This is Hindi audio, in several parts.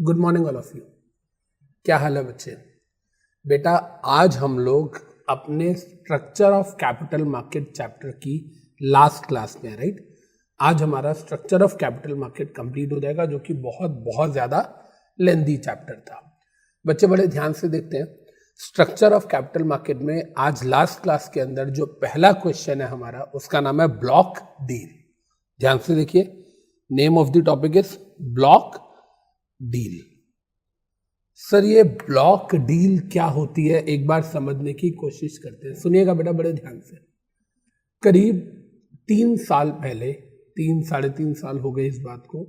Good morning all of you. क्या हाल है बच्चे? बेटा आज हम लोग अपने structure of capital market chapter की लास्ट क्लास में है, राइट। आज हमारा structure of capital market complete हो जाएगा, जो कि बहुत बहुत ज़्यादा लेंदी चैप्टर था। बच्चे बड़े ध्यान से देखते हैं। स्ट्रक्चर ऑफ कैपिटल मार्केट में आज लास्ट क्लास के अंदर जो पहला क्वेश्चन है हमारा, उसका नाम है ब्लॉक डील। ध्यान से देखिए, name of the topic is block deal. Sir ये ब्लॉक डील क्या होती है, एक बार समझने की कोशिश करते हैं। सुनिएगा बेटा बड़े ध्यान से। करीब 3 साल पहले, 3-3.5 साल हो गए इस बात को,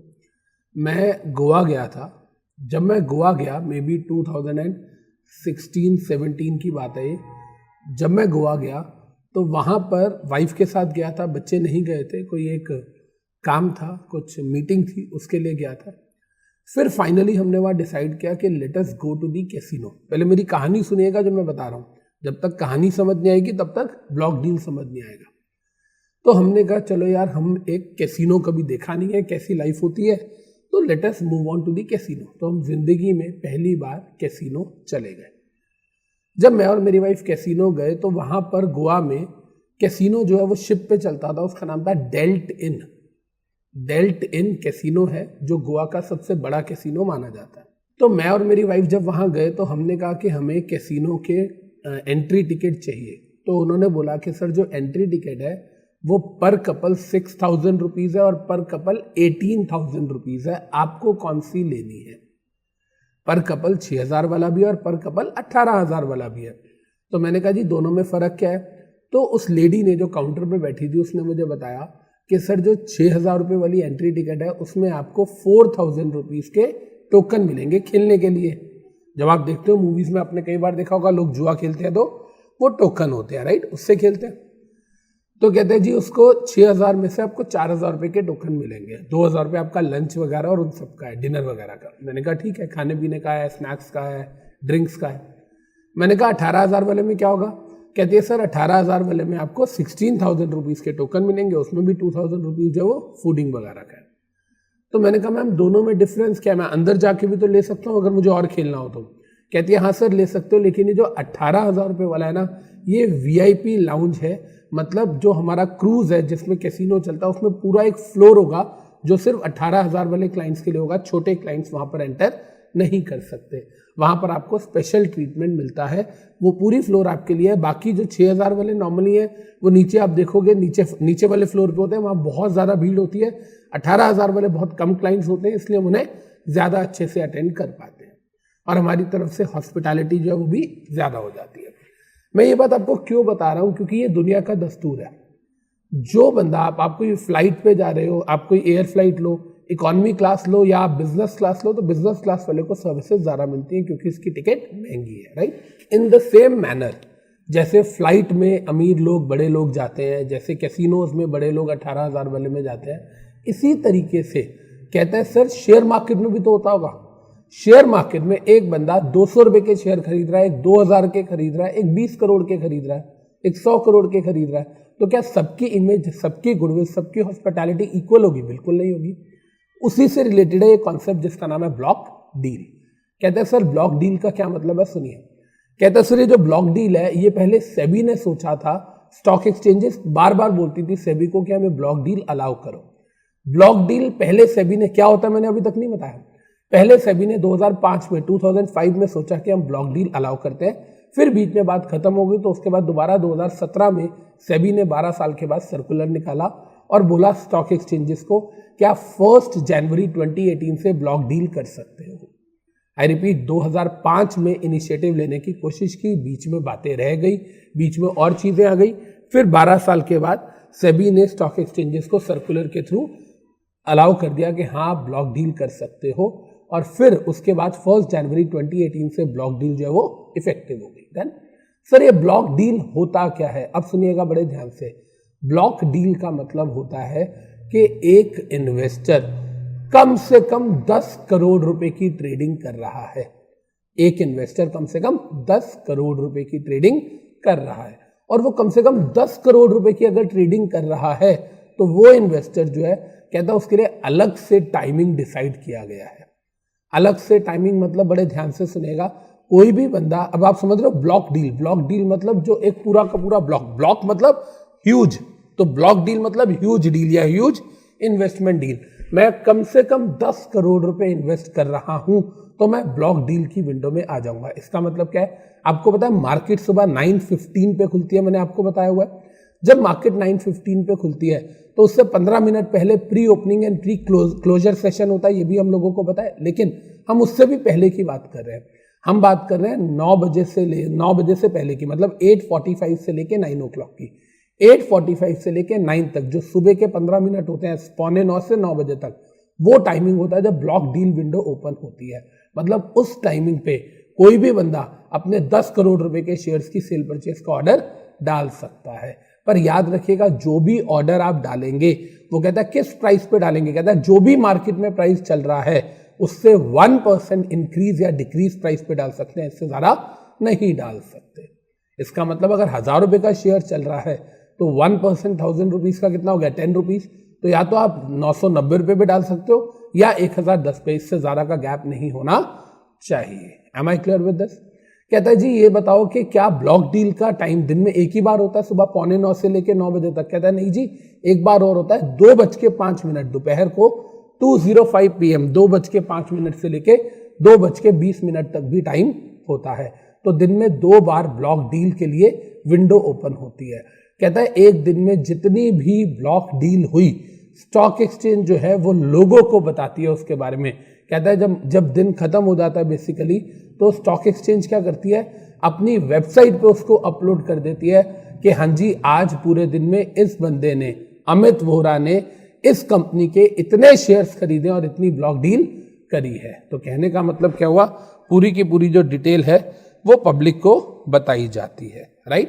मैं गोवा गया था। जब मैं गोवा गया, मे बी 2016-17 की बात है ये। जब मैं गोवा गया तो वहाँ पर वाइफ के साथ गया था, बच्चे नहीं गए थे, कोई एक काम था, कुछ मीटिंग थी, उसके लिए गया था। फिर फाइनली हमने वहाँ डिसाइड किया कि let us go to the casino. पहले मेरी कहानी सुनिएगा जो मैं बता रहा हूँ, जब तक कहानी समझ नहीं आएगी तब तक ब्लॉक डील समझ नहीं आएगा। तो हमने कहा चलो यार, हम एक कैसीनो कभी देखा नहीं है, कैसी लाइफ होती है, तो let us move on to the casino. तो हम जिंदगी में पहली बार कैसीनो चले गए। जब मैं और मेरी वाइफ कैसीनो गए तो वहाँ पर गोवा में कैसीनो जो है वो शिप पे चलता था, उसका नाम था डेल्ट इन। डेल्ट इन कैसीनो है जो गोवा का सबसे बड़ा कैसीनो माना जाता है। तो मैं और मेरी वाइफ जब वहाँ गए तो हमने कहा कि हमें कैसीनो के एंट्री टिकट चाहिए। तो उन्होंने बोला कि सर जो एंट्री टिकट है वो पर कपल 6,000 रुपीज़ है और पर कपल 18,000 रुपीज़ है, आपको कौन सी लेनी है? पर कपल 6,000 वाला भी है और पर कपल 18,000 वाला भी है। तो मैंने कहा जी दोनों में फ़र्क क्या है? तो उस लेडी ने जो काउंटर पे बैठी थी उसने मुझे बताया कि सर जो 6,000 रुपये वाली एंट्री टिकट है उसमें आपको 4,000 रुपीज़ के टोकन मिलेंगे खेलने के लिए। जब आप देखते हो मूवीज़ में, आपने कई बार देखा होगा, लोग जुआ खेलते हैं तो वो टोकन होते हैं, राइट, उससे खेलते हैं। तो कहते हैं जी उसको 6,000 में से आपको 4,000 रुपये के टोकन मिलेंगे, 2,000 रुपये आपका लंच वगैरह और उन सब का है, डिनर वगैरह का। मैंने कहा ठीक है, खाने पीने का है, स्नैक्स का है, ड्रिंक्स का है। मैंने कहा 18,000 वाले में क्या होगा? कहती है सर 18,000 वाले में आपको 16,000 रुपीज़ के टोकन मिलेंगे, उसमें भी 2,000 रुपीज़ जो वो फूडिंग वगैरह का है। तो मैंने कहा मैम दोनों में डिफरेंस क्या है? मैं अंदर जाके भी तो ले सकता हूँ अगर मुझे और खेलना हो तो। कहती है हाँ सर ले सकते हो, लेकिन ये जो 18,000 रुपये वाला है ना, ये VIP लाउंज है। मतलब जो हमारा क्रूज़ है जिसमें कैसीनो चलता है, उसमें पूरा एक फ्लोर होगा जो सिर्फ 18,000 वाले क्लाइंट्स के लिए होगा। छोटे क्लाइंट्स वहाँ पर एंटर नहीं कर सकते। वहाँ पर आपको स्पेशल ट्रीटमेंट मिलता है, वो पूरी फ्लोर आपके लिए है। बाकी जो 6,000 वाले नॉर्मली है वो नीचे आप देखोगे, नीचे वाले फ्लोर पे होते हैं, वहाँ बहुत ज़्यादा भीड़ होती है। 18,000 वाले बहुत कम क्लाइंट्स होते हैं, इसलिए हम उन्हें ज़्यादा अच्छे से अटेंड कर पाते हैं और हमारी तरफ से हॉस्पिटैलिटी जो है वो भी ज़्यादा हो जाती है। मैं ये बात आपको क्यों बता रहा हूँ? क्योंकि ये दुनिया का दस्तूर है। जो बंदा आप कोई फ्लाइट पे जा रहे हो, आप कोई एयर फ्लाइट लो, इकोनॉमी क्लास लो या आप बिजनेस क्लास लो, तो बिजनेस क्लास वाले को सर्विसेज ज़्यादा मिलती हैं क्योंकि इसकी टिकट महंगी है, right. In the same manner जैसे फ्लाइट में अमीर लोग, बड़े लोग जाते हैं, जैसे कैसीनोज में बड़े लोग 18,000 वाले में जाते हैं, इसी तरीके से कहते हैं सर शेयर मार्केट में भी तो होता होगा। शेयर मार्केट में एक बंदा 200 रुपये के शेयर खरीद रहा है, एक 2,000 के खरीद रहा है, एक 20 करोड़ के खरीद रहा है, एक 100 करोड़ के खरीद रहा है। तो क्या सबकी इमेज, सबकी गुडविल, सबकी हॉस्पिटैलिटी इक्वल होगी? बिल्कुल नहीं होगी। उसी से रिलेटेड है ये कॉन्सेप्ट जिसका नाम है ब्लॉक डील। कहते हैं सर ब्लॉक डील का क्या मतलब है? सुनिए। कहते हैं सर ये जो ब्लॉक डील है ये पहले सेबी ने सोचा था। स्टॉक एक्सचेंजेस बार बार बोलती थी सेबी को कि हमें ब्लॉक डील अलाउ करो। ब्लॉक डील पहले सेबी ने, क्या होता है मैंने अभी तक नहीं बताया। पहले सेबी ने 2005 में सोचा कि हम ब्लॉक डील अलाउ करते हैं, फिर बीच में बात खत्म हो गई। तो उसके बाद दोबारा 2017 में सेबी ने 12 साल के बाद सर्कुलर निकाला और बोला स्टॉक एक्सचेंजेस को क्या 1 जनवरी 2018 से ब्लॉक डील कर सकते हो। आई रिपीट, 2005 में इनिशिएटिव लेने की कोशिश की, बीच में बातें रह गई, बीच में और चीज़ें आ गई। फिर 12 साल के बाद सेबी ने स्टॉक एक्सचेंजेस को सर्कुलर के थ्रू अलाउ कर दिया कि हाँ ब्लॉक डील कर सकते हो। और फिर उसके बाद 1 जनवरी 2018 से ब्लॉक डील जो है वो इफेक्टिव हो गई। देन सर ये ब्लॉक डील होता क्या है? अब सुनिएगा बड़े ध्यान से। ब्लॉक डील का मतलब होता है कि एक इन्वेस्टर कम से कम 10 करोड़ रुपए की ट्रेडिंग कर रहा है। एक इन्वेस्टर कम से कम 10 करोड़ रुपए की ट्रेडिंग कर रहा है, और वो कम से कम 10 करोड़ रुपए की अगर ट्रेडिंग कर रहा है तो वो इन्वेस्टर जो है कहता है उसके लिए अलग से टाइमिंग डिसाइड किया गया है। अलग से टाइमिंग मतलब बड़े ध्यान से सुनेगा। कोई भी बंदा, अब आप समझ रहे हो ब्लॉक डील मतलब जो एक पूरा का पूरा ब्लॉक मतलब ह्यूज, तो ब्लॉक डील मतलब ह्यूज डील या ह्यूज इन्वेस्टमेंट डील। मैं कम से कम 10 करोड़ रुपए इन्वेस्ट कर रहा हूं तो मैं ब्लॉक डील की विंडो में आ जाऊंगा। इसका मतलब क्या है, आपको पता है मार्केट सुबह 9:15 पे खुलती है, मैंने आपको बताया हुआ है। जब मार्केट 9:15 पे खुलती है तो उससे 15 मिनट पहले pre opening and pre closure session होता है, ये भी हम लोगों को पता है। लेकिन हम उससे भी पहले की बात कर रहे हैं। हम बात कर रहे हैं 9 बजे से पहले की, मतलब 8:45 से लेके 9 o'clock की। 8:45 से लेके 9 तक जो सुबह के 15 मिनट होते हैं, 8:45 से 9 बजे तक, वो टाइमिंग होता है जब ब्लॉक डील विंडो ओपन होती है। मतलब उस टाइमिंग पे कोई भी बंदा अपने 10 करोड़ रुपए के शेयर्स की सेल परचेज का ऑर्डर डाल सकता है। पर याद रखिएगा, जो भी ऑर्डर आप डालेंगे, वो कहता है किस प्राइस पे डालेंगे, कहता है जो भी मार्केट में प्राइस चल रहा है उससे 1% इंक्रीज या डिक्रीज प्राइस पे डाल सकते हैं, इससे ज्यादा नहीं डाल सकते। इसका मतलब अगर 1000 रुपए का शेयर चल रहा है तो 1% 1000 रुपीज का कितना हो गया, 10 रुपीज। तो या तो आप 990 रुपए पे डाल सकते हो या 1010 पे, इससे ज्यादा का गैप नहीं होना चाहिए। Am I clear with this? कहता है जी ये बताओ कि क्या ब्लॉक डील का टाइम दिन में एक ही बार होता है, सुबह 8:45 से लेकर 9 बजे तक? कहता है नहीं जी, एक बार और होता है, 2:05 दोपहर को 2:05 PM, 2:05 से लेके 2:20 तक भी टाइम होता है। तो दिन में 2 बार ब्लॉक डील के लिए विंडो ओपन होती है। कहता है एक दिन में जितनी भी ब्लॉक डील हुई, स्टॉक एक्सचेंज जो है वो लोगों को बताती है उसके बारे में। कहता है जब दिन खत्म हो जाता है बेसिकली, तो स्टॉक एक्सचेंज क्या करती है, अपनी वेबसाइट पे उसको अपलोड कर देती है कि हाँ जी आज पूरे दिन में इस बंदे ने, अमित वोहरा ने इस कंपनी के इतने शेयर्स खरीदे और इतनी ब्लॉक डील करी है। तो कहने का मतलब क्या हुआ, पूरी की पूरी जो डिटेल है वो पब्लिक को बताई जाती है। राइट,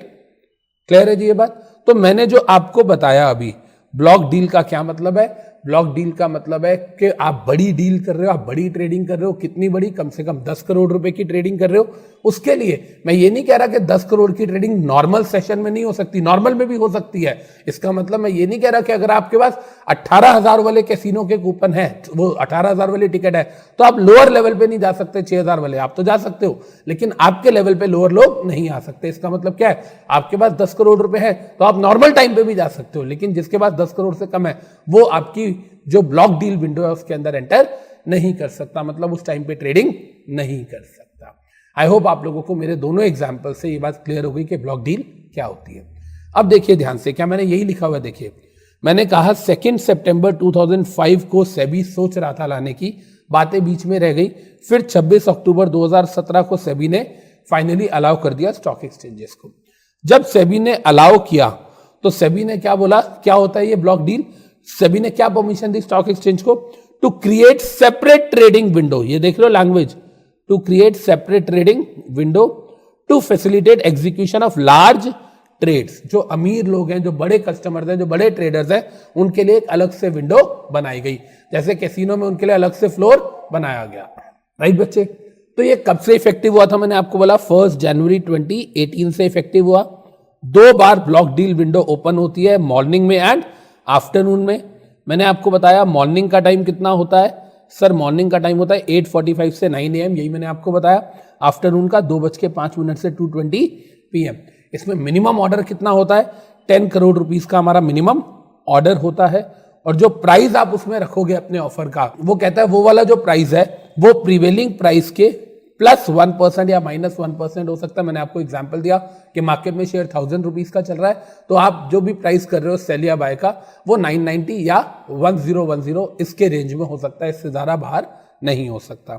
क्लियर है जी ये बात? तो मैंने जो आपको बताया अभी, ब्लॉक डील का क्या मतलब है? ब्लॉक डील का मतलब है कि आप बड़ी डील कर रहे हो, आप बड़ी ट्रेडिंग कर रहे हो। कितनी बड़ी? कम से कम 10 करोड़ रुपए की ट्रेडिंग कर रहे हो। उसके लिए मैं ये नहीं कह रहा कि 10 करोड़ की ट्रेडिंग नॉर्मल सेशन में नहीं हो सकती, नॉर्मल में भी हो सकती है। इसका मतलब मैं ये नहीं कह रहा कि अगर आपके पास 18,000 वाले कैसीनो के कूपन है, वो 18,000 वाली टिकट है, तो आप लोअर लेवल पे नहीं जा सकते। 6,000 वाले आप तो जा सकते हो, लेकिन आपके लेवल पे लोअर लोग नहीं आ सकते। इसका मतलब क्या है, आपके पास 10 करोड़ रुपए है तो आप नॉर्मल टाइम पे भी जा सकते हो, लेकिन जिसके पास 10 करोड़ से कम है वो आपकी जो ब्लॉक डील विंडो है उसके अंदर एंटर नहीं कर सकता, मतलब उस टाइम पे ट्रेडिंग नहीं कर सकता। आई होप आप लोगों को मेरे दोनों एग्जांपल से ये बात क्लियर हो गई कि ब्लॉक डील क्या होती है। अब देखिए ध्यान से, क्या मैंने यही लिखा हुआ है, देखिए मैंने कहा 2 सितंबर 2005 को सेबी सोच रहा था लाने की, बातें बीच में रह गई। फिर 26 अक्टूबर 2017 को सेबी ने फाइनली अलाउ कर दिया स्टॉक एक्सचेंजेस को। जब सेबी ने अलाउ किया तो सेबी ने क्या बोला, क्या होता है ये ब्लॉक डील? सेबी ने क्या परमिशन दी स्टॉक एक्सचेंज को? To create separate trading window, ये देख लो language, to create separate trading window to facilitate execution of large trades. जो अमीर लोग हैं, जो बड़े कस्टमर्स हैं, जो बड़े ट्रेडर्स हैं, उनके लिए एक अलग से विंडो बनाई गई, जैसे कैसीनो में उनके लिए अलग से फ्लोर बनाया गया। राइट बच्चे? तो ये कब से इफेक्टिव हुआ था? मैंने आपको बोला 1 जनवरी 2018 से इफेक्टिव हुआ। 2 बार ब्लॉक डील विंडो ओपन होती है, मॉर्निंग में एंड आफ्टरनून में। मैंने आपको बताया मॉर्निंग का टाइम कितना होता है? सर मॉर्निंग का टाइम होता है 8:45 से 9 AM, यही मैंने आपको बताया। आफ्टरनून का 2:05 से 2:20 PM। इसमें मिनिमम ऑर्डर कितना होता है? 10 करोड़ रुपीस का हमारा मिनिमम ऑर्डर होता है। और जो प्राइस आप उसमें रखोगे अपने ऑफर का, वो कहता है वो वाला जो प्राइस है वो प्रीवेलिंग प्राइस के +1% या -1% हो सकता है। मैंने आपको एग्जांपल दिया कि मार्केट में शेयर 1000 रुपीस का चल रहा है, तो आप जो भी प्राइस कर रहे हो सेल या बाय का, वो 990 या 1010 इसके रेंज में हो सकता है, इससे ज्यादा बाहर नहीं हो सकता।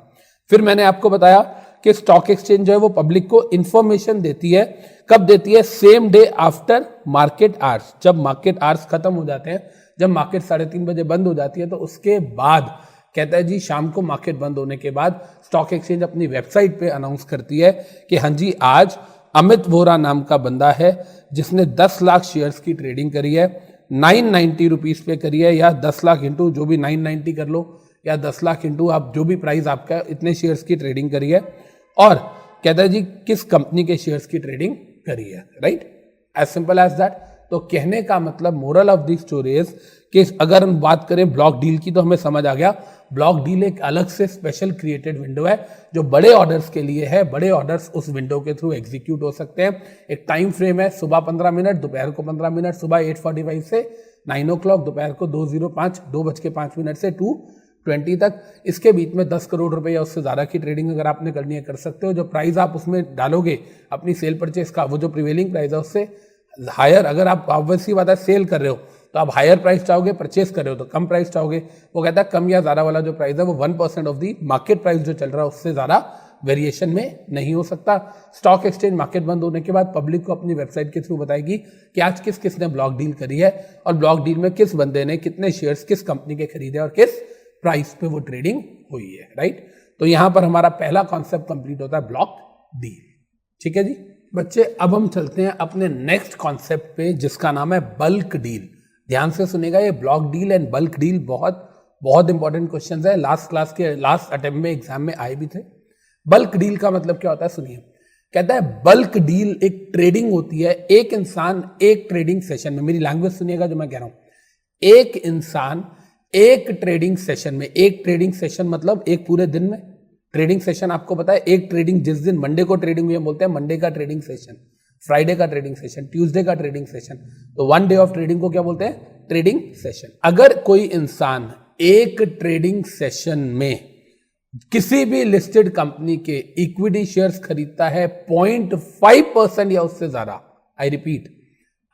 फिर मैंने आपको बताया कि स्टॉक एक्सचेंज जो है वो पब्लिक को इंफॉर्मेशन देती है। कब देती है? Same day after market hours. जब मार्केट आवर्स खत्म हो जाते हैं, जब मार्केट 3:30 बजे बंद हो जाती है, तो उसके बाद कहता है जी शाम को मार्केट बंद होने के बाद स्टॉक एक्सचेंज अपनी वेबसाइट पे अनाउंस करती है कि हाँ जी आज अमित वोहरा नाम का बंदा है जिसने 10 लाख शेयर्स की ट्रेडिंग करी है, 990 रुपीस पे करी है, या 10 लाख इंटू जो भी 990 कर लो, या 10 लाख इंटू आप जो भी प्राइस आपका इतने शेयर्स की ट्रेडिंग करी है, और कहता है जी किस कंपनी के शेयर्स की ट्रेडिंग करी है। Right, as simple as that. तो कहने का मतलब moral of the story is कि अगर हम बात करें ब्लॉक डील की तो हमें समझ आ गया ब्लॉक डील एक अलग से स्पेशल क्रिएटेड विंडो है जो बड़े ऑर्डर्स के लिए है। बड़े ऑर्डर्स उस विंडो के थ्रू एग्जीक्यूट हो सकते हैं। एक टाइम फ्रेम है, सुबह 15 मिनट, दोपहर को 15 मिनट, सुबह 8:45 से 9 o'clock, दोपहर को 2:05 से 2:20 तक। इसके बीच में 10 करोड़ रुपए या उससे ज़्यादा की ट्रेडिंग अगर आपने करनी है कर सकते हो। जो प्राइस आप उसमें डालोगे अपनी सेल परचेस का, वो जो प्रिवेलिंग प्राइस है उससे हायर, अगर आप ऑब्वियसली बात है सेल कर रहे हो तो आप हायर प्राइस चाहोगे, परचेस कर रहे हो तो कम प्राइस चाहोगे। वो कहता है कम या ज़्यादा वाला जो प्राइस है वो 1% ऑफ दी मार्केट प्राइस जो चल रहा है उससे ज़्यादा वेरिएशन में नहीं हो सकता। स्टॉक एक्सचेंज मार्केट बंद होने के बाद पब्लिक को अपनी वेबसाइट के थ्रू बताएगी कि आज किस किस ने ब्लॉक डील करी है और ब्लॉक डील में किस बंदे ने कितने शेयर्स किस कंपनी के खरीदे और किस प्राइस पे वो ट्रेडिंग हुई है, राइट। तो यहां पर हमारा पहला कॉन्सेप्ट कंप्लीट होता है ब्लॉक डील। ठीक है जी बच्चे, अब हम चलते हैं अपने नेक्स्ट कॉन्सेप्ट पे जिसका नाम है बल्क डील। ध्यान से सुनेगा, ये block deal and bulk deal बहुत इंपॉर्टेंट क्वेश्चन है। लास्ट क्लास के लास्ट अटेम्प्ट में एग्जाम में आए भी थे। बल्क डील का मतलब क्या होता है सुनिए। कहता है बल्क डील एक ट्रेडिंग होती है, एक इंसान एक ट्रेडिंग सेशन में, मेरी लैंग्वेज सुनिएगा जो मैं कह रहा हूं, एक इंसान एक ट्रेडिंग सेशन में, एक ट्रेडिंग सेशन मतलब एक पूरे दिन में ट्रेडिंग सेशन, आपको पता है एक ट्रेडिंग जिस दिन मंडे को ट्रेडिंग हुई बोलते हैं मंडे का ट्रेडिंग सेशन, फ्राइडे का ट्रेडिंग सेशन, ट्यूसडे का ट्रेडिंग सेशन, तो 1 डे ऑफ ट्रेडिंग को क्या बोलते हैं ट्रेडिंग सेशन। अगर कोई इंसान एक ट्रेडिंग सेशन में किसी भी लिस्टेड कंपनी के इक्विटी शेयर्स खरीदता है 0.5% या उससे ज्यादा, आई रिपीट,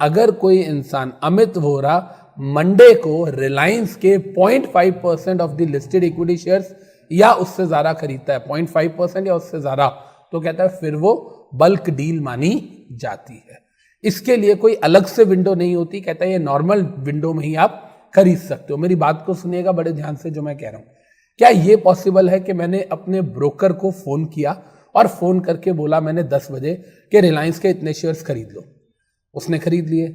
अगर कोई इंसान अमित वोरा मंडे को रिलायंस के 0.5% of the listed equity shares या उससे ज्यादा खरीदता है, 0.5% या उससे ज्यादा, तो कहता है फिर वो बल्क डील मानी जाती है। इसके लिए कोई अलग से विंडो नहीं होती, कहता है ये नॉर्मल विंडो में ही आप खरीद सकते हो। मेरी बात को सुनिएगा बड़े ध्यान से जो मैं कह रहा हूं। क्या ये पॉसिबल है कि मैंने अपने ब्रोकर को फोन किया और फोन करके बोला मैंने 10 बजे कि रिलायंस के इतने शेयर्स खरीद लो, उसने खरीद लिए।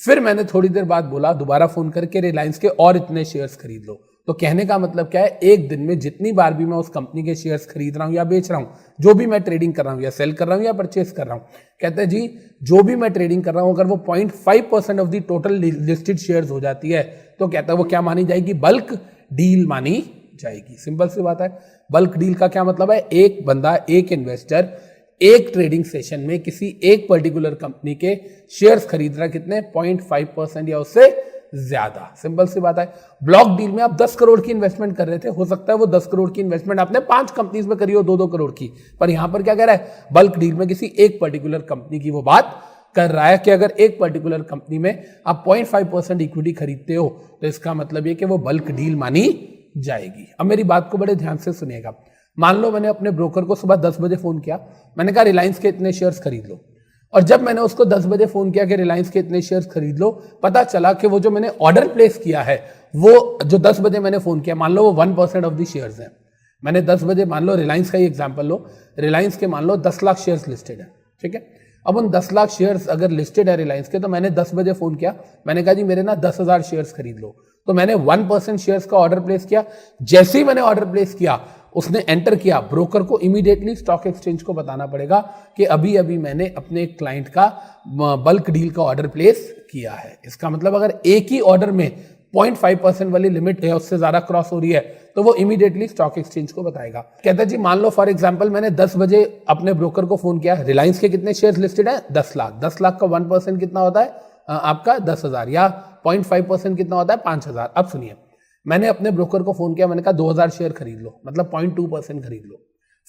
फिर मैंने थोड़ी देर बाद बोला दोबारा फोन करके रिलायंस के और इतने शेयर्स खरीद लो। तो कहने का मतलब क्या है, एक दिन में जितनी बार भी मैं उस कंपनी के शेयर्स खरीद रहा हूं या बेच रहा हूं, जो भी मैं ट्रेडिंग कर रहा हूं या सेल कर रहा हूं या परचेस कर रहा हूं, कहते हैं जी जो भी मैं ट्रेडिंग कर रहा हूं अगर वो 0.5% of the total listed shares हो जाती है तो कहता है वो क्या मानी जाएगी, बल्क डील मानी जाएगी। सिंपल सी बात है। बल्क डील का क्या मतलब है, एक बंदा एक इन्वेस्टर एक ट्रेडिंग सेशन में किसी एक पर्टिकुलर कंपनी के शेयर्स खरीद रहा है, कितने 0.5% या उससे ज्यादा। सिंपल सी बात है। ब्लॉक डील में आप 10 करोड़ की इन्वेस्टमेंट कर रहे थे, हो सकता है वो 10 करोड़ की इन्वेस्टमेंट आपने 5 कंपनीज में करी हो 2-2 करोड़ की, पर यहां पर क्या कह रहा है, बल्क डील में किसी एक पर्टिकुलर कंपनी की वो बात कर रहा है कि अगर एक पर्टिकुलर कंपनी में आप 0.5% इक्विटी खरीदते हो तो इसका मतलब ये कि वो बल्क डील मानी जाएगी। अब मेरी बात को बड़े ध्यान से सुनिएगा। मान लो मैंने अपने ब्रोकर को सुबह 10 बजे फोन किया, मैंने कहा रिलायंस के इतने शेयर्स खरीद लो, और जब मैंने उसको 10 बजे फोन किया कि रिलायंस के इतने शेयर्स खरीद लो, पता चला कि वो जो मैंने ऑर्डर प्लेस किया है वो जो 10 बजे मैंने फोन किया, मान लो वो 1% ऑफ द शेयर्स हैं। मैंने 10 बजे, मान लो रिलायंस का ही एग्जांपल लो, रिलायंस के मान लो 10 लाख शेयर्स लिस्टेड है, ठीक है। अब उन 10 लाख शेयर्स अगर लिस्टेड है रिलायंस के, तो मैंने 10 बजे फोन किया, मैंने कहा जी मेरे ना 10,000 शेयर्स खरीद लो, तो मैंने 1% शेयर्स का ऑर्डर प्लेस किया। जैसे ही मैंने ऑर्डर प्लेस किया, उसने एंटर किया, ब्रोकर को इमीडिएटली स्टॉक एक्सचेंज को बताना पड़ेगा कि अभी अभी मैंने अपने क्लाइंट का बल्क डील का ऑर्डर प्लेस किया है। इसका मतलब अगर एक ही ऑर्डर में 0.5% वाली लिमिट है उससे ज्यादा क्रॉस हो रही है तो वो इमीडिएटली स्टॉक एक्सचेंज को बताएगा। कहता है जी मान लो फॉर एग्जांपल मैंने 10 बजे अपने ब्रोकर को फोन किया, रिलायंस के कितने शेयर्स लिस्टेड है, 10 लाख, 10 लाख का 1% कितना होता है आपका 10,000, या 0.5% कितना होता है 5,000। अब सुनिए, मैंने अपने ब्रोकर को फोन किया, मैंने कहा 2,000 शेयर खरीद लो, मतलब 0.2% खरीद लो।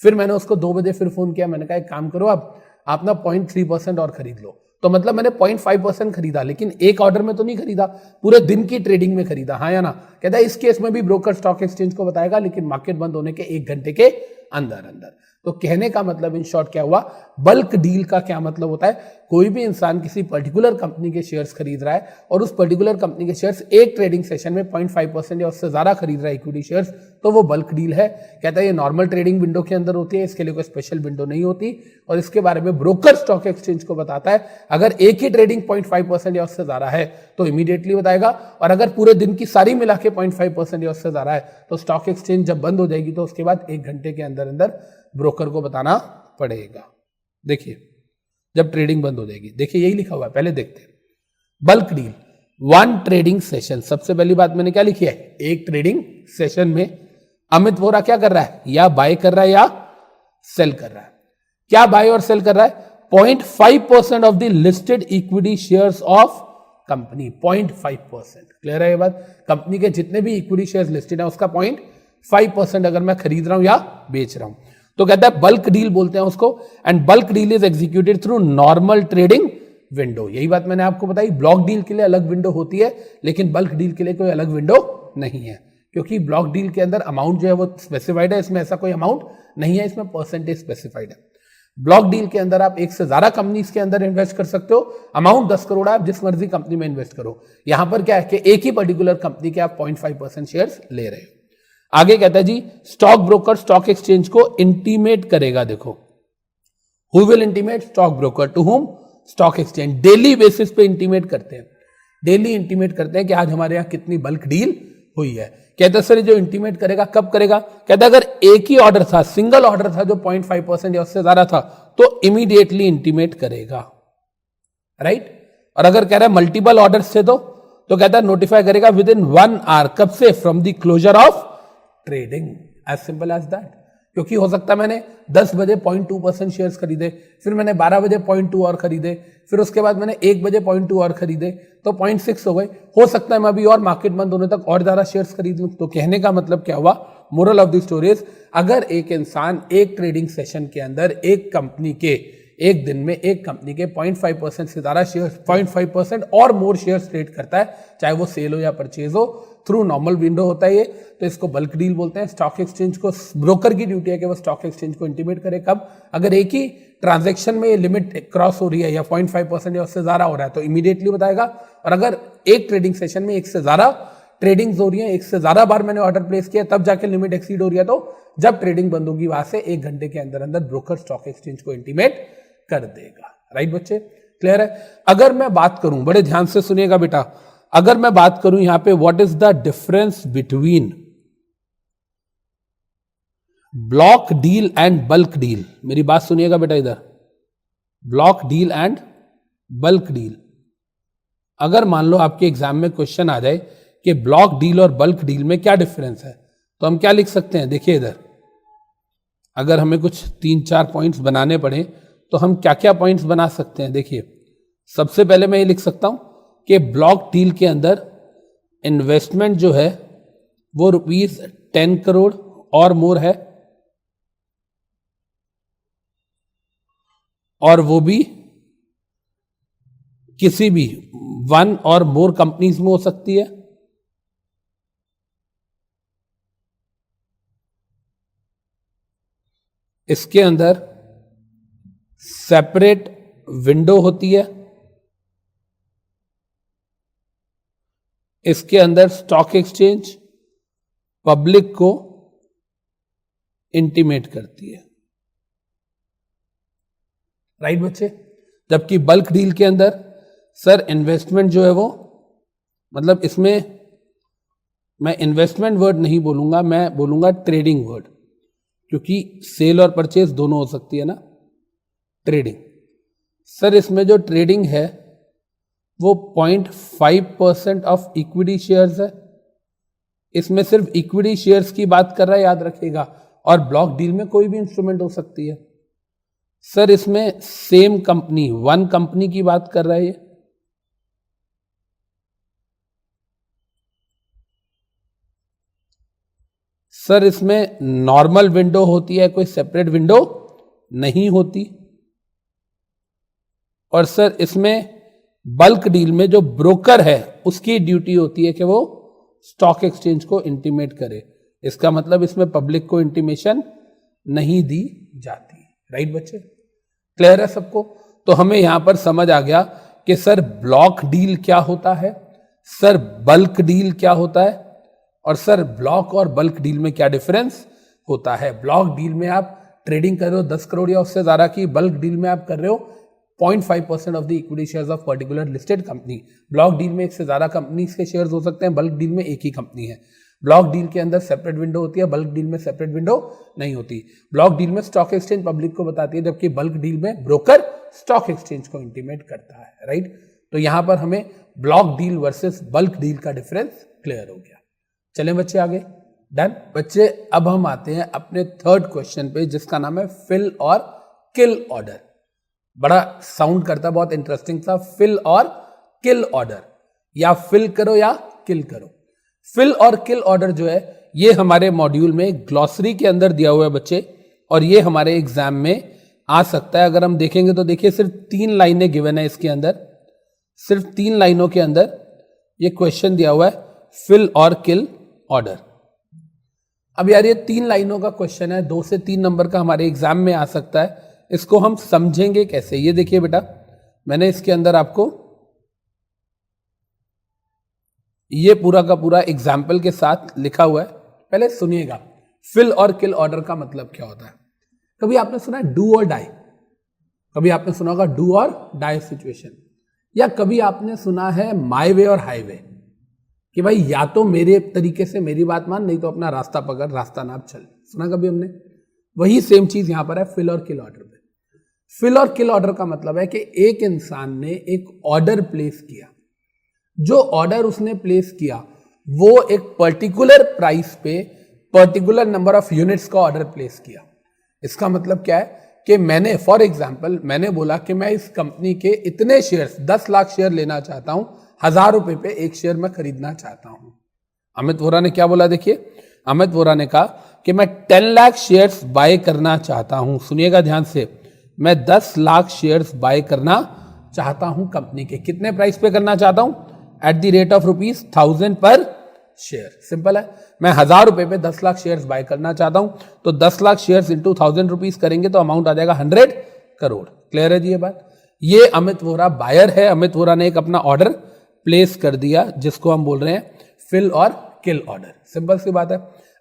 फिर मैंने उसको 2 बजे फिर फोन किया, मैंने कहा एक काम करो आप ना 0.3% और खरीद लो, तो मतलब मैंने 0.5% खरीदा, लेकिन एक ऑर्डर में तो नहीं खरीदा, पूरे दिन की ट्रेडिंग में खरीदा, हाँ या ना। कहता है इस केस में भी ब्रोकर स्टॉक एक्सचेंज को बताएगा, लेकिन मार्केट बंद होने के 1 घंटे के अंदर अंदर। तो कहने का मतलब इन शॉर्ट क्या हुआ, बल्क डील का क्या मतलब होता है, कोई भी इंसान किसी पर्टिकुलर कंपनी के शेयर्स खरीद रहा है और उस पर्टिकुलर कंपनी के शेयर्स एक ट्रेडिंग सेशन में 0.5% या उससे ज्यादा खरीद रहा है इक्विटी शेयर्स, तो वो बल्क डील है। कहता है ये नॉर्मल ट्रेडिंग विंडो के अंदर होती है, इसके लिए कोई स्पेशल विंडो नहीं होती, और इसके बारे में ब्रोकर स्टॉक एक्सचेंज को बताता है। अगर एक ही ट्रेडिंग 0.5% या उससे ज्यादा है तो इमीडिएटली बताएगा, और अगर पूरे दिन की सारी मिला के 0.5% या उससे ज्यादा है तो स्टॉक एक्सचेंज जब बंद हो जाएगी तो उसके बाद 1 घंटे के अंदर अंदर ब्रोकर को बताना पड़ेगा। देखिए जब ट्रेडिंग बंद हो जाएगी, देखिए यही लिखा हुआ है, पहले देखते हैं। बल्क डील 1 ट्रेडिंग सेशन, सबसे पहली बात मैंने क्या लिखी है, एक ट्रेडिंग सेशन में अमित वोरा क्या कर रहा है, या बाय कर रहा है या सेल कर रहा है। क्या बाय और सेल कर रहा है, 0.5% of the listed equity shares of company, 0.5%। Clear है ये बात, कंपनी के जितने भी इक्विटी शेयर्स लिस्टेड है उसका 0.5% अगर मैं खरीद रहा हूं या बेच रहा हूं, तो कहता है बल्क डील बोलते हैं उसको। And bulk deal is executed through normal trading window. यही बात मैंने आपको बताई, ब्लॉक डील के लिए अलग विंडो होती है, लेकिन बल्क डील के लिए कोई अलग विंडो नहीं है, क्योंकि ब्लॉक डील के अंदर अमाउंट जो है वो स्पेसिफाइड है, इसमें ऐसा कोई अमाउंट नहीं है, इसमें परसेंटेज स्पेसिफाइड है। ब्लॉक डील के अंदर आप एक से ज्यादा कंपनीज के अंदर इन्वेस्ट कर सकते हो, अमाउंट 10 करोड़ आप जिस मर्जी कंपनी में इन्वेस्ट करो। यहां पर क्या है कि एक ही पर्टिकुलर कंपनी के आप 0.5% शेयर्स ले रहे हो। आगे कहता है जी, स्टॉक ब्रोकर स्टॉक एक्सचेंज को इंटीमेट करेगा। देखो, who will intimate, stock broker, to whom, stock exchange. Daily basis पे इंटीमेट करते हैं, डेली इंटीमेट करते हैं कि आज हमारे यहां कितनी बल्क डील हुई है। कहता है सर जो इंटीमेट करेगा कब करेगा, कहता है अगर एक ही ऑर्डर था, सिंगल ऑर्डर था जो 0.5% या उससे ज्यादा था, तो इमीडिएटली इंटीमेट करेगा, राइट। और अगर कह रहा है मल्टीपल ऑर्डर्स थे तो कहता है नोटिफाई करेगा विद इन 1 आवर। कब से, from the closure of trading, as simple as that. क्योंकि हो सकता है मैंने 10 बजे 0.2% शेयर्स खरीदे, फिर मैंने 12 बजे 0.2 और खरीदे, फिर उसके बाद मैंने 1 बजे 0.2 और खरीदे, तो 0.6 हो गए। हो सकता है मैं अभी और मार्केट बंद होने तक और ज्यादा शेयर्स खरीद लूं। तो कहने का मतलब क्या हुआ, moral of the story is, अगर एक इंसान एक ट्रेडिंग सेशन के अंदर एक कंपनी के, एक दिन में एक कंपनी के 0.5% से ज्यादा शेयर, 0.5% और मोर शेयर्स ट्रेड करता है, चाहे वो सेल हो या परचेज हो, थ्रू नॉर्मल विंडो होता है ये, तो इसको बल्क डील बोलते हैं। स्टॉक एक्सचेंज को, ब्रोकर की ड्यूटी है कि वो स्टॉक एक्सचेंज को इंटीमेट करे कब, अगर एक ही ट्रांजैक्शन में ये लिमिट क्रॉस हो रही है या 0.5% या उससे ज्यादा हो रहा है तो इमीडिएटली बताएगा। और अगर एक ट्रेडिंग सेशन में एक से ज्यादा ट्रेडिंग्स हो रही है, एक से ज्यादा बार मैंने ऑर्डर प्लेस किया, तब जाके लिमिट एक्सीड हो रही है, तो जब ट्रेडिंग बंद होगी वहां से 1 घंटे के अंदर अंदर ब्रोकर स्टॉक एक्सचेंज को इंटीमेट कर देगा। राइट बच्चे, क्लियर है। अगर मैं बात करूं, बड़े ध्यान से सुनिएगा बेटा, अगर मैं बात करूं यहां पे what is the difference between block deal and bulk deal, मेरी बात सुनिएगा बेटा इधर, block deal and bulk deal. अगर मान लो आपके एग्जाम में क्वेश्चन आ जाए कि ब्लॉक डील और बल्क डील में क्या डिफरेंस है, तो हम क्या लिख सकते हैं, देखिए इधर, अगर हमें कुछ 3-4 पॉइंट्स बनाने पड़े तो हम क्या क्या पॉइंट्स बना सकते हैं। देखिए, सबसे पहले मैं ये लिख सकता हूं कि ब्लॉक डील के अंदर इन्वेस्टमेंट जो है वो ₹10 करोड़ और मोर है, और वो भी किसी भी 1 और मोर कंपनीज में हो सकती है। इसके अंदर सेपरेट विंडो होती है, इसके अंदर स्टॉक एक्सचेंज पब्लिक को इंटीमेट करती है। राइट बच्चे, जबकि बल्क डील के अंदर सर इन्वेस्टमेंट जो है वो, मतलब इसमें मैं इन्वेस्टमेंट वर्ड नहीं बोलूंगा, मैं बोलूंगा ट्रेडिंग वर्ड, क्योंकि सेल और परचेज दोनों हो सकती है ना, ट्रेडिंग। सर इसमें जो ट्रेडिंग है वो 0.5% ऑफ इक्विटी शेयर्स है, इसमें सिर्फ इक्विटी शेयर्स की बात कर रहा है, याद रखिएगा, और ब्लॉक डील में कोई भी इंस्ट्रूमेंट हो सकती है। सर इसमें सेम कंपनी, 1 कंपनी की बात कर रहा है ये। सर इसमें नॉर्मल विंडो होती है, कोई सेपरेट विंडो नहीं होती। और सर इसमें बल्क डील में जो ब्रोकर है उसकी ड्यूटी होती है कि वो स्टॉक एक्सचेंज को इंटीमेट करे। इसका मतलब इसमें पब्लिक को इंटीमेशन नहीं दी जाती। राइट बच्चे, क्लियर है सबको। तो हमें यहां पर समझ आ गया कि सर ब्लॉक डील क्या होता है, सर बल्क डील क्या होता है, और सर ब्लॉक और बल्क डील में क्या डिफरेंस होता है। ब्लॉक डील में आप ट्रेडिंग कर रहे हो 10 करोड़ या उससे ज्यादा की, बल्क डील में आप कर रहे हो 0.5% of the equity shares of particular listed company. Block deal में एक से ज्यादा कंपनी के शेयर्स हो सकते हैं, बल्क डील में एक ही कंपनी है। ब्लॉक डील के अंदर सेपरेट विंडो होती है, बल्क डील में सेपरेट विंडो नहीं होती। ब्लॉक डील में स्टॉक एक्सचेंज पब्लिक को बताती है, जबकि बल्क डील में ब्रोकर स्टॉक एक्सचेंज को इंटीमेट करता है। राइट, तो यहां पर हमें block deal versus bulk deal का डिफरेंस क्लियर हो गया। चलें बच्चे आगे, डन बच्चे। अब हम आते हैं अपने थर्ड क्वेश्चन पे, जिसका नाम है फिल और किल ऑर्डर। बड़ा साउंड करता है, बहुत इंटरेस्टिंग सा, फिल और किल ऑर्डर, या फिल करो या किल करो। फिल और किल ऑर्डर जो है ये हमारे मॉड्यूल में ग्लॉसरी के अंदर दिया हुआ है बच्चे, और ये हमारे एग्जाम में आ सकता है। अगर हम देखेंगे तो देखिए सिर्फ 3 लाइनें गिवन है इसके अंदर, सिर्फ 3 लाइनों के अंदर ये क्वेश्चन दिया हुआ है, फिल और किल ऑर्डर। अब यार ये 3 लाइनों का क्वेश्चन है, 2 से 3 नंबर का हमारे एग्जाम में आ सकता है। इसको हम समझेंगे कैसे, ये देखिए बेटा, मैंने इसके अंदर आपको ये पूरा का पूरा एग्जाम्पल के साथ लिखा हुआ है। पहले सुनिएगा, फिल और किल ऑर्डर का मतलब क्या होता है। कभी आपने सुना है डू और डाई, कभी आपने सुना होगा डू और डाई सिचुएशन, या कभी आपने सुना है माई वे और हाईवे, कि भाई या तो मेरे तरीके से मेरी बात मान, नहीं तो अपना रास्ता पकड़, रास्ता नाप चल। सुना कभी हमने? वही सेम चीज यहां पर है फिल और किल ऑर्डर में। फिल और किल ऑर्डर का मतलब है कि एक इंसान ने एक ऑर्डर प्लेस किया, जो ऑर्डर उसने प्लेस किया वो एक पर्टिकुलर प्राइस पे पर्टिकुलर नंबर ऑफ यूनिट्स का ऑर्डर प्लेस किया। इसका मतलब क्या है कि मैंने फॉर एग्जांपल मैंने बोला कि मैं इस कंपनी के इतने शेयर्स 10 लाख शेयर लेना चाहता हूं, 1000 रुपए पे एक शेयर मैं खरीदना चाहता हूं। अमित वोरा ने क्या बोला, देखिए अमित वोरा ने कहा कि मैं 10 लाख शेयर्स बाय करना चाहता हूं। सुनिएगा ध्यान से, मैं 10 लाख शेयर्स बाय करना चाहता हूं कंपनी के। कितने प्राइस पे करना चाहता हूं? एट द रेट ऑफ ₹1000 पर शेयर। सिंपल है, मैं 1000 रुपए पे 10 लाख शेयर्स बाय करना चाहता हूं, तो 10 लाख शेयर्स इंटू 1000 रुपीज करेंगे तो अमाउंट आ जाएगा 100 करोड़। क्लियर है जी ये बात? ये अमित वोरा बायर है, अमित वोरा ने एक अपना ऑर्डर प्लेस कर दिया, जिसको हम बोल रहे हैं fill or kill order. Simple सी बात है।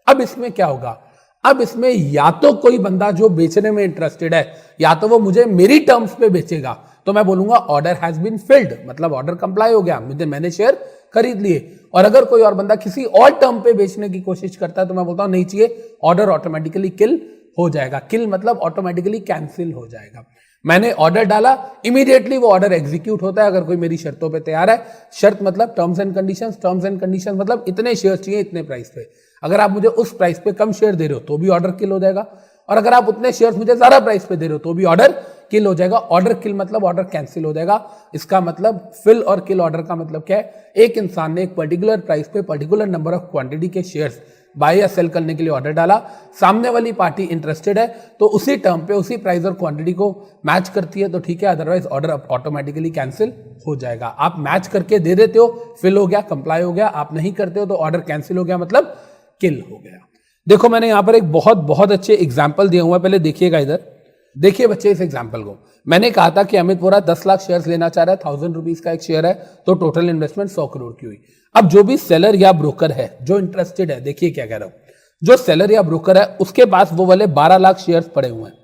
अब इसमें क्या होगा, अब इसमें या तो कोई बंदा जो बेचने में इंटरेस्टेड है, या तो वो मुझे मेरी टर्म्स पे बेचेगा, तो मैं बोलूंगा ऑर्डर हैज बीन फिल्ड, मतलब ऑर्डर कंप्लाई हो गया, मैंने शेयर खरीद लिए। और अगर कोई और बंदा किसी और टर्म पे बेचने की कोशिश करता है तो मैं बोलता हूं नहीं चाहिए, ऑर्डर ऑटोमेटिकली किल हो जाएगा। किल मतलब ऑटोमेटिकली कैंसिल हो जाएगा। मैंने ऑर्डर डाला, इमीडिएटली वो ऑर्डर एग्जीक्यूट होता है अगर कोई मेरी शर्तों पे तैयार है। शर्त मतलब terms and conditions, terms and conditions मतलब इतने शेयर चाहिए इतने प्राइस पे। अगर आप मुझे उस प्राइस पे कम शेयर दे रहे हो तो भी ऑर्डर किल हो जाएगा, और अगर आप उतने शेयर्स मुझे ज्यादा प्राइस पे दे रहे हो तो भी ऑर्डर किल हो जाएगा। ऑर्डर किल मतलब ऑर्डर कैंसिल हो जाएगा। इसका मतलब फिल और किल ऑर्डर का मतलब क्या है, एक इंसान ने एक पर्टिकुलर प्राइस पे पर्टिकुलर नंबर ऑफ क्वांटिटी के शेयर्स बाय या सेल करने के लिए ऑर्डर डाला, सामने वाली पार्टी इंटरेस्टेड है तो उसी टर्म पे उसी प्राइस और क्वांटिटी को मैच करती है तो ठीक है, अदरवाइज ऑर्डर ऑटोमेटिकली कैंसिल हो जाएगा। आप मैच करके दे देते हो, फिल हो गया, कंप्लाई हो गया। आप नहीं करते हो तो ऑर्डर कैंसिल हो गया, मतलब किल हो गया। देखो मैंने यहां पर एक बहुत अच्छे एग्जाम्पल दिया हुआ है, पहले देखिएगा इधर। देखिए बच्चे इस एग्जाम्पल को, मैंने कहा था कि अमित वोरा 10 लाख शेयर्स लेना चाह रहा है, 1000 रुपीज का एक शेयर है, तो टोटल इन्वेस्टमेंट 100 करोड़ की हुई। अब जो भी सेलर या ब्रोकर है जो इंटरेस्टेड है, देखिए क्या कह रहा हूं, जो सेलर या ब्रोकर है उसके पास वो वाले 12 लाख शेयर्स पड़े हुए हैं।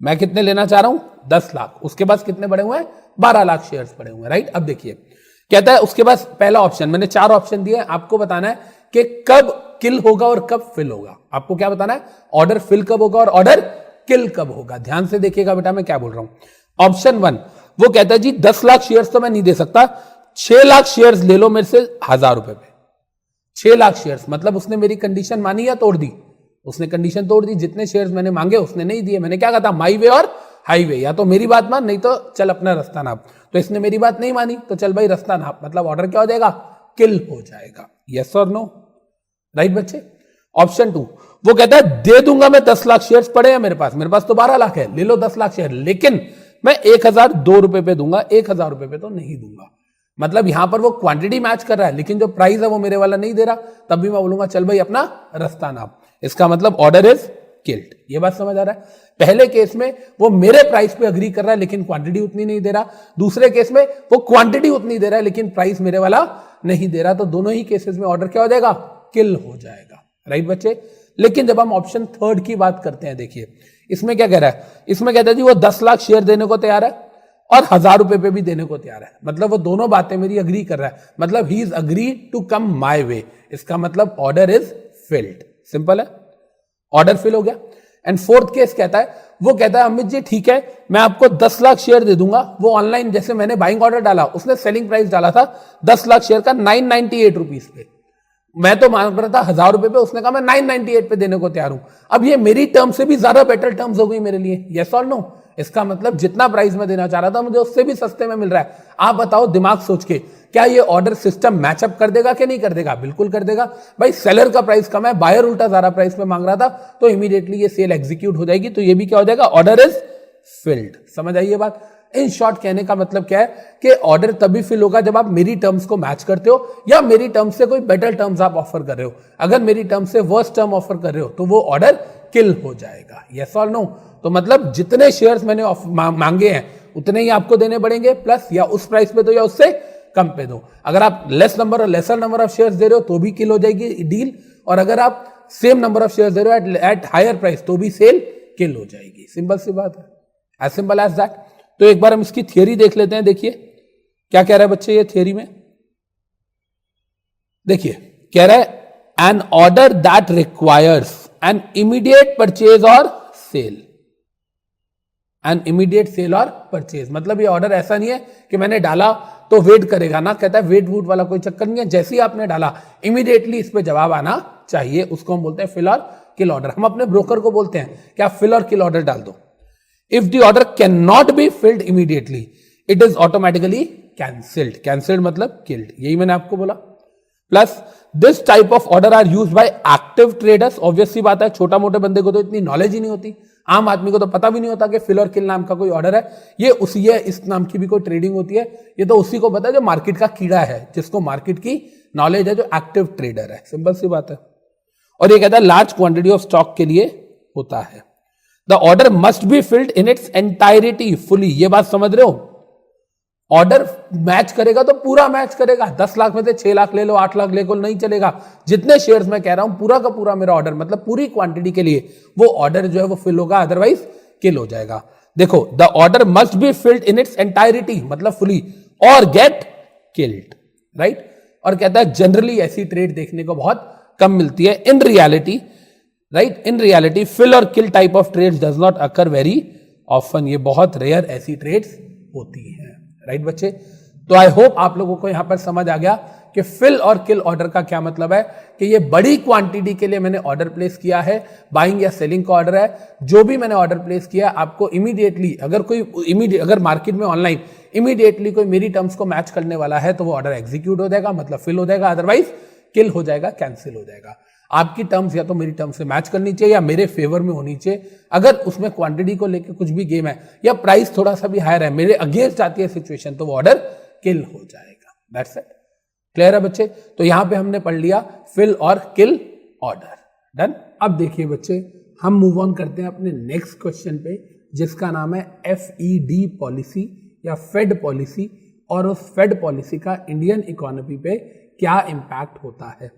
मैं कितने लेना चाह रहा हूं? 10 लाख। उसके पास कितने पड़े हुए हैं? 12 लाख शेयर्स पड़े हुए हैं, राइट। अब देखिए कहता है उसके पास पहला ऑप्शन, मैंने 4 ऑप्शन दिए, आपको बताना है कि कब किल होगा और कब फिल होगा। आपको क्या बताना है? ऑर्डर फिल कब होगा और ऑर्डर किल कब होगा। ध्यान से देखिएगा बेटा मैं क्या बोल रहा हूं। ऑप्शन 1 वो कहता है जी 10 लाख शेयर्स तो मैं नहीं दे सकता, 6 लाख शेयर्स ले लो मेरे से 1000 रुपए पे। 6 लाख शेयर्स मतलब उसने मेरी कंडीशन मानी या तोड़ दी? उसने कंडीशन तोड़ दी। जितने शेयर्स मैंने मांगे उसने नहीं दिए। मैंने क्या कहा था? माई वे और हाईवे, या तो मेरी बात मान नहीं तो चल अपना रास्ता नाप। तो इसने मेरी बात नहीं मानी तो चल भाई रास्ता नाप, मतलब ऑर्डर क्या हो जाएगा? किल हो जाएगा। यस और नो? राइट बच्चे। ऑप्शन 2 वो कहता है दे दूंगा मैं, 10 लाख शेयर्स पड़े हैं मेरे पास तो 12 लाख है, ले लो 10 लाख शेयर, लेकिन मैं 1002 रुपए पे दूंगा, 1000 रुपए पे तो नहीं दूंगा। मतलब यहां पर वो क्वांटिटी मैच कर रहा है लेकिन जो प्राइस है वो मेरे वाला नहीं दे रहा, तब भी मैं बोलूंगा चल भाई अपना रास्ता नाप। इसका मतलब ऑर्डर इज किल्ड। ये बात समझ आ रहा है? पहले केस में वो मेरे प्राइस पे अग्री कर रहा है लेकिन क्वांटिटी उतनी नहीं दे रहा, दूसरे केस में वो क्वांटिटी उतनी दे रहा है लेकिन प्राइस मेरे वाला नहीं दे रहा, तो दोनों ही केसेस में ऑर्डर क्या हो जाएगा? किल हो जाएगा। राइट बच्चे। लेकिन जब हम ऑप्शन 3 की बात करते हैं, देखिए इसमें क्या कह रहा है, इसमें कहता है जी वो 10 लाख शेयर देने को तैयार है और 1000 रुपए पे भी देने को तैयार है। मतलब वो दोनों बातें मेरी अग्री कर रहा है, मतलब he is agree to come my way. इसका मतलब ऑर्डर इज फिल्ड। सिंपल है, ऑर्डर फिल हो गया। एंड 4th केस कहता है, वो कहता है अमित जी ठीक है मैं आपको 10 लाख शेयर दे दूंगा। वो ऑनलाइन जैसे मैंने बाइंग ऑर्डर डाला, उसने सेलिंग प्राइस डाला था 10 लाख शेयर का 998 रुपीज पे, मैं तो मांग रहा था 1000 रुपए पे, उसने कहा मैं 998 पे देने को तैयार हूं। अब ये मेरी टर्म से भी ज्यादा बेटर टर्म्स हो गई मेरे लिए, यस और नो? इसका मतलब जितना प्राइस में देना चाह रहा था मुझे उससे भी सस्ते में मिल रहा है। आप बताओ दिमाग सोच के, क्या ये ऑर्डर सिस्टम मैचअप कर देगा कि नहीं कर देगा? बिल्कुल कर देगा। भाई सेलर का प्राइस कम है, बायर उल्टा ज्यादा प्राइस में मांग रहा था, तो इमीडिएटली ये सेल एग्जीक्यूट हो जाएगी। तो ये भी क्या हो जाएगा? Order is field. समझ आई ये बात? इन शॉर्ट कहने का मतलब क्या है कि ऑर्डर तभी फिल होगा जब आप मेरी टर्म्स को मैच करते हो या मेरी टर्म्स से कोई बेटर टर्म्स आप ऑफर कर रहे हो। अगर मेरी टर्म्स से वर्स्ट टर्म ऑफर कर रहे हो तो वो ऑर्डर किल हो जाएगा, यस और नो? तो मतलब जितने शेयर्स मैंने मांगे हैं उतने ही आपको देने पड़ेंगे, प्लस या उस प्राइस पे दो या उससे कम पे दो। अगर आप लेस नंबर और लेसर नंबर ऑफ शेयर्स दे रहे हो तो भी किल हो जाएगी डील, और अगर आप सेम नंबर ऑफ शेयर्स दे रहे हो एट हायर प्राइस तो भी सेल किल हो जाएगी। सिंपल सी बात है, एज सिंपल एज दैट। तो एक बार हम इसकी थियरी देख लेते हैं। देखिए क्या कह रहा है बच्चे ये थियरी में, देखिए कह रहा है an order that requires an immediate purchase और सेल। एन इमीडिएट सेल और परचेज मतलब ये ऑर्डर ऐसा नहीं है कि मैंने डाला तो वेट करेगा ना, कहता है वेट वूट वाला कोई चक्कर नहीं है, जैसे ही आपने डाला इमीडिएटली इस पे जवाब आना चाहिए, उसको हम बोलते हैं फिल और किल ऑर्डर। हम अपने ब्रोकर को बोलते हैं कि आप फिल और किल ऑर्डर डाल दो। If the order can not be filled immediately it is automatically cancelled. Cancelled मतलब किल्ड, यही मैंने आपको बोला। Plus this type of order are used by active traders. Obvious सी बात है, छोटा मोटे बंदे को तो इतनी नॉलेज ही नहीं होती, आम आदमी को तो पता भी नहीं होता कि फिल और किल नाम का कोई ऑर्डर है। ये उसी है, इस नाम की भी कोई ट्रेडिंग होती है, ये तो उसी को पता है जो मार्केट का कीड़ा है, जिसको मार्केट की नॉलेज है, जो एक्टिव ट्रेडर है। सिंपल सी बात है। और ये कहता है लार्ज क्वांटिटी ऑफ स्टॉक के लिए होता है। The order must be filled in its entirety fully. ये बात समझ रहे हो? ऑर्डर मैच करेगा तो पूरा मैच करेगा। 10 लाख में से 6 लाख ले लो, 8 लाख ले लो, नहीं चलेगा। जितने शेयर्स मैं कह रहा हूं पूरा का पूरा मेरा ऑर्डर मतलब पूरी क्वांटिटी के लिए वो ऑर्डर जो है वो फिल होगा, अदरवाइज किल हो जाएगा। देखो the order must be filled in its entirety मतलब फुली और गेट किल्ड, राइट? और कहता है जनरली ऐसी ट्रेड देखने को बहुत कम मिलती है। In reality, right, in reality fill or kill type of trades does not occur very often. ये बहुत रेयर ऐसी ट्रेड्स होती हैं, राइट बच्चे? तो आई होप आप लोगों को यहां पर समझ आ गया कि फिल और किल ऑर्डर का क्या मतलब है, कि ये बड़ी क्वांटिटी के लिए मैंने ऑर्डर प्लेस किया है, बाइंग या सेलिंग का ऑर्डर है। जो भी मैंने ऑर्डर प्लेस किया आपको इमीडिएटली, अगर मार्केट में ऑनलाइन इमीडिएटली कोई मेरी टर्म्स को मैच करने वाला है तो वो ऑर्डर एग्जीक्यूट हो जाएगा, मतलब फिल हो जाएगा, अदरवाइज किल हो जाएगा, कैंसिल हो जाएगा। आपकी टर्म्स या तो मेरी टर्म्स से मैच करनी चाहिए या मेरे फेवर में होनी चाहिए। अगर उसमें क्वांटिटी को लेकर कुछ भी गेम है या प्राइस थोड़ा सा भी हायर है, मेरे अगेंस्ट आती है सिचुएशन, तो वो ऑर्डर किल हो जाएगा। That's it. क्लियर है बच्चे? तो यहां पे हमने पढ़ लिया fill or kill order. Done. अब देखिए बच्चे, हम मूव ऑन करते हैं अपने नेक्स्ट क्वेश्चन पे, जिसका नाम है FED पॉलिसी या फेड पॉलिसी, और उस फेड पॉलिसी का इंडियन इकोनॉमी पे क्या इंपैक्ट होता है।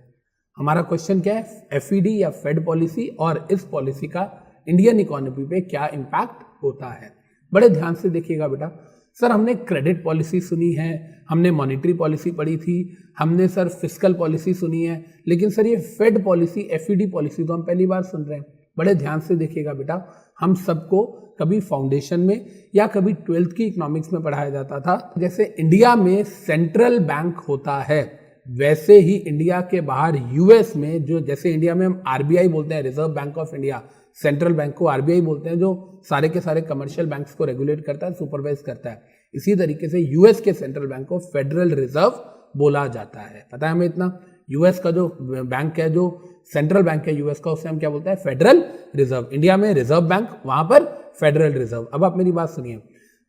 हमारा क्वेश्चन क्या है? FED या फेड पॉलिसी और इस पॉलिसी का इंडियन इकोनॉमी पे क्या इंपैक्ट होता है। बड़े ध्यान से देखिएगा बेटा। सर हमने क्रेडिट पॉलिसी सुनी है, हमने मॉनेटरी पॉलिसी पढ़ी थी, हमने सर फिस्कल पॉलिसी सुनी है, लेकिन सर ये फेड पॉलिसी FED पॉलिसी तो हम पहली बार सुन रहे हैं। बड़े ध्यान से देखिएगा बेटा, हम सबको कभी फाउंडेशन में या कभी 12th की इकोनॉमिक्स में पढ़ाया जाता था, जैसे इंडिया में सेंट्रल बैंक होता है वैसे ही इंडिया के बाहर US में, जो जैसे इंडिया में हम RBI बोलते हैं, reserve bank of India, central bank को RBI बोलते हैं, जो सारे के सारे कमर्शियल बैंक्स को रेगुलेट करता है, सुपरवाइज करता है। इसी तरीके से US के सेंट्रल बैंक को फेडरल रिजर्व बोला जाता है। पता है हमें इतना? US का जो बैंक है, जो सेंट्रल बैंक है US का, उसे हम क्या बोलते हैं? Federal reserve. इंडिया में रिजर्व बैंक, वहां पर फेडरल रिजर्व। अब आप मेरी बात सुनिए,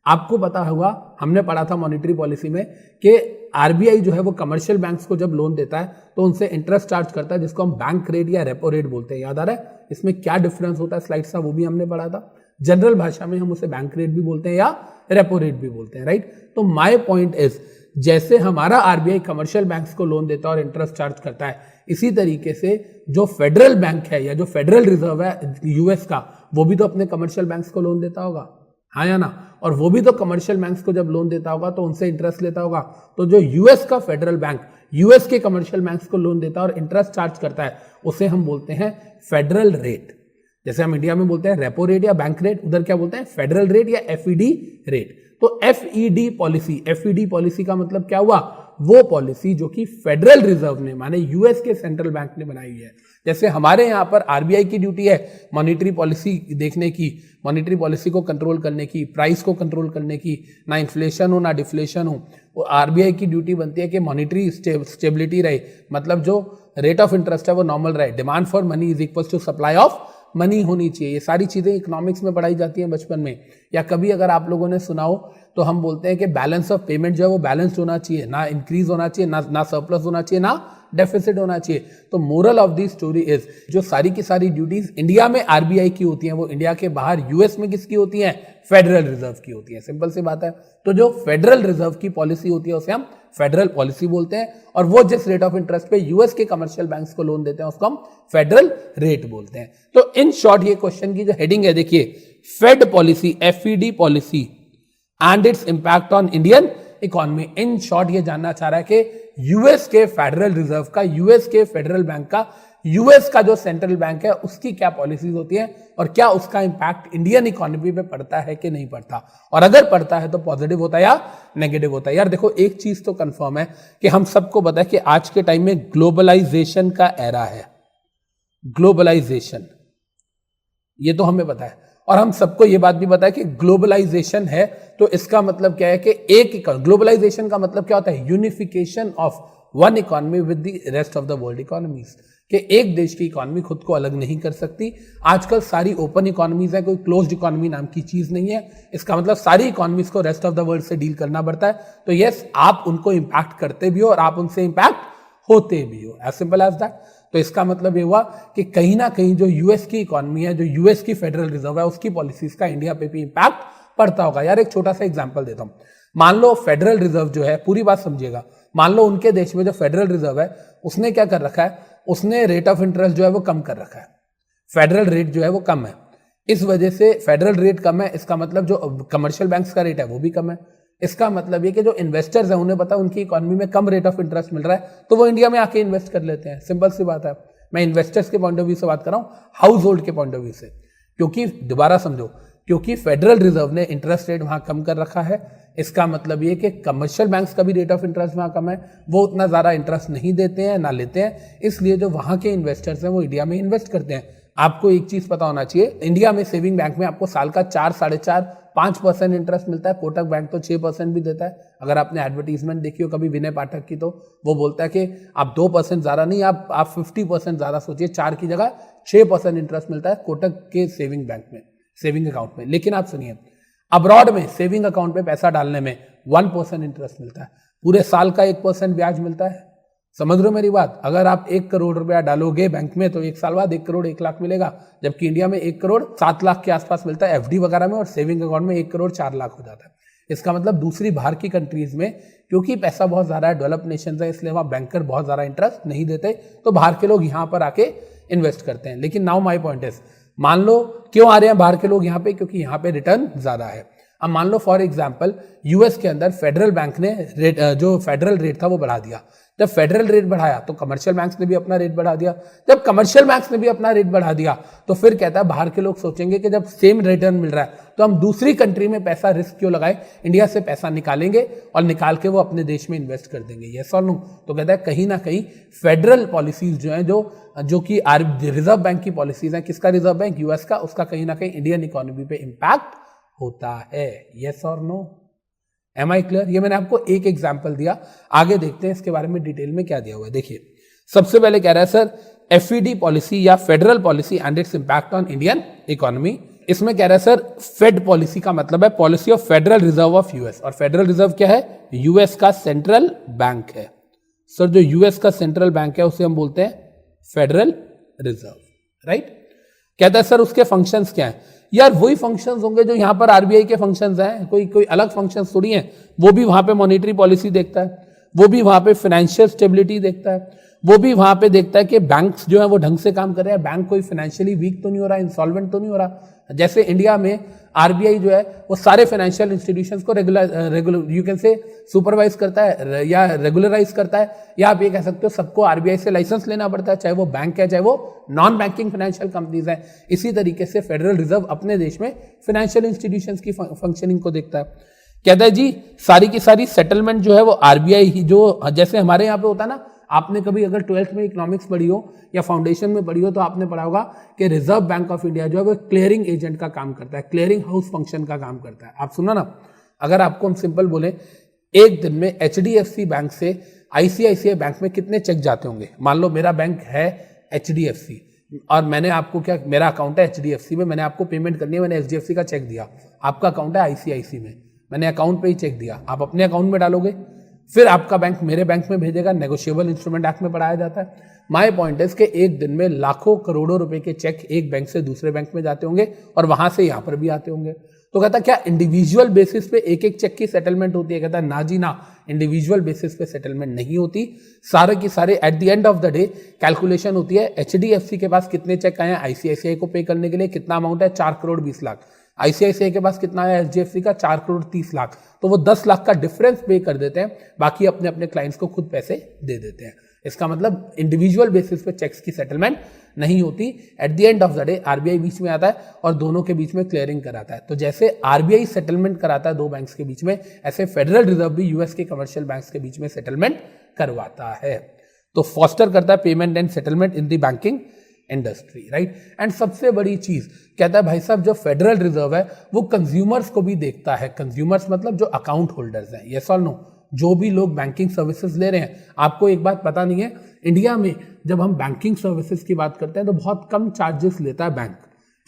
आपको पता होगा, हमने पढ़ा था मॉनेटरी पॉलिसी में कि RBI जो है वो कमर्शियल बैंक्स को जब लोन देता है तो उनसे इंटरेस्ट चार्ज करता है, जिसको हम बैंक रेट या रेपो रेट बोलते हैं। याद आ रहा है इसमें क्या डिफरेंस होता है? स्लाइड सा वो भी हमने पढ़ा था। जनरल भाषा में हम उसे बैंक रेट भी बोलते हैं या रेपो रेट भी बोलते हैं, राइट? तो माय पॉइंट इज, जैसे हमारा RBI कमर्शियल बैंक्स को लोन देता है और इंटरेस्ट चार्ज करता है, इसी तरीके से जो फेडरल बैंक है या जो फेडरल रिजर्व है US का, वो भी तो अपने कमर्शियल बैंक्स को लोन देता होगा, हाँ या ना? और वो भी तो कमर्शियल बैंक्स को जब लोन देता होगा तो उनसे इंटरेस्ट लेता होगा। तो जो US का फेडरल बैंक US के कमर्शियल बैंक्स को लोन देता है और इंटरेस्ट चार्ज करता है, उसे हम बोलते हैं फेडरल रेट। जैसे हम इंडिया में बोलते हैं रेपो रेट या बैंक रेट, उधर क्या बोलते हैं? फेडरल रेट या FED रेट। तो FED पॉलिसी का मतलब क्या हुआ? वो पॉलिसी जो कि फेडरल रिजर्व ने माने यूएस के सेंट्रल बैंक ने बनाई है। जैसे हमारे यहाँ पर आरबीआई की ड्यूटी है मॉनेटरी पॉलिसी देखने की, मॉनेटरी पॉलिसी को कंट्रोल करने की, प्राइस को कंट्रोल करने की, ना इन्फ्लेशन हो ना डिफ्लेशन हो। वो आरबीआई की ड्यूटी बनती है कि मॉनेटरी स्टेबिलिटी रहे, मतलब जो रेट ऑफ इंटरेस्ट है वो नॉर्मल रहे, demand for money is equal to supply of money होनी चाहिए। ये सारी चीजें इकोनॉमिक्स में पढ़ाई जाती हैं बचपन में, या कभी अगर आप लोगों ने सुना हो तो हम बोलते हैं कि बैलेंस ऑफ पेमेंट जो है वो बैलेंस्ड होना चाहिए, ना इंक्रीज होना चाहिए, ना सरप्लस होना चाहिए, ना डेफिसिट होना चाहिए। तो moral of the story is जो सारी की सारी ड्यूटीज इंडिया में आरबीआई की होती हैं वो इंडिया के बाहर यूएस में किसकी होती हैं? फेडरल रिजर्व की होती है। सिंपल सी बात है। तो जो फेडरल रिजर्व की पॉलिसी होती है उसे हम फेडरल पॉलिसी बोलते हैं, और वो जिस रेट ऑफ इंटरेस्ट पे यूएस के कमर्शियल बैंक्स को लोन देते हैं उसको हम फेडरल रेट बोलते हैं। तो इन शॉर्ट ये क्वेश्चन की जो हेडिंग है देखिए, fed policy, FED policy and its impact on Indian economy. In short ये जानना चाह रहा है कि यूएस के फेडरल रिजर्व का, यूएस के फेडरल बैंक का, यूएस का जो सेंट्रल बैंक है उसकी क्या पॉलिसीज होती हैं और क्या उसका इंपैक्ट इंडियन इकोनॉमी पे पड़ता है कि नहीं पड़ता, और अगर पड़ता है तो पॉजिटिव होता है या नेगेटिव होता है। यार देखो एक चीज तो कंफर्म है कि हम सबको पता है कि आज के टाइम में ग्लोबलाइजेशन का एरा है, ग्लोबलाइजेशन, ये तो हमें पता है, और हम सबको ये बात भी पता है कि ग्लोबलाइजेशन है तो इसका मतलब क्या है कि एक ग्लोबलाइजेशन का मतलब क्या होता है? Unification of one economy with the rest of the world economies, कि एक देश की इकोनॉमी खुद को अलग नहीं कर सकती। आजकल सारी ओपन इकोनॉमीज है, कोई क्लोज्ड इकोनॉमी नाम की चीज नहीं है। इसका मतलब सारी इकोनॉमीज को रेस्ट ऑफ द वर्ल्ड से डील करना पड़ता है। तो यस, आप उनको इंपैक्ट करते भी हो और आप उनसे इंपैक्ट होते भी हो, एज सिंपल एज दैट। तो इसका मतलब ये हुआ कि कहीं ना कहीं जो यूएस की इकोनॉमी है, जो यूएस की फेडरल रिजर्व है, उसकी पॉलिसीज का इंडिया पे भी इंपैक्ट पड़ता होगा। यार एक छोटा सा एग्जांपल देता हूं। मान लो फेडरल रिजर्व जो है, पूरी बात समझिएगा, मान लो उनके देश में जो फेडरल रिजर्व है उसने क्या कर रखा है, उसने रेट ऑफ इंटरेस्ट जो है वो कम कर रखा है, फेडरल रेट जो है वो कम है। इस वजह से फेडरल रेट कम है, इसका मतलब जो कमर्शियल बैंक्स का रेट है वो भी कम है। इसका मतलब ये कि जो इन्वेस्टर्स हैं उन्हें पता है उनकी इकोनॉमी में कम रेट ऑफ इंटरेस्ट मिल रहा है, तो वो इंडिया में आके इन्वेस्ट कर लेते हैं। सिंपल सी बात है। मैं इन्वेस्टर्स के पॉइंट ऑफ व्यू से बात कर रहा हूं, हाउस होल्ड के पॉइंट ऑफ व्यू से, क्योंकि दोबारा समझो, क्योंकि फेडरल रिजर्व ने इंटरेस्ट रेट वहां कम कर रखा है। इसका मतलब ये कि कमर्शियल बैंक्स का भी रेट ऑफ इंटरेस्ट वहां कम है, वो उतना ज्यादा इंटरेस्ट नहीं देते हैं ना लेते हैं, इसलिए जो वहां के इन्वेस्टर्स हैं वो इंडिया में इन्वेस्ट करते हैं। आपको एक चीज पता होना चाहिए, इंडिया में सेविंग बैंक में आपको साल का 4, 4.5, 5% इंटरेस्ट मिलता है। कोटक बैंक तो 6% भी देता है। अगर आपने एडवर्टीजमेंट देखी हो कभी विनय पाठक की, तो वो बोलता है कि आप 2% ज्यादा नहीं, आप 50% ज्यादा सोचिए, 4 की जगह 6% इंटरेस्ट मिलता है कोटक के सेविंग बैंक में, सेविंग अकाउंट में। लेकिन आप सुनिए, अब्रॉड में सेविंग अकाउंट में पैसा डालने में 1% इंटरेस्ट मिलता है, पूरे साल का 1% ब्याज मिलता है। समझ रहे हो मेरी बात? अगर आप 1 करोड़ रुपया डालोगे बैंक में तो 1 साल बाद 1 करोड़ 1 लाख मिलेगा, जबकि इंडिया में 1 करोड़ 7 लाख के आसपास मिलता है एफडी वगैरह में, और सेविंग अकाउंट में 1 करोड़ 4 लाख हो जाता है। इसका मतलब दूसरी बाहर की कंट्रीज में क्योंकि पैसा बहुत ज्यादा है, डेवलप नेशन है, इसलिए वहां बैंकर बहुत ज्यादा इंटरेस्ट नहीं देते, तो बाहर के लोग यहां पर आके इन्वेस्ट करते हैं। लेकिन नाउ माई पॉइंट इज, मान लो क्यों आ रहे हैं बाहर के लोग यहाँ पे? क्योंकि यहाँ पे रिटर्न ज्यादा है। अब मान लो फॉर एग्जांपल यूएस के अंदर फेडरल बैंक ने जो फेडरल रेट था वो बढ़ा दिया। जब फेडरल रेट बढ़ाया तो कमर्शियल बैंक्स ने भी अपना रेट बढ़ा दिया। जब कमर्शियल बैंक्स ने भी अपना रेट बढ़ा दिया तो फिर कहता है बाहर के लोग सोचेंगे कि जब सेम रिटर्न मिल रहा है तो हम दूसरी कंट्री में पैसा रिस्क क्यों लगाएं, इंडिया से पैसा निकालेंगे और निकाल के वो अपने देश में इन्वेस्ट कर देंगे। यस और नो? तो कहता है कहीं ना कहीं फेडरल पॉलिसीज जो है, जो कि रिजर्व बैंक की पॉलिसीज हैं, किसका रिजर्व बैंक? यूएस का, उसका कहीं ना कहीं इंडियन इकोनॉमी पे इंपैक्ट होता है। यस और नो? Am I clear? ये मैंने आपको एक एग्जांपल दिया, आगे देखते हैं इसके बारे में डिटेल में क्या दिया हुआ है। देखिए सबसे पहले कह रहा है सर एफईडी पॉलिसी या federal policy and its impact on Indian economy. इसमें कह रहा है सर फेड पॉलिसी का मतलब है policy of federal reserve of US, और फेडरल रिजर्व क्या है? यूएस का सेंट्रल बैंक है। सर जो यूएस का सेंट्रल बैंक है उसे हम बोलते हैं फेडरल रिजर्व, राइट? कहता है सर उसके फंक्शंस क्या हैं? यार वही फंक्शंस होंगे जो यहां पर आरबीआई के फंक्शंस हैं, कोई अलग फंक्शंस थोड़ी हैं। वो भी वहां पे मॉनेटरी पॉलिसी देखता है, वो भी वहां पे फाइनेंशियल स्टेबिलिटी देखता है, वो भी वहां पे देखता है कि बैंक्स जो है वो ढंग से काम कर रहे हैं, बैंक कोई फाइनेंशियली वीक तो नहीं हो रहा, इंसॉल्वेंट तो नहीं हो रहा। जैसे इंडिया में आरबीआई जो है वो सारे फाइनेंशियल इंस्टीट्यूशंस को रेगुलर यू कैन से सुपरवाइज करता है या रेगुलराइज करता है, या आप ये कह सकते हो सबको आरबीआई से लाइसेंस लेना पड़ता है, चाहे वो बैंक है चाहे वो नॉन बैंकिंग फाइनेंशियल कंपनीज हैं। इसी तरीके से फेडरल रिजर्व अपने देश में फाइनेंशियल इंस्टीट्यूशंस की फंक्शनिंग को देखता है। कहता है जी सारी की सारी सेटलमेंट जो है वो आरबीआई ही, जो जैसे हमारे यहाँ पे होता है ना, आपने कभी अगर 12th में इकोनॉमिक्स पढ़ी हो या फाउंडेशन में पढ़ी हो तो आपने पढ़ा होगा कि रिजर्व बैंक ऑफ इंडिया जो है वो क्लियरिंग एजेंट का काम करता है, क्लियरिंग हाउस फंक्शन का काम करता है। आप सुना ना, अगर आपको हम सिंपल बोले, एक दिन में एचडीएफसी बैंक से आईसीआईसीआई बैंक में कितने चेक जाते होंगे? मान लो मेरा बैंक है एचडीएफसी और मैंने आपको क्या, मेरा अकाउंट है एचडीएफसी में, मैंने आपको पेमेंट करनी है, मैंने एचडीएफसी का चेक दिया, आपका अकाउंट है आईसीआईसी में, मैंने अकाउंट पे ही चेक दिया, आप अपने अकाउंट में डालोगे, फिर आपका बैंक मेरे बैंक में भेजेगा, नेगोशिएबल इंस्ट्रूमेंट एक्ट में पढ़ाया जाता है। माय पॉइंट इज कि एक दिन में लाखों करोड़ों रुपए के चेक एक बैंक से दूसरे बैंक में जाते होंगे और वहां से यहां पर भी आते होंगे। तो कहता क्या इंडिविजुअल बेसिस पे एक एक चेक की सेटलमेंट होती है? कहता ना जी ना, इंडिविजुअल बेसिस पे सेटलमेंट नहीं होती, सारे की सारे eight the end of the day calculation होती है। एचडीएफसी के पास कितने चेक आए हैं आईसीआईसीआई को पे करने के लिए, कितना अमाउंट है? 4 करोड़ 20 लाख। आईसीआईसीआई के पास कितना आया एचडीएफसी का? 4 करोड़ 30 लाख। तो वो 10 लाख का डिफरेंस पे कर देते हैं, बाकी अपने अपने क्लाइंट्स को खुद पैसे दे देते हैं। इसका मतलब इंडिविजुअल बेसिस पे चेक्स की सेटलमेंट नहीं होती। At the end of the day RBI बीच में आता है और दोनों के बीच में क्लियरिंग कराता है। तो जैसे आरबीआई सेटलमेंट कराता है दो बैंक्स के बीच में, ऐसे फेडरल रिजर्व भी यूएस के कमर्शियल बैंक्स के बीच में सेटलमेंट करवाता है। तो फॉस्टर करता है payment and settlement in the banking industry, right. And सबसे बड़ी चीज कहता है भाई साहब, जो फेडरल रिजर्व है वो कंज्यूमर्स को भी देखता है। कंज्यूमर्स मतलब जो अकाउंट होल्डर्स हैं, यस और नो, जो भी लोग बैंकिंग सर्विसेज ले रहे हैं। आपको एक बात पता नहीं है, इंडिया में जब हम बैंकिंग सर्विसेज की बात करते हैं तो बहुत कम चार्जेस लेता है बैंक।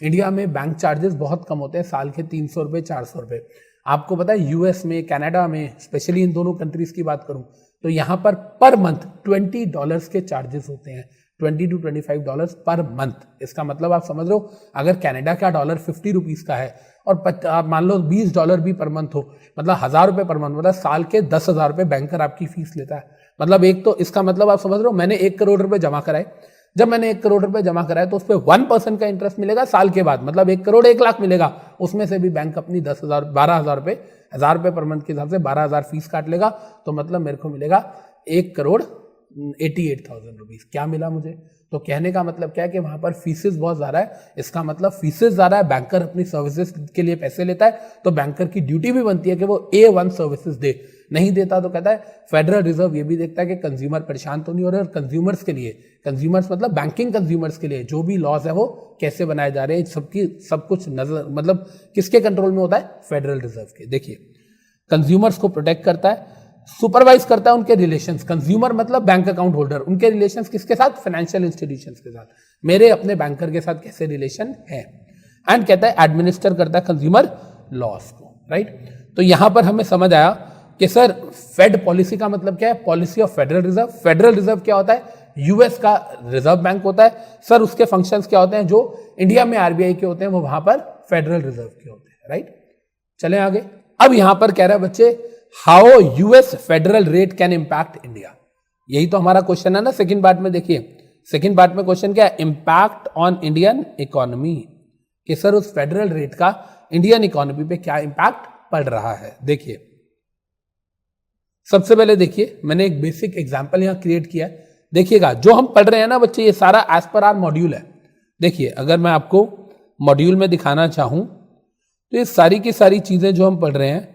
इंडिया में बैंक चार्जेस बहुत कम होते हैं, साल के 300 रुपये 400 रुपये। आपको पता है यूएस में, कनाडा में, स्पेशली इन दोनों कंट्रीज की बात करूं तो यहाँ पर मंथ $20 के चार्जेस होते हैं, $20 to $25 पर मंथ। इसका मतलब आप समझ रहे हो, अगर कनाडा का डॉलर 50 रुपीज़ का है और आप मान लो $20 भी पर मंथ हो, मतलब 1000 रुपये पर मंथ, मतलब साल के 10,000 रुपये बैंकर आपकी फीस लेता है। मतलब एक तो इसका मतलब आप समझ रहे हो, मैंने 1 करोड़ रुपये जमा कराए, जब मैंने 1 करोड़ रुपये जमा कराए तो उस पर 1% का इंटरेस्ट मिलेगा साल के बाद, मतलब 1 करोड़ 1 लाख मिलेगा, उसमें से भी बैंक अपनी 10,000 12,000 रुपये, 1000 रुपये पर मंथ के हिसाब से 12,000 फीस काट लेगा। तो मतलब मेरे को मिलेगा 1 करोड़ 88,000 रुपीज़। क्या मिला मुझे? तो कहने का मतलब क्या है कि वहां पर फीसेस बहुत ज़्यादा है। इसका मतलब फीसेस ज़्यादा है, बैंकर अपनी सर्विसेज के लिए पैसे लेता है, तो बैंकर की ड्यूटी भी बनती है कि वो A1 सर्विसेज दे। नहीं देता तो कहता है फेडरल रिजर्व ये भी देखता है कि कंज्यूमर परेशान तो नहीं हो रहे, और कंज्यूमर्स के लिए, कंज्यूमर्स मतलब बैंकिंग कंज्यूमर्स के लिए जो भी लॉज है वो कैसे बनाए जा रहे हैं, सबकी सब कुछ नजर, मतलब किसके कंट्रोल में होता है? फेडरल रिजर्व के। देखिए, कंज्यूमर्स को प्रोटेक्ट करता है, सुपरवाइज करता है उनके रिलेशंस। कंज्यूमर मतलब बैंक अकाउंट होल्डर, उनके रिलेशंस किसके साथ? फाइनेंशियल इंस्टीट्यूशंस के साथ। मेरे अपने बैंकर के साथ कैसे रिलेशन है। एंड कहता है एडमिनिस्टर करता है कंज्यूमर लॉस को, राइट। तो यहां पर हमें समझ आया कि सर फेड पॉलिसी का मतलब क्या है? Policy of federal reserve. Federal reserve क्या होता है? यूएस का रिजर्व बैंक होता है। सर उसके फंक्शंस क्या होते हैं? जो इंडिया में आरबीआई के होते हैं वो वहां पर फेडरल रिजर्व के होते हैं, राइट। चलें आगे। अब यहां पर कह रहा है बच्चे, how US federal rate can impact India. यही तो हमारा क्वेश्चन है ना सेकंड पार्ट में। देखिए सेकंड पार्ट में क्वेश्चन क्या है? इंपैक्ट ऑन इंडियन इकोनॉमी, कि सर उस फेडरल रेट का इंडियन इकोनॉमी पे क्या इंपैक्ट पड़ रहा है। देखिए सबसे पहले देखिए, मैंने एक बेसिक एग्जांपल यहां क्रिएट किया है। देखिएगा जो हम पढ़ रहे हैं ना बच्चे, ये सारा एज पर आर मॉड्यूल है। देखिए अगर मैं आपको मॉड्यूल में दिखाना चाहूं तो ये सारी की सारी चीजें जो हम पढ़ रहे हैं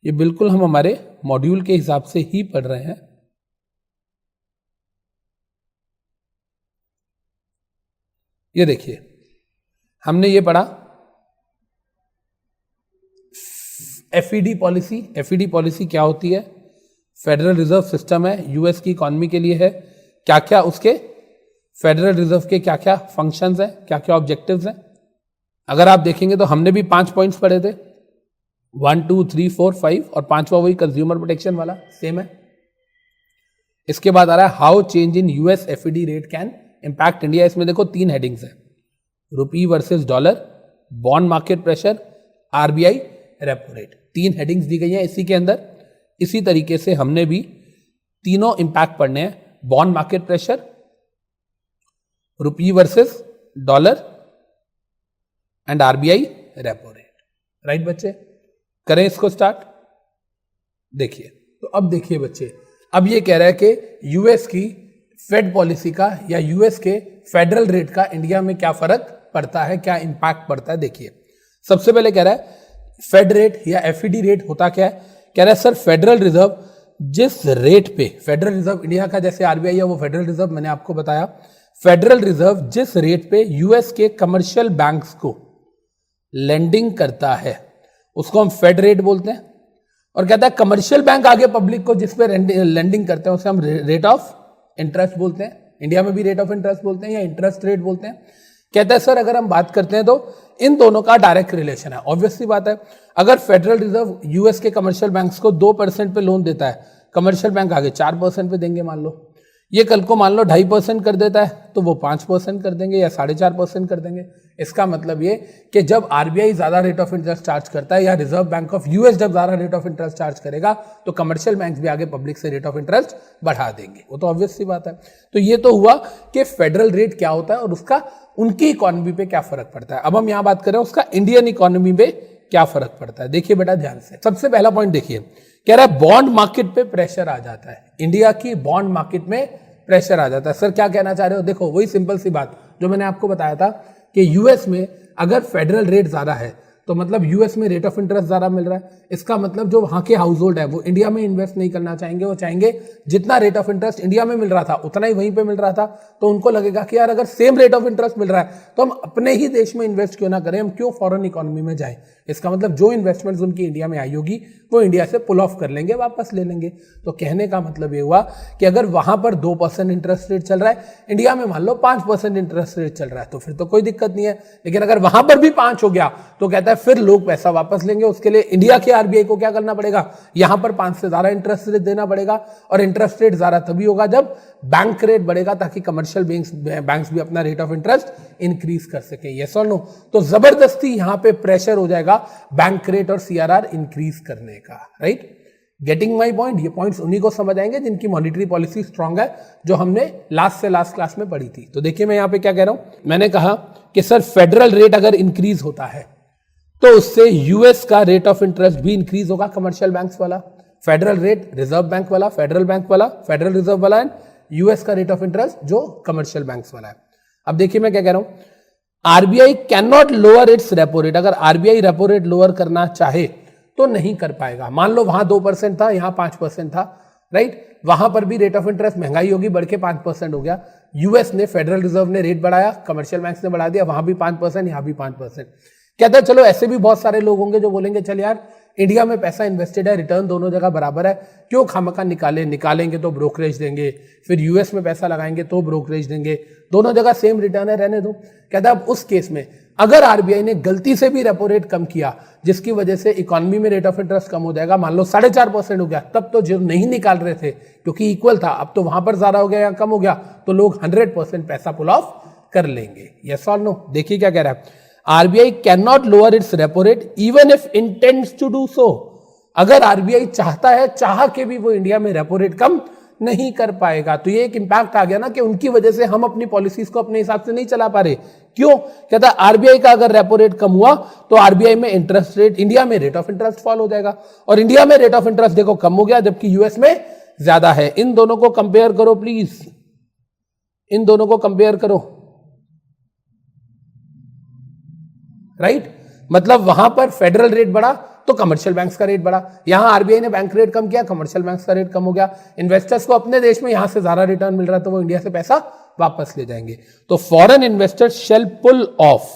ये बिल्कुल हम हमारे मॉड्यूल के हिसाब से ही पढ़ रहे हैं। ये देखिए हमने ये पढ़ा एफईडी पॉलिसी। एफईडी पॉलिसी क्या होती है? फेडरल रिजर्व सिस्टम है, यूएस की इकोनॉमी के लिए है। क्या क्या उसके फेडरल रिजर्व के क्या क्या फंक्शंस हैं, क्या क्या ऑब्जेक्टिव्स हैं। अगर आप देखेंगे तो हमने भी 5 पॉइंट्स पढ़े थे, 1 2 3 4 5, और 5वां वही कंज्यूमर प्रोटेक्शन वाला सेम है। इसके बाद आ रहा है how change in US FED rate can impact India. इसमें देखो 3 हेडिंग्स हैं, rupee versus dollar, bond market pressure, RBI repo rate. 3 headings दी गई हैं इसी के अंदर। इसी तरीके से हमने भी तीनों इंपैक्ट पढ़ने हैं, bond market pressure, rupee versus dollar and RBI repo rate, right बच्चे। करें इसको स्टार्ट। देखिए तो अब देखिए बच्चे, अब ये कह रहा है कि यूएस की फेड पॉलिसी का या यूएस के फेडरल रेट का इंडिया में क्या फर्क पड़ता है, क्या इंपैक्ट पड़ता है। देखिए सबसे पहले कह रहा है फेड रेट या एफईडी रेट होता क्या है? कह रहा है सर फेडरल रिजर्व जिस रेट पे, फेडरल रिजर्व इंडिया का जैसे आरबीआई है वो फेडरल रिजर्व मैंने आपको बताया, फेडरल रिजर्व जिस रेट पे यूएस के कमर्शियल बैंक्स को लेंडिंग करता है उसको हम फेड रेट बोलते हैं। और कहता है कमर्शियल बैंक आगे पब्लिक को जिस पे लेंडिंग करते हैं उसे हम रेट ऑफ इंटरेस्ट बोलते हैं। इंडिया में भी रेट ऑफ इंटरेस्ट बोलते हैं या इंटरेस्ट रेट बोलते हैं। कहता है सर अगर हम बात करते हैं तो इन दोनों का डायरेक्ट रिलेशन है। ऑब्वियसली बात है, अगर फेडरल रिजर्व यूएस के कमर्शियल बैंक्स को 2% पे लोन देता है, कमर्शियल बैंक आगे 4% पे देंगे मान लो, ये कल को मान लो 2.5% कर देता है तो वो 5% कर देंगे या 4.5% कर देंगे। इसका मतलब ये कि जब आरबीआई ज्यादा रेट ऑफ इंटरेस्ट चार्ज करता है या रिजर्व बैंक ऑफ यूएस जब ज्यादा रेट ऑफ इंटरेस्ट चार्ज करेगा तो कमर्शियल बैंक भी आगे पब्लिक से रेट ऑफ इंटरेस्ट बढ़ा देंगे। वो तो ऑब्वियस सी बात है। तो ये तो हुआ कि फेडरल रेट क्या होता है और उसका उनकी इकोनॉमी पे क्या फर्क पड़ता है। अब हम यहां बात करें उसका इंडियन इकोनॉमी पे क्या फर्क पड़ता है। देखिए बेटा ध्यान से, सबसे पहला पॉइंट देखिए, कह रहा है बॉन्ड मार्केट पे प्रेशर आ जाता है। इंडिया की बॉन्ड मार्केट में प्रेशर आ जाता है। सर क्या कहना चाह रहे हो? देखो वही सिंपल सी बात जो मैंने आपको बताया था कि यूएस में अगर फेडरल रेट ज्यादा है तो मतलब यूएस में रेट ऑफ इंटरेस्ट ज्यादा मिल रहा है। इसका मतलब जो वहां के हाउस होल्ड है वो इंडिया में इन्वेस्ट नहीं करना चाहेंगे, वो चाहेंगे जितना रेट ऑफ इंटरेस्ट इंडिया में मिल रहा था उतना ही वहीं पे मिल रहा था। तो उनको लगेगा कि यार अगर सेम रेट ऑफ इंटरेस्ट मिल रहा है तो हम अपने ही देश में इन्वेस्ट क्यों ना करें, हम क्यों फॉरेन इकोनॉमी में जाएं। इसका मतलब जो इन्वेस्टमेंट्स उनकी इंडिया में आई होगी वो इंडिया से पुल ऑफ कर लेंगे, वापस ले लेंगे। तो कहने का मतलब ये हुआ कि अगर वहां पर 2% इंटरेस्ट रेट चल रहा है, इंडिया में मान लो 5% इंटरेस्ट रेट चल रहा है तो फिर तो कोई दिक्कत नहीं है। लेकिन अगर वहां पर भी 5 हो गया तो कहता है फिर लोग पैसा वापस लेंगे। उसके लिए इंडिया के आरबीआई को क्या करना पड़ेगा, यहां पर 5 से ज्यादा इंटरेस्ट रेट देना पड़ेगा। और इंटरेस्ट रेट ज्यादा तभी होगा जब बैंक रेट बढ़ेगा ताकि कमर्शियल बैंक्स भी अपना रेट ऑफ इंटरेस्ट इंक्रीज कर सके। यस और नो? तो जबरदस्ती यहां पे प्रेशर हो जाएगा बैंक रेट और सीआरआर इंक्रीज करने का। Right, getting my point? ये पॉइंट्स उन्हीं को समझ आएंगे जिनकी मॉनिटरी पॉलिसी स्ट्रांग है, जो हमने लास्ट से लास्ट क्लास में पढ़ी थी। तो देखिए मैं यहां पे क्या कह रहा हूं, मैंने कहा कि सर फेडरल रेट अगर इंक्रीज होता है तो उससे यूएस का रेट ऑफ इंटरेस्ट भी इंक्रीज होगा, कमर्शियल बैंक्स वाला। फेडरल रेट रिजर्व बैंक वाला, फेडरल बैंक वाला, फेडरल रिजर्व वाला एंड यूएस का रेट ऑफ इंटरेस्ट जो कमर्शियल बैंक्स वाला है। अब देखिए मैं क्या कह रहा हूं, RBI can not lower its repo rate. अगर आरबीआई रेपो रेट लोअर करना चाहे तो नहीं कर पाएगा। मान लो वहां 2% था, यहां 5% था, राइट? वहां पर भी रेट ऑफ इंटरेस्ट महंगाई होगी, बढ़ के 5% हो गया। यूएस ने, फेडरल रिजर्व ने रेट बढ़ाया, कमर्शियल बैंक्स ने बढ़ा दिया, वहां भी 5%, यहां भी 5%। कहता है चलो ऐसे भी बहुत सारे लोग होंगे जो बोलेंगे चल यार इंडिया में पैसा इन्वेस्टेड है, रिटर्न दोनों जगह बराबर है, क्यों खामखा निकालेंगे तो ब्रोकरेज देंगे, फिर यूएस में पैसा लगाएंगे तो ब्रोकरेज देंगे, दोनों जगह सेम रिटर्न है, रहने दो। कहता है अब उस केस में अगर आरबीआई ने गलती से भी रेपो रेट कम किया जिसकी वजह से इकोनॉमी में रेट ऑफ इंटरेस्ट कम हो जाएगा, मान लो 4.5% हो गया, तब तो जो नहीं निकाल रहे थे क्योंकि इक्वल था, अब तो वहां पर ज्यादा हो गया या कम हो गया तो लोग 100% पैसा पुल ऑफ कर लेंगे। यस और नो? देखिए क्या कह रहा है, RBI can not lower its repo rate even if intends to do so. अगर आरबीआई चाहता है, चाह के भी वो इंडिया में रेपो रेट कम नहीं कर पाएगा। तो ये एक इंपैक्ट आ गया ना कि उनकी वजह से हम अपनी पॉलिसीज को अपने हिसाब से नहीं चला पा रहे। क्यों? कहता है आरबीआई का अगर रेपो रेट कम हुआ तो आरबीआई में इंटरेस्ट रेट, इंडिया में रेट ऑफ इंटरेस्ट फॉल हो जाएगा, और इंडिया में रेट ऑफ इंटरेस्ट देखो कम हो गया जबकि यूएस में ज्यादा है। इन दोनों को कंपेयर करो प्लीज, इन दोनों को कंपेयर करो। राइट? मतलब वहां पर फेडरल रेट बढ़ा तो कमर्शियल बैंक्स का रेट बढ़ा, यहां आरबीआई ने बैंक रेट कम किया, कमर्शियल बैंक्स का रेट कम हो गया। इन्वेस्टर्स को अपने देश में यहां से ज्यादा रिटर्न मिल रहा है तो वो इंडिया से पैसा वापस ले जाएंगे। तो foreign investors shall pull off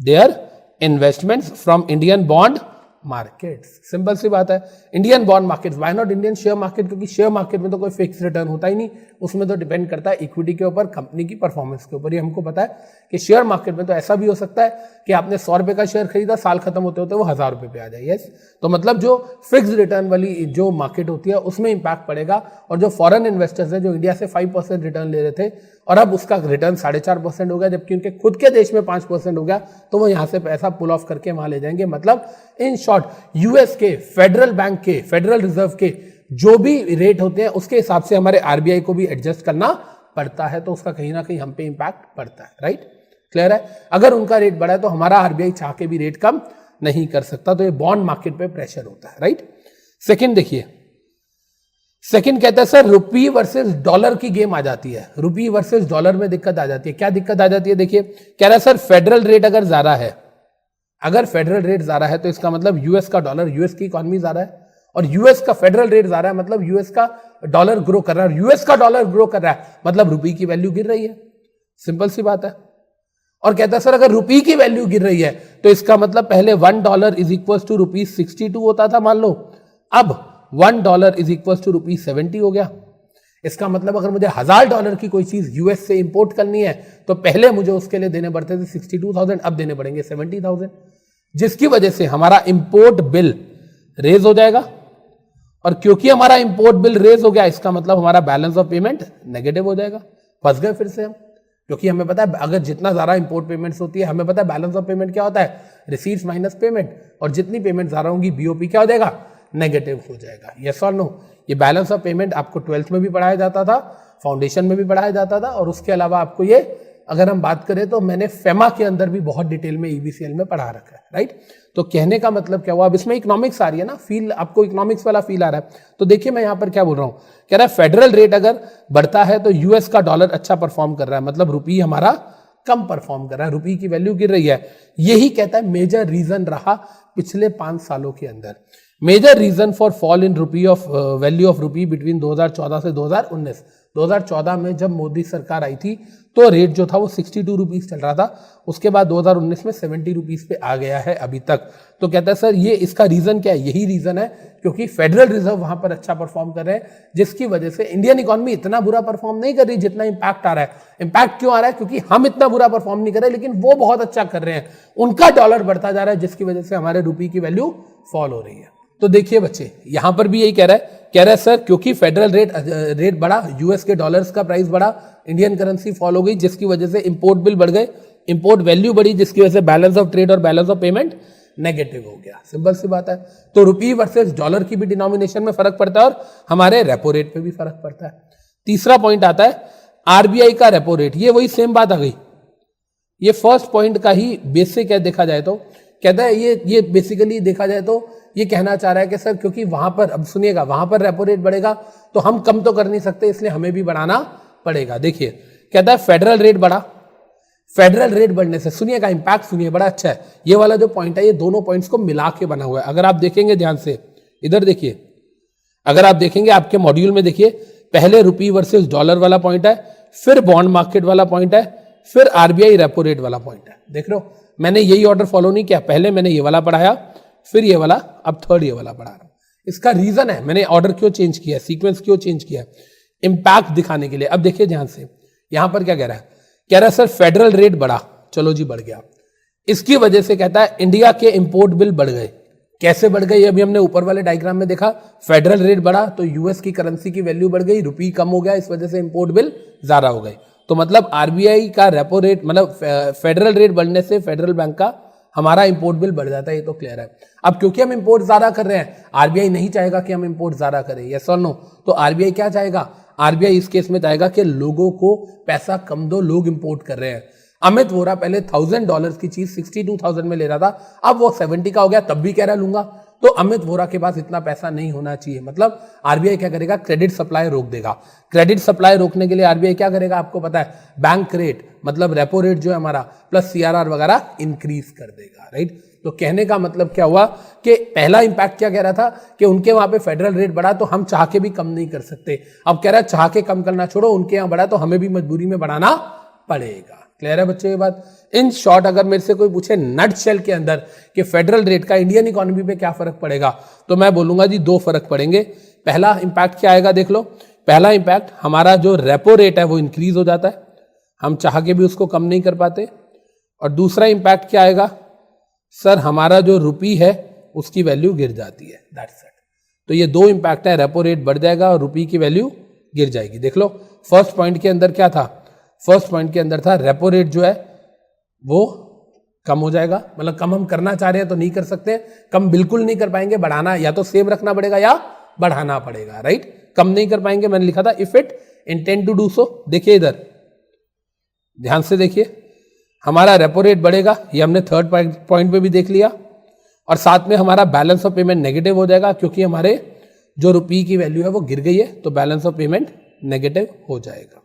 their investments from Indian bond markets. Simple सी बात है, Indian bond market, why not Indian share market? क्योंकि शेयर मार्केट में तो कोई फिक्स रिटर्न होता ही नहीं, उसमें तो डिपेंड करता है इक्विटी के ऊपर, कंपनी की परफॉर्मेंस के ऊपर। ये हमको पता है कि शेयर मार्केट में तो ऐसा भी हो सकता है कि आपने 100 रुपए का शेयर खरीदा, साल खत्म होते होते वो 1000 रुपए पे आ जाए। यस, तो मतलब जो फिक्स रिटर्न वाली जो मार्केट होती है उसमें इंपैक्ट पड़ेगा। और जो फॉरेन इन्वेस्टर्स हैं जो इंडिया से 5% रिटर्न ले रहे थे और अब उसका रिटर्न 4.5% हो गया जबकि उनके खुद के देश में 5% हो गया, तो वो यहां से पैसा पुल ऑफ करके वहां ले जाएंगे। मतलब इन शॉर्ट यूएस के फेडरल बैंक के, फेडरल रिजर्व के जो भी रेट होते हैं उसके हिसाब से हमारे आरबीआई को भी एडजस्ट करना पड़ता है, तो उसका कहीं ना कहीं हम पे इंपैक्ट पड़ता है। राइट? क्लियर है? अगर उनका रेट बढ़ा है तो हमारा आरबीआई चाह के भी रेट कम नहीं कर सकता, तो ये बॉन्ड मार्केट पे प्रेशर होता है। राइट? सेकंड देखिए, सेकंड कहता है सर रुपी वर्सेस डॉलर की गेम आ जाती है, रुपी वर्सेस डॉलर में दिक्कत आ जाती है। क्या दिक्कत आ जाती है? देखिए कह रहा है सर फेडरल रेट अगर ज्यादा है, अगर फेडरल रेट ज्यादा है तो इसका मतलब यूएस का डॉलर, यूएस की इकोनॉमी ज्यादा है, और यूएस का फेडरल रेट ज्यादा है मतलब यूएस का डॉलर ग्रो कर रहा है, और यूएस का डॉलर ग्रो कर रहा है मतलब रुपये की वैल्यू गिर रही है। सिंपल सी बात है। और कहता है सर अगर रुपये की वैल्यू गिर रही है तो इसका मतलब पहले $1 इज इक्वल टू ₹62 होता था मान लो, अब $1 इज इक्वल टू ₹70 हो गया। इसका मतलब अगर मुझे $1000 की कोई चीज यूएस से इंपोर्ट करनी है तो पहले मुझे उसके लिए देने पड़ते थे 62,000, अब देने पड़ेंगे 70,000, जिसकी वजह से हमारा इंपोर्ट बिल रेज हो जाएगा। और क्योंकि हमारा इंपोर्ट बिल रेज हो गया इसका मतलब हमारा बैलेंस ऑफ पेमेंट नेगेटिव हो जाएगा। फंस गए फिर से हम, क्योंकि हमें पता है अगर जितना ज्यादा इंपोर्ट पेमेंट्स होती है हमें पता है बैलेंस ऑफ पेमेंट क्या होता है, रिसीट्स माइनस पेमेंट, और जितनी पेमेंट ज्यादा होंगी बीओपी क्या हो जाएगा, नेगेटिव हो जाएगा। यस और नो? ये बैलेंस ऑफ पेमेंट आपको 12th में भी पढ़ाया जाता था, फाउंडेशन में भी पढ़ाया जाता था, और उसके अलावा आपको ये अगर हम बात करें तो मैंने फेमा के अंदर भी बहुत डिटेल में ईबीसीएल में पढ़ा रखा है, राइट। तो कहने का मतलब क्या हुआ, अब इसमें इकोनॉमिक्स आ रही है ना, फील आपको इकोनॉमिक्स वाला फील आ रहा है। तो देखिए मैं यहां पर क्या बोल रहा हूं, कह रहा है फेडरल रेट अगर बढ़ता है तो यूएस का डॉलर अच्छा परफॉर्म कर रहा है, मतलब रुपये हमारा कम परफॉर्म कर रहा है, रुपये की वैल्यू गिर रही है। यही कहता है मेजर रीजन रहा पिछले 5 सालों के अंदर। Major reason for fall in rupee of value of rupee between 2014 से 2019। 2014 में जब मोदी सरकार आई थी तो रेट जो था वो 62 रुपीज चल रहा था, उसके बाद 2019 में 70 रुपीज पे आ गया है अभी तक। तो कहता है सर ये इसका रीजन क्या है, यही रीजन है क्योंकि फेडरल रिजर्व वहां पर अच्छा परफॉर्म कर रहे हैं, जिसकी वजह से इंडियन इकोनॉमी इतना बुरा परफॉर्म नहीं कर रही जितना इंपैक्ट आ रहा है। इंपैक्ट क्यों आ रहा है, क्योंकि हम इतना बुरा परफॉर्म नहीं कर रहे लेकिन वो बहुत अच्छा कर रहे हैं, उनका डॉलर बढ़ता जा रहा है, जिसकी वजह से हमारे रुपये की वैल्यू फॉल हो रही है। तो देखिए बच्चे यहां पर भी यही कह रहा है सर क्योंकि फेडरल रेट बढ़ा, यूएस के डॉलर्स का प्राइस बढ़ा, इंडियन करेंसी फॉल हो गई, जिसकी वजह से इंपोर्ट बिल बढ़ गए, इंपोर्ट वैल्यू बढ़ी, जिसकी वजह से बैलेंस ऑफ ट्रेड और बैलेंस ऑफ पेमेंट नेगेटिव हो गया। सिंपल सी बात है। तो रुपये वर्सेस डॉलर की भी डिनोमिनेशन में फर्क पड़ता है और हमारे रेपो रेट पे भी फर्क पड़ता है। तीसरा पॉइंट आता है आरबीआई का रेपो रेट। ये वही सेम बात आ गई, ये फर्स्ट पॉइंट का ही बेसिक है। देखा जाए तो कहता है ये बेसिकली देखा जाए तो ये कहना चाह रहा है कि सर क्योंकि वहां पर, अब सुनिएगा, वहां पर रेपो रेट बढ़ेगा तो हम कम तो कर नहीं सकते, इसलिए हमें भी बढ़ाना पड़ेगा। देखिए कहता है फेडरल रेट बढ़ा, फेडरल रेट बढ़ने से सुनिएगा इंपैक्ट सुनिए, बड़ा अच्छा है ये वाला जो पॉइंट है, ये दोनों पॉइंट्स को मिला के बना हुआ है। अगर आप देखेंगे ध्यान से, इधर देखिए, अगर आप देखेंगे आपके मॉड्यूल में देखिए, पहले रुपये वर्सेस डॉलर वाला पॉइंट है, फिर बॉन्ड मार्केट वाला पॉइंट है, फिर आरबीआई रेपो रेट वाला पॉइंट है। देख रहे हो, मैंने यही ऑर्डर फॉलो नहीं किया, पहले मैंने ये वाला पढ़ाया, फिर ये वाला, अब थर्ड ये वाला पढ़ा रहा हूं। इसका रीजन है मैंने ऑर्डर क्यों चेंज किया, सीक्वेंस क्यों चेंज किया, इंपैक्ट दिखाने के लिए। अब देखिए ध्यान से, यहां पर क्या कह रहा है, कह रहा है सर फेडरल रेट बढ़ा, चलो जी बढ़ गया, इसकी वजह से कहता है इंडिया के इंपोर्ट बिल बढ़ गए। कैसे बढ़ गए, अभी हमने ऊपर वाले डायग्राम में देखा, फेडरल रेट बढ़ा तो यूएस की करेंसी की वैल्यू बढ़ गई, रुपये कम हो गया, इस वजह से इंपोर्ट बिल ज्यादा हो गए। तो मतलब आरबीआई का रेपो रेट, मतलब फेडरल रेट बढ़ने से फेडरल बैंक का हमारा इंपोर्ट बिल बढ़ जाता है, ये तो क्लियर है। अब क्योंकि हम इंपोर्ट ज्यादा कर रहे हैं, आरबीआई नहीं चाहेगा कि हम इंपोर्ट ज्यादा करें, यस और नो? तो आरबीआई क्या चाहेगा, आरबीआई इस केस में चाहेगा कि लोगों को पैसा कम दो, लोग इंपोर्ट कर रहे हैं। अमित वोरा पहले $1000 की चीज 62,000 में ले रहा था, अब वो 70 का हो गया, तब भी कह रहा लूंगा। तो अमित वोरा के पास इतना पैसा नहीं होना चाहिए, मतलब आरबीआई क्या करेगा, क्रेडिट सप्लाई रोक देगा। क्रेडिट सप्लाई रोकने के लिए आरबीआई क्या करेगा आपको पता है, बैंक रेट मतलब रेपो रेट जो है हमारा प्लस सीआरआर वगैरह इंक्रीज कर देगा, राइट। तो कहने का मतलब क्या हुआ कि पहला इंपैक्ट क्या कह रहा था कि उनके वहां पे फेडरल रेट बढ़ा तो हम चाह के भी कम नहीं कर सकते, अब कह रहा है चाह के कम करना छोड़ो, उनके यहां बढ़ा तो हमें भी मजबूरी में बढ़ाना पड़ेगा। क्लियर है बच्चों ये बात? इन शॉर्ट अगर मेरे से कोई पूछे नट शेल के अंदर कि फेडरल रेट का इंडियन इकोनॉमी पे क्या फर्क पड़ेगा, तो मैं बोलूंगा जी 2 फर्क पड़ेंगे। पहला इंपैक्ट क्या आएगा, देख लो, पहला इंपैक्ट हमारा जो रेपो रेट है वो इंक्रीज हो जाता है, हम चाह के भी उसको कम नहीं कर पाते। और दूसरा इंपैक्ट क्या आएगा सर, हमारा जो रुपये है उसकी वैल्यू गिर जाती है, दैट्स इट। तो ये 2 इंपैक्ट है, रेपो रेट बढ़ जाएगा और रुपये की वैल्यू गिर जाएगी। देख लो फर्स्ट पॉइंट के अंदर क्या था, फर्स्ट पॉइंट के अंदर था रेपो रेट जो है वो कम हो जाएगा, मतलब कम हम करना चाह रहे हैं तो नहीं कर सकते, कम बिल्कुल नहीं कर पाएंगे, बढ़ाना या तो सेम रखना पड़ेगा या बढ़ाना पड़ेगा, राइट। कम नहीं कर पाएंगे, मैंने लिखा था if it intend to do so. देखिए इधर ध्यान से देखिए, हमारा रेपो रेट बढ़ेगा, ये हमने थर्ड पॉइंट पे भी देख लिया, और साथ में हमारा बैलेंस ऑफ पेमेंट नेगेटिव हो जाएगा क्योंकि हमारे जो रुपये की वैल्यू है वो गिर गई है, तो बैलेंस ऑफ पेमेंट नेगेटिव हो जाएगा।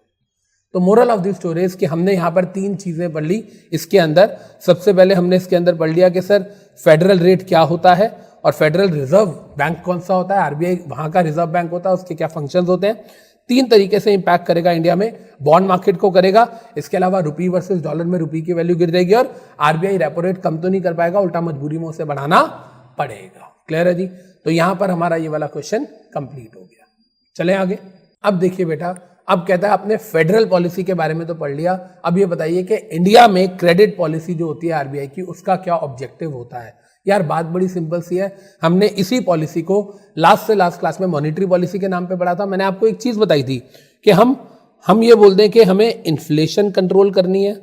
तो मोरल ऑफ द स्टोरी कि हमने यहाँ पर 3 चीजें पढ़ ली इसके अंदर। सबसे पहले हमने इसके अंदर पढ़ लिया कि सर फेडरल रेट क्या होता है और फेडरल रिजर्व बैंक कौन सा होता है, आरबीआई वहां का रिजर्व बैंक होता है, उसके क्या फंक्शंस होते हैं। 3 तरीके से इंपैक्ट करेगा इंडिया में, बॉन्ड मार्केट को करेगा, इसके अलावा रुपी वर्सेस डॉलर में रुपी की वैल्यू गिर जाएगी और आरबीआई रेपो रेट कम तो नहीं कर पाएगा, उल्टा मजबूरी में उसे बढ़ाना पड़ेगा। क्लियर है जी। तो यहां पर हमारा ये वाला क्वेश्चन कंप्लीट हो गया। चले आगे। अब देखिए बेटा, अब कहता है आपने फेडरल पॉलिसी के बारे में तो पढ़ लिया, अब ये बताइए कि इंडिया में क्रेडिट पॉलिसी जो होती है आरबीआई की, उसका क्या ऑब्जेक्टिव होता है। यार बात बड़ी सिंपल सी है, हमने इसी पॉलिसी को लास्ट से लास्ट क्लास में मॉनेटरी पॉलिसी के नाम पे पढ़ा था। मैंने आपको एक चीज बताई थी कि हम ये बोलते हैं कि हमें इन्फ्लेशन कंट्रोल करनी है,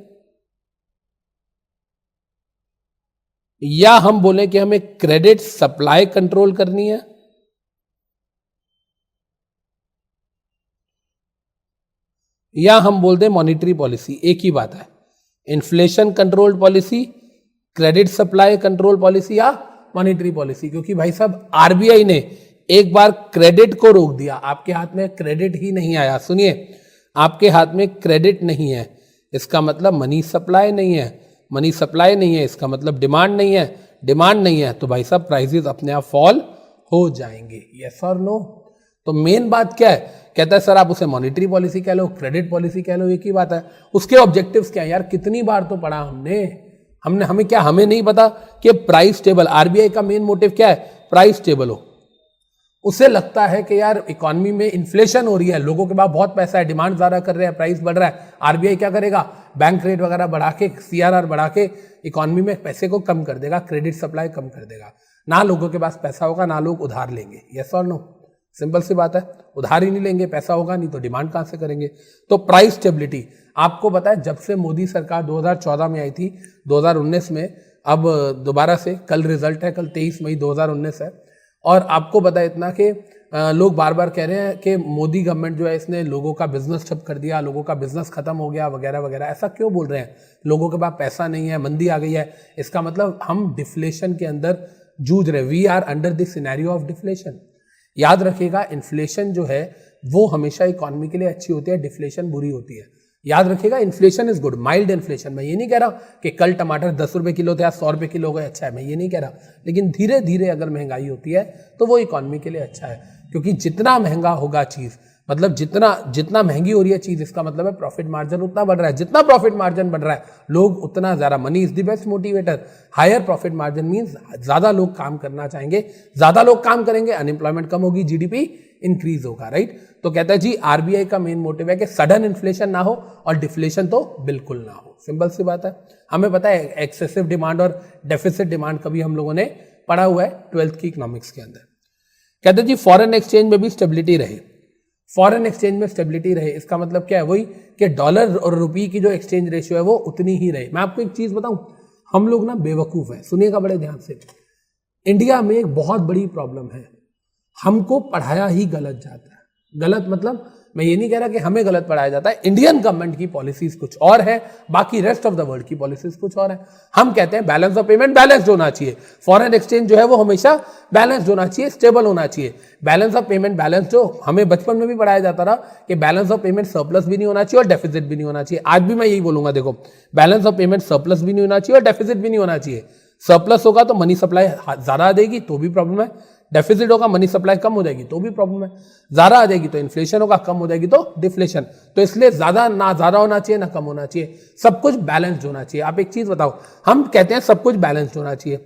या हम बोले कि हमें क्रेडिट सप्लाई कंट्रोल करनी है, या हम बोलते हैं मॉनेटरी पॉलिसी। एक ही बात है, inflation control policy, credit supply control policy या मॉनेटरी पॉलिसी। क्योंकि भाई साहब आरबीआई ने एक बार क्रेडिट को रोक दिया, आपके हाथ में क्रेडिट ही नहीं आया, सुनिए आपके हाथ में क्रेडिट नहीं है, इसका मतलब मनी सप्लाई नहीं है, मनी सप्लाई नहीं है इसका मतलब डिमांड नहीं है, डिमांड नहीं है तो भाई साहब प्राइसेस अपने आप फॉल हो जाएंगे। यस और नो। तो मेन बात क्या है, कहता है सर आप उसे मॉनेटरी पॉलिसी कह लो, क्रेडिट पॉलिसी कह लो, एक ही बात है। उसके ऑब्जेक्टिव्स क्या है यार, कितनी बार तो पढ़ा हमें क्या हमें नहीं पता कि प्राइस टेबल, आरबीआई का मेन मोटिव क्या है, प्राइस टेबल हो। उसे लगता है कि यार इकोनॉमी में इन्फ्लेशन हो रही है, लोगों के पास बहुत पैसा है, डिमांड ज्यादा कर रहे हैं, प्राइस बढ़ रहा है, आरबीआई क्या करेगा, बैंक रेट वगैरह बढ़ा के, सीआरआर बढ़ा के इकोनॉमी में पैसे को कम कर देगा, क्रेडिट सप्लाई कम कर देगा। ना लोगों के पास पैसा होगा, ना लोग उधार लेंगे। यस और नो, सिंपल सी बात है, उधार ही नहीं लेंगे, पैसा होगा नहीं तो डिमांड कहां से करेंगे। तो प्राइस स्टेबिलिटी, आपको पता है जब से मोदी सरकार 2014 में आई थी, 2019 में, अब दोबारा से कल रिजल्ट है, कल 23 मई 2019 है, और आपको पता है इतना कि लोग बार बार कह रहे हैं कि मोदी गवर्नमेंट जो है इसने लोगों का बिजनेस ठप कर दिया, लोगों का बिजनेस खत्म हो गया वगैरह वगैरह। ऐसा क्यों बोल रहे हैं, लोगों के पास पैसा नहीं है, मंदी आ गई है, इसका मतलब हम डिफ्लेशन के अंदर जूझ रहे, we are under the scenario of deflation. याद रखिएगा इन्फ्लेशन जो है वो हमेशा इकोनॉमी के लिए अच्छी होती है, डिफ्लेशन बुरी होती है। याद रखिएगा inflation is good, mild inflation. मैं ये नहीं कह रहा कि कल टमाटर 10 रुपए किलो थे आज 100 रुपए किलो गए, अच्छा है, मैं ये नहीं कह रहा, लेकिन धीरे धीरे अगर महंगाई होती है तो वो इकोनॉमी के लिए अच्छा है। क्योंकि जितना महंगा होगा चीज, मतलब जितना महंगी हो रही है चीज, इसका मतलब है प्रॉफिट मार्जिन उतना बढ़ रहा है, जितना प्रॉफिट मार्जिन बढ़ रहा है लोग उतना ज्यादा, money is the best motivator. Higher profit margin means ज्यादा लोग काम करना चाहेंगे, ज्यादा लोग काम करेंगे, अनएम्प्लॉयमेंट कम होगी, जीडीपी इंक्रीज होगा, राइट। तो कहता है जी आरबीआई का मेन मोटिव है कि सडन इन्फ्लेशन ना हो और डिफ्लेशन तो बिल्कुल ना हो। सिंपल सी बात है, हमें पता है एक्सेसिव डिमांड और डेफिसिट डिमांड कभी हम लोगों ने पढ़ा हुआ है 12th की इकोनॉमिक्स के अंदर। कहते हैं जी फॉरेन एक्सचेंज में भी स्टेबिलिटी रहे, फॉरेन एक्सचेंज में स्टेबिलिटी रहे, इसका मतलब क्या है, वही कि डॉलर और रुपये की जो एक्सचेंज रेशियो है वो उतनी ही रहे। मैं आपको एक चीज बताऊं, हम लोग ना बेवकूफ है, सुनिएगा बड़े ध्यान से। इंडिया में एक बहुत बड़ी प्रॉब्लम है, हमको पढ़ाया ही गलत जाता है। गलत मतलब मैं ये नहीं कह रहा कि हमें गलत पढ़ाया जाता है, इंडियन गवर्नमेंट की पॉलिसीज कुछ और है, बाकी रेस्ट ऑफ द वर्ल्ड की पॉलिसीज कुछ और है। हम कहते हैं बैलेंस ऑफ पेमेंट बैलेंस्ड होना चाहिए, फॉरेन एक्सचेंज जो है वो हमेशा बैलेंस्ड होना चाहिए, स्टेबल होना चाहिए। बैलेंस ऑफ पेमेंट बैलेंस जो हमें बचपन में भी पढ़ाया जाता रहा कि बैलेंस ऑफ पेमेंट सरप्लस भी नहीं होना चाहिए और डेफिसिट भी नहीं होना चाहिए। आज भी मैं यही बोलूंगा, देखो बैलेंस ऑफ पेमेंट सरप्लस भी नहीं होना चाहिए और डेफिसिट भी नहीं होना चाहिए। सरप्लस होगा तो मनी सप्लाई ज्यादा आ जाएगी तो भी प्रॉब्लम है, डेफिसिट होगा मनी सप्लाई कम हो जाएगी तो भी प्रॉब्लम है, ज्यादा आ जाएगी तो इन्फ्लेशन होगा, कम हो जाएगी तो डिफ्लेशन। तो इसलिए ना ज्यादा होना चाहिए ना कम होना चाहिए, सब कुछ बैलेंस्ड होना चाहिए। आप एक चीज बताओ, हम कहते हैं सब कुछ बैलेंस्ड होना चाहिए,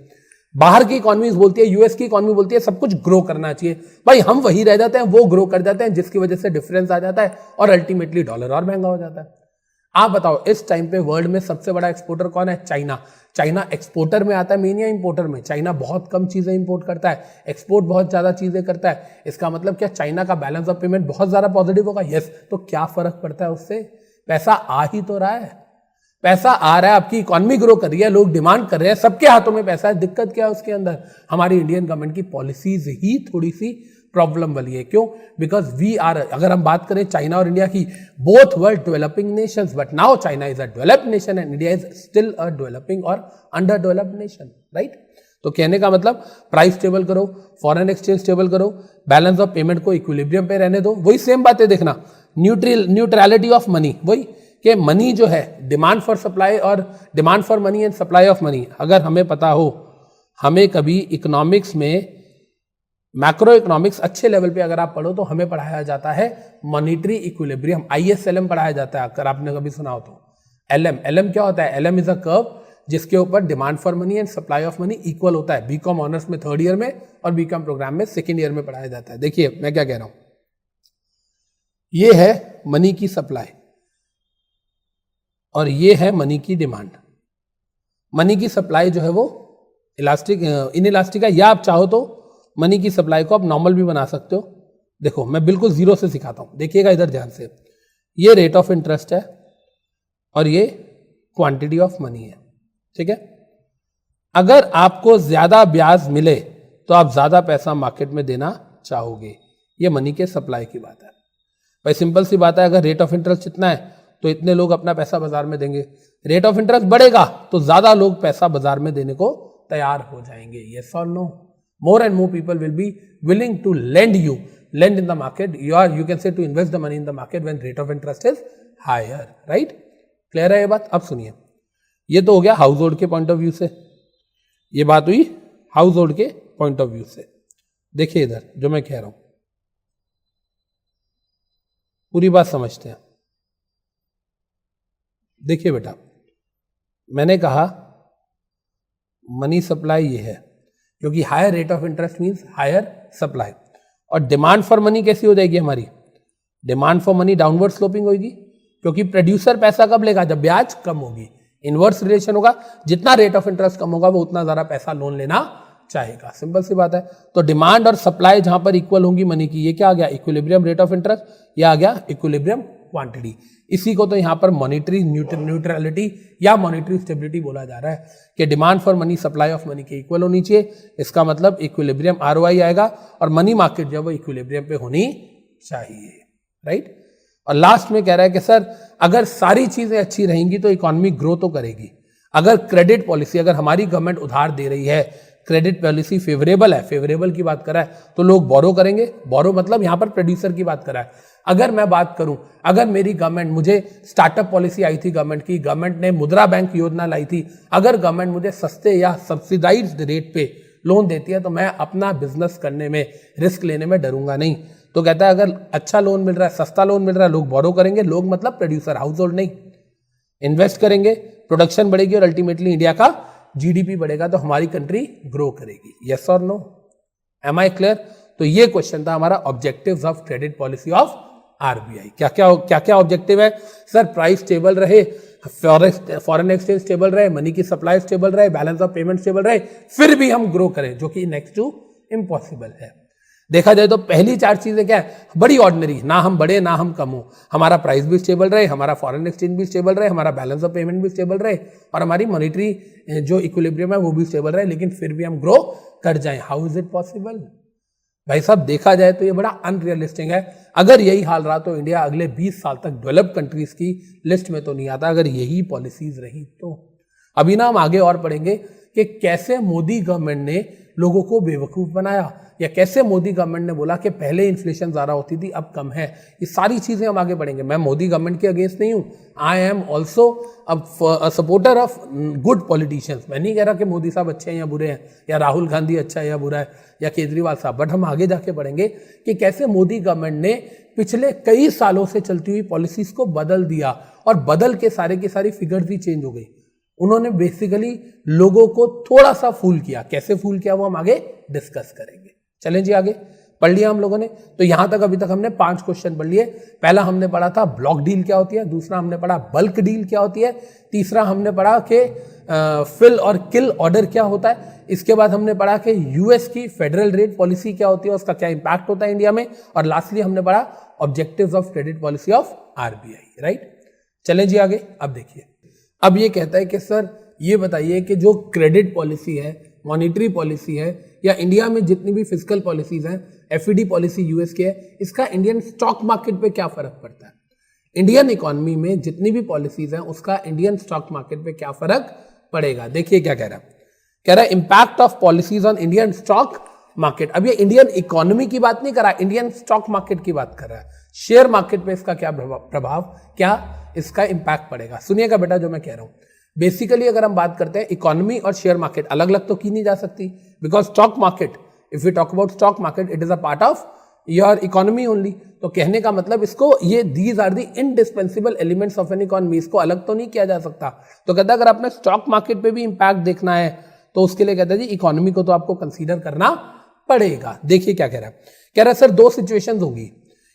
बाहर की इकोनॉमीज बोलती है, यूएस की इकोनॉमी बोलती है सब कुछ ग्रो करना चाहिए, भाई हम वही रह जाते हैं, वो ग्रो कर जाते हैं, जिसकी वजह से डिफरेंस आ जाता है और अल्टीमेटली डॉलर और महंगा हो जाता है। आप बताओ इस टाइम पे वर्ल्ड में सबसे बड़ा एक्सपोर्टर कौन है? चाइना। चाइना एक्सपोर्टर में आता है मेन या इंपोर्टर में? चाइना बहुत कम चीजें इंपोर्ट करता है, एक्सपोर्ट बहुत ज्यादा चीजें करता है। इसका मतलब क्या चाइना का बैलेंस ऑफ पेमेंट बहुत ज्यादा पॉजिटिव होगा? यस। तो क्या फर्क पड़ता है उससे? पैसा आ ही तो रहा है, पैसा आ रहा है, आपकी इकोनॉमी ग्रो कर रही है, लोग डिमांड कर रहे हैं, सबके हाथों में पैसा है। दिक्कत क्या है उसके अंदर? हमारी इंडियन गवर्नमेंट की पॉलिसीज ही थोड़ी सी प्रॉब्लम वाली है। क्यों? बिकॉज वी आर, अगर हम बात करें चाइना और इंडिया की, both world developing Nations, but now China is a developed nation and India is still a developing और अंडर डेवलप्ड नेशन, राइट। तो कहने का मतलब प्राइस स्टेबल करो, फॉरेन एक्सचेंज स्टेबल करो, बैलेंस ऑफ पेमेंट को इक्विलिब्रियम पे रहने दो। वही सेम बात है, देखना न्यूट्रलिटी ऑफ मनी, वही कि मनी जो है, डिमांड फॉर सप्लाई और demand for money and supply of money, अगर हमें पता हो, हमें कभी इकोनॉमिक्स में मैक्रो इकोनॉमिक्स अच्छे लेवल पे अगर आप पढ़ो तो हमें पढ़ाया जाता है मॉनिटरी इक्विलिब्रियम, ISLM पढ़ाया जाता है अगर आपने कभी सुना हो तो। LM क्या होता है? LM इज अ कर्व जिसके ऊपर demand for money and supply of money equal होता है। बीकॉम ऑनर्स में 3rd ईयर में और बीकॉम प्रोग्राम में 2nd ईयर में पढ़ाया जाता है। देखिए मैं क्या कह रहा हूं, ये है मनी की सप्लाई और ये है मनी की डिमांड। मनी की सप्लाई जो है वो इलास्टिक इनइलास्टिक है, या आप चाहो तो मनी की सप्लाई को आप नॉर्मल भी बना सकते हो। देखो मैं बिल्कुल जीरो से सिखाता हूं, देखिएगा इधर ध्यान से। ये रेट ऑफ इंटरेस्ट है और ये क्वांटिटी ऑफ मनी है, ठीक है। अगर आपको ज्यादा ब्याज मिले तो आप ज्यादा पैसा मार्केट में देना चाहोगे, ये मनी के सप्लाई की बात है भाई। सिंपल सी बात है, अगर रेट ऑफ इंटरेस्ट इतना है तो इतने लोग अपना पैसा बाजार में देंगे। रेट ऑफ इंटरेस्ट बढ़ेगा तो ज्यादा लोग पैसा बाजार में देने को तैयार हो जाएंगे। यस और no? More and more people will be willing to lend in the market, you can say to invest the money in the market when rate of interest is higher, right? Clear है ये बात? अब सुनिए, ये तो हो गया हाउस होल्ड के पॉइंट ऑफ व्यू से, ये बात हुई हाउस होल्ड के पॉइंट ऑफ व्यू से। देखिए इधर जो मैं कह रहा हूं, पूरी बात समझते हैं। देखिए बेटा, मैंने कहा मनी सप्लाई ये है क्योंकि higher rate of interest means higher supply, और डिमांड फॉर मनी कैसी हो जाएगी हमारी? Demand for money downward sloping होगी क्योंकि प्रोड्यूसर पैसा कब लेगा? जब ब्याज कम होगी। इनवर्स रिलेशन होगा, जितना रेट ऑफ इंटरेस्ट कम होगा वो उतना ज्यादा पैसा लोन लेना चाहेगा। सिंपल सी बात है। तो डिमांड और सप्लाई जहां पर इक्वल होंगी मनी की, ये क्या आ गया? इक्विलिब्रियम रेट ऑफ इंटरेस्ट, ये आ गया इक्विलिब्रियम क्वांटिटी। इसी को तो यहां पर मॉनिटरी न्यूट्रलिटी या मॉनिटरी स्टेबिलिटी बोला जा रहा है कि demand for money supply of money के इक्वल होनी चाहिए। इसका मतलब इक्विलिब्रियम ROI आएगा और मनी मार्केट जो है वो इक्विलिब्रियम पे होनी चाहिए, राइट? और लास्ट में कह रहा है कि सर अगर सारी चीजें अच्छी रहेंगी तो इकोनॉमी ग्रो तो करेगी। अगर क्रेडिट पॉलिसी, अगर हमारी गवर्नमेंट उधार दे रही है, क्रेडिट पॉलिसी फेवरेबल है, फेवरेबल की बात कर रहा है, तो लोग बोरो करेंगे। बोरो मतलब यहां पर प्रोड्यूसर की बात कर रहा है। अगर मैं बात करूं, अगर मेरी गवर्नमेंट, मुझे स्टार्टअप पॉलिसी आई थी गवर्नमेंट की, गवर्नमेंट ने मुद्रा बैंक योजना लाई थी, अगर गवर्नमेंट मुझे सस्ते या सब्सिडाइज्ड रेट पे लोन देती है तो मैं अपना बिजनेस करने में, रिस्क लेने में डरूंगा नहीं। तो कहता है अगर अच्छा लोन मिल रहा है, सस्ता लोन मिल रहा है, लोग बोरो करेंगे। लोग मतलब प्रोड्यूसर, हाउस होल्ड नहीं। इन्वेस्ट करेंगे, प्रोडक्शन बढ़ेगी और अल्टीमेटली इंडिया का GDP बढ़ेगा तो हमारी कंट्री ग्रो करेगी। यस और नो? Am I clear? तो ये क्वेश्चन था हमारा, objectives of credit policy of RBI। क्या क्या ऑब्जेक्टिव है सर? प्राइस स्टेबल रहे, फॉरेन एक्सचेंज स्टेबल रहे, मनी की सप्लाई स्टेबल रहे, बैलेंस ऑफ पेमेंट स्टेबल रहे, फिर भी हम ग्रो करें, जो कि नेक्स्ट टू इम्पॉसिबल है। देखा जाए तो पहली 4 चीजें क्या है? बड़ी ऑर्डिनरी, ना हम बढ़े ना हम कम हो, हमारा प्राइस भी स्टेबल रहे, हमारा फॉरेन एक्सचेंज भी स्टेबल रहे, हमारा बैलेंस ऑफ पेमेंट भी स्टेबल रहे और हमारी मॉनिटरी जो इक्विलिब्रियम है वो भी स्टेबल रहे, लेकिन फिर भी हम ग्रो कर जाएं। How is it possible? भाई साहब देखा जाए तो ये बड़ा अनरियलिस्टिक है। अगर यही हाल रहा तो इंडिया अगले 20 साल तक डेवलप्ड कंट्रीज की लिस्ट में तो नहीं आता, अगर यही पॉलिसीज रही तो। अभी ना हम आगे और पढ़ेंगे कि कैसे मोदी गवर्नमेंट ने लोगों को बेवकूफ बनाया, या कैसे मोदी गवर्नमेंट ने बोला कि पहले इन्फ्लेशन ज्यादा होती थी अब कम है। ये सारी चीजें हम आगे बढ़ेंगे। मैं मोदी गवर्नमेंट के अगेंस्ट नहीं हूं, I am also a supporter of good politicians. मैं नहीं कह रहा कि मोदी साहब अच्छे हैं या बुरे हैं, या राहुल गांधी अच्छा है या बुरा है, या केजरीवाल साहब, बट हम आगे जाके पढ़ेंगे कि कैसे मोदी गवर्नमेंट ने पिछले कई सालों से चलती हुई पॉलिसीज को बदल दिया, और बदल के सारे की सारी फिगर्स भी चेंज हो गई। उन्होंने बेसिकली लोगों को थोड़ा सा फूल किया। कैसे फूल किया वो हम आगे डिस्कस करेंगे। चलें जी, आगे पढ़ लिया हम लोगों ने। तो यहां तक अभी तक हमने 5 क्वेश्चन पढ़ लिए। पहला हमने पढ़ा था ब्लॉक डील क्या होती है, दूसरा हमने पढ़ा बल्क डील क्या होती है, तीसरा हमने पढ़ा कि फिल और किल ऑर्डर क्या होता है, इसके बाद हमने पढ़ा कि यूएस की फेडरल रेट पॉलिसी क्या होती है, उसका क्या इंपैक्ट होता है इंडिया में, और लास्टली हमने पढ़ा objectives of credit policy of RBI, right. चलें जी आगे। अब देखिए, अब ये कहता है कि सर ये बताइए कि जो क्रेडिट पॉलिसी है, मॉनिटरी पॉलिसी है, या इंडिया में जितनी भी फिजिकल पॉलिसीज हैं, FED पॉलिसी यूएस की है, इसका इंडियन स्टॉक मार्केट पे क्या फर्क पड़ता है? इंडियन इकोनॉमी में जितनी भी पॉलिसीज हैं उसका इंडियन स्टॉक मार्केट पे क्या फर्क पड़ेगा? देखिए क्या कह रहा है impact of policies on Indian stock market. अब ये इंडियन इकोनॉमी की बात नहीं कर रहा, इंडियन स्टॉक मार्केट की बात कर रहा है। शेयर मार्केट पे इसका क्या प्रभाव, क्या इसका इंपैक्ट पड़ेगा। सुनिएगा बेटा जो मैं कह रहा हूं। बेसिकली अगर हम बात करते हैं, इकोनॉमी और शेयर मार्केट अलग अलग तो की नहीं जा सकती, because stock market, if you talk about stock market, it is a part of your economy only. तो कहने का मतलब इसको, ये these are the indispensable elements of an economy, इसको अलग तो नहीं किया जा सकता। तो कहता है अगर आपने स्टॉक मार्केट पे भी इंपैक्ट देखना है तो उसके लिए कहता है जी इकोनॉमी को तो आपको कंसीडर करना पड़ेगा। देखिए क्या कह रहा है, कह रहा है सर दो सिचुएशंस होगी,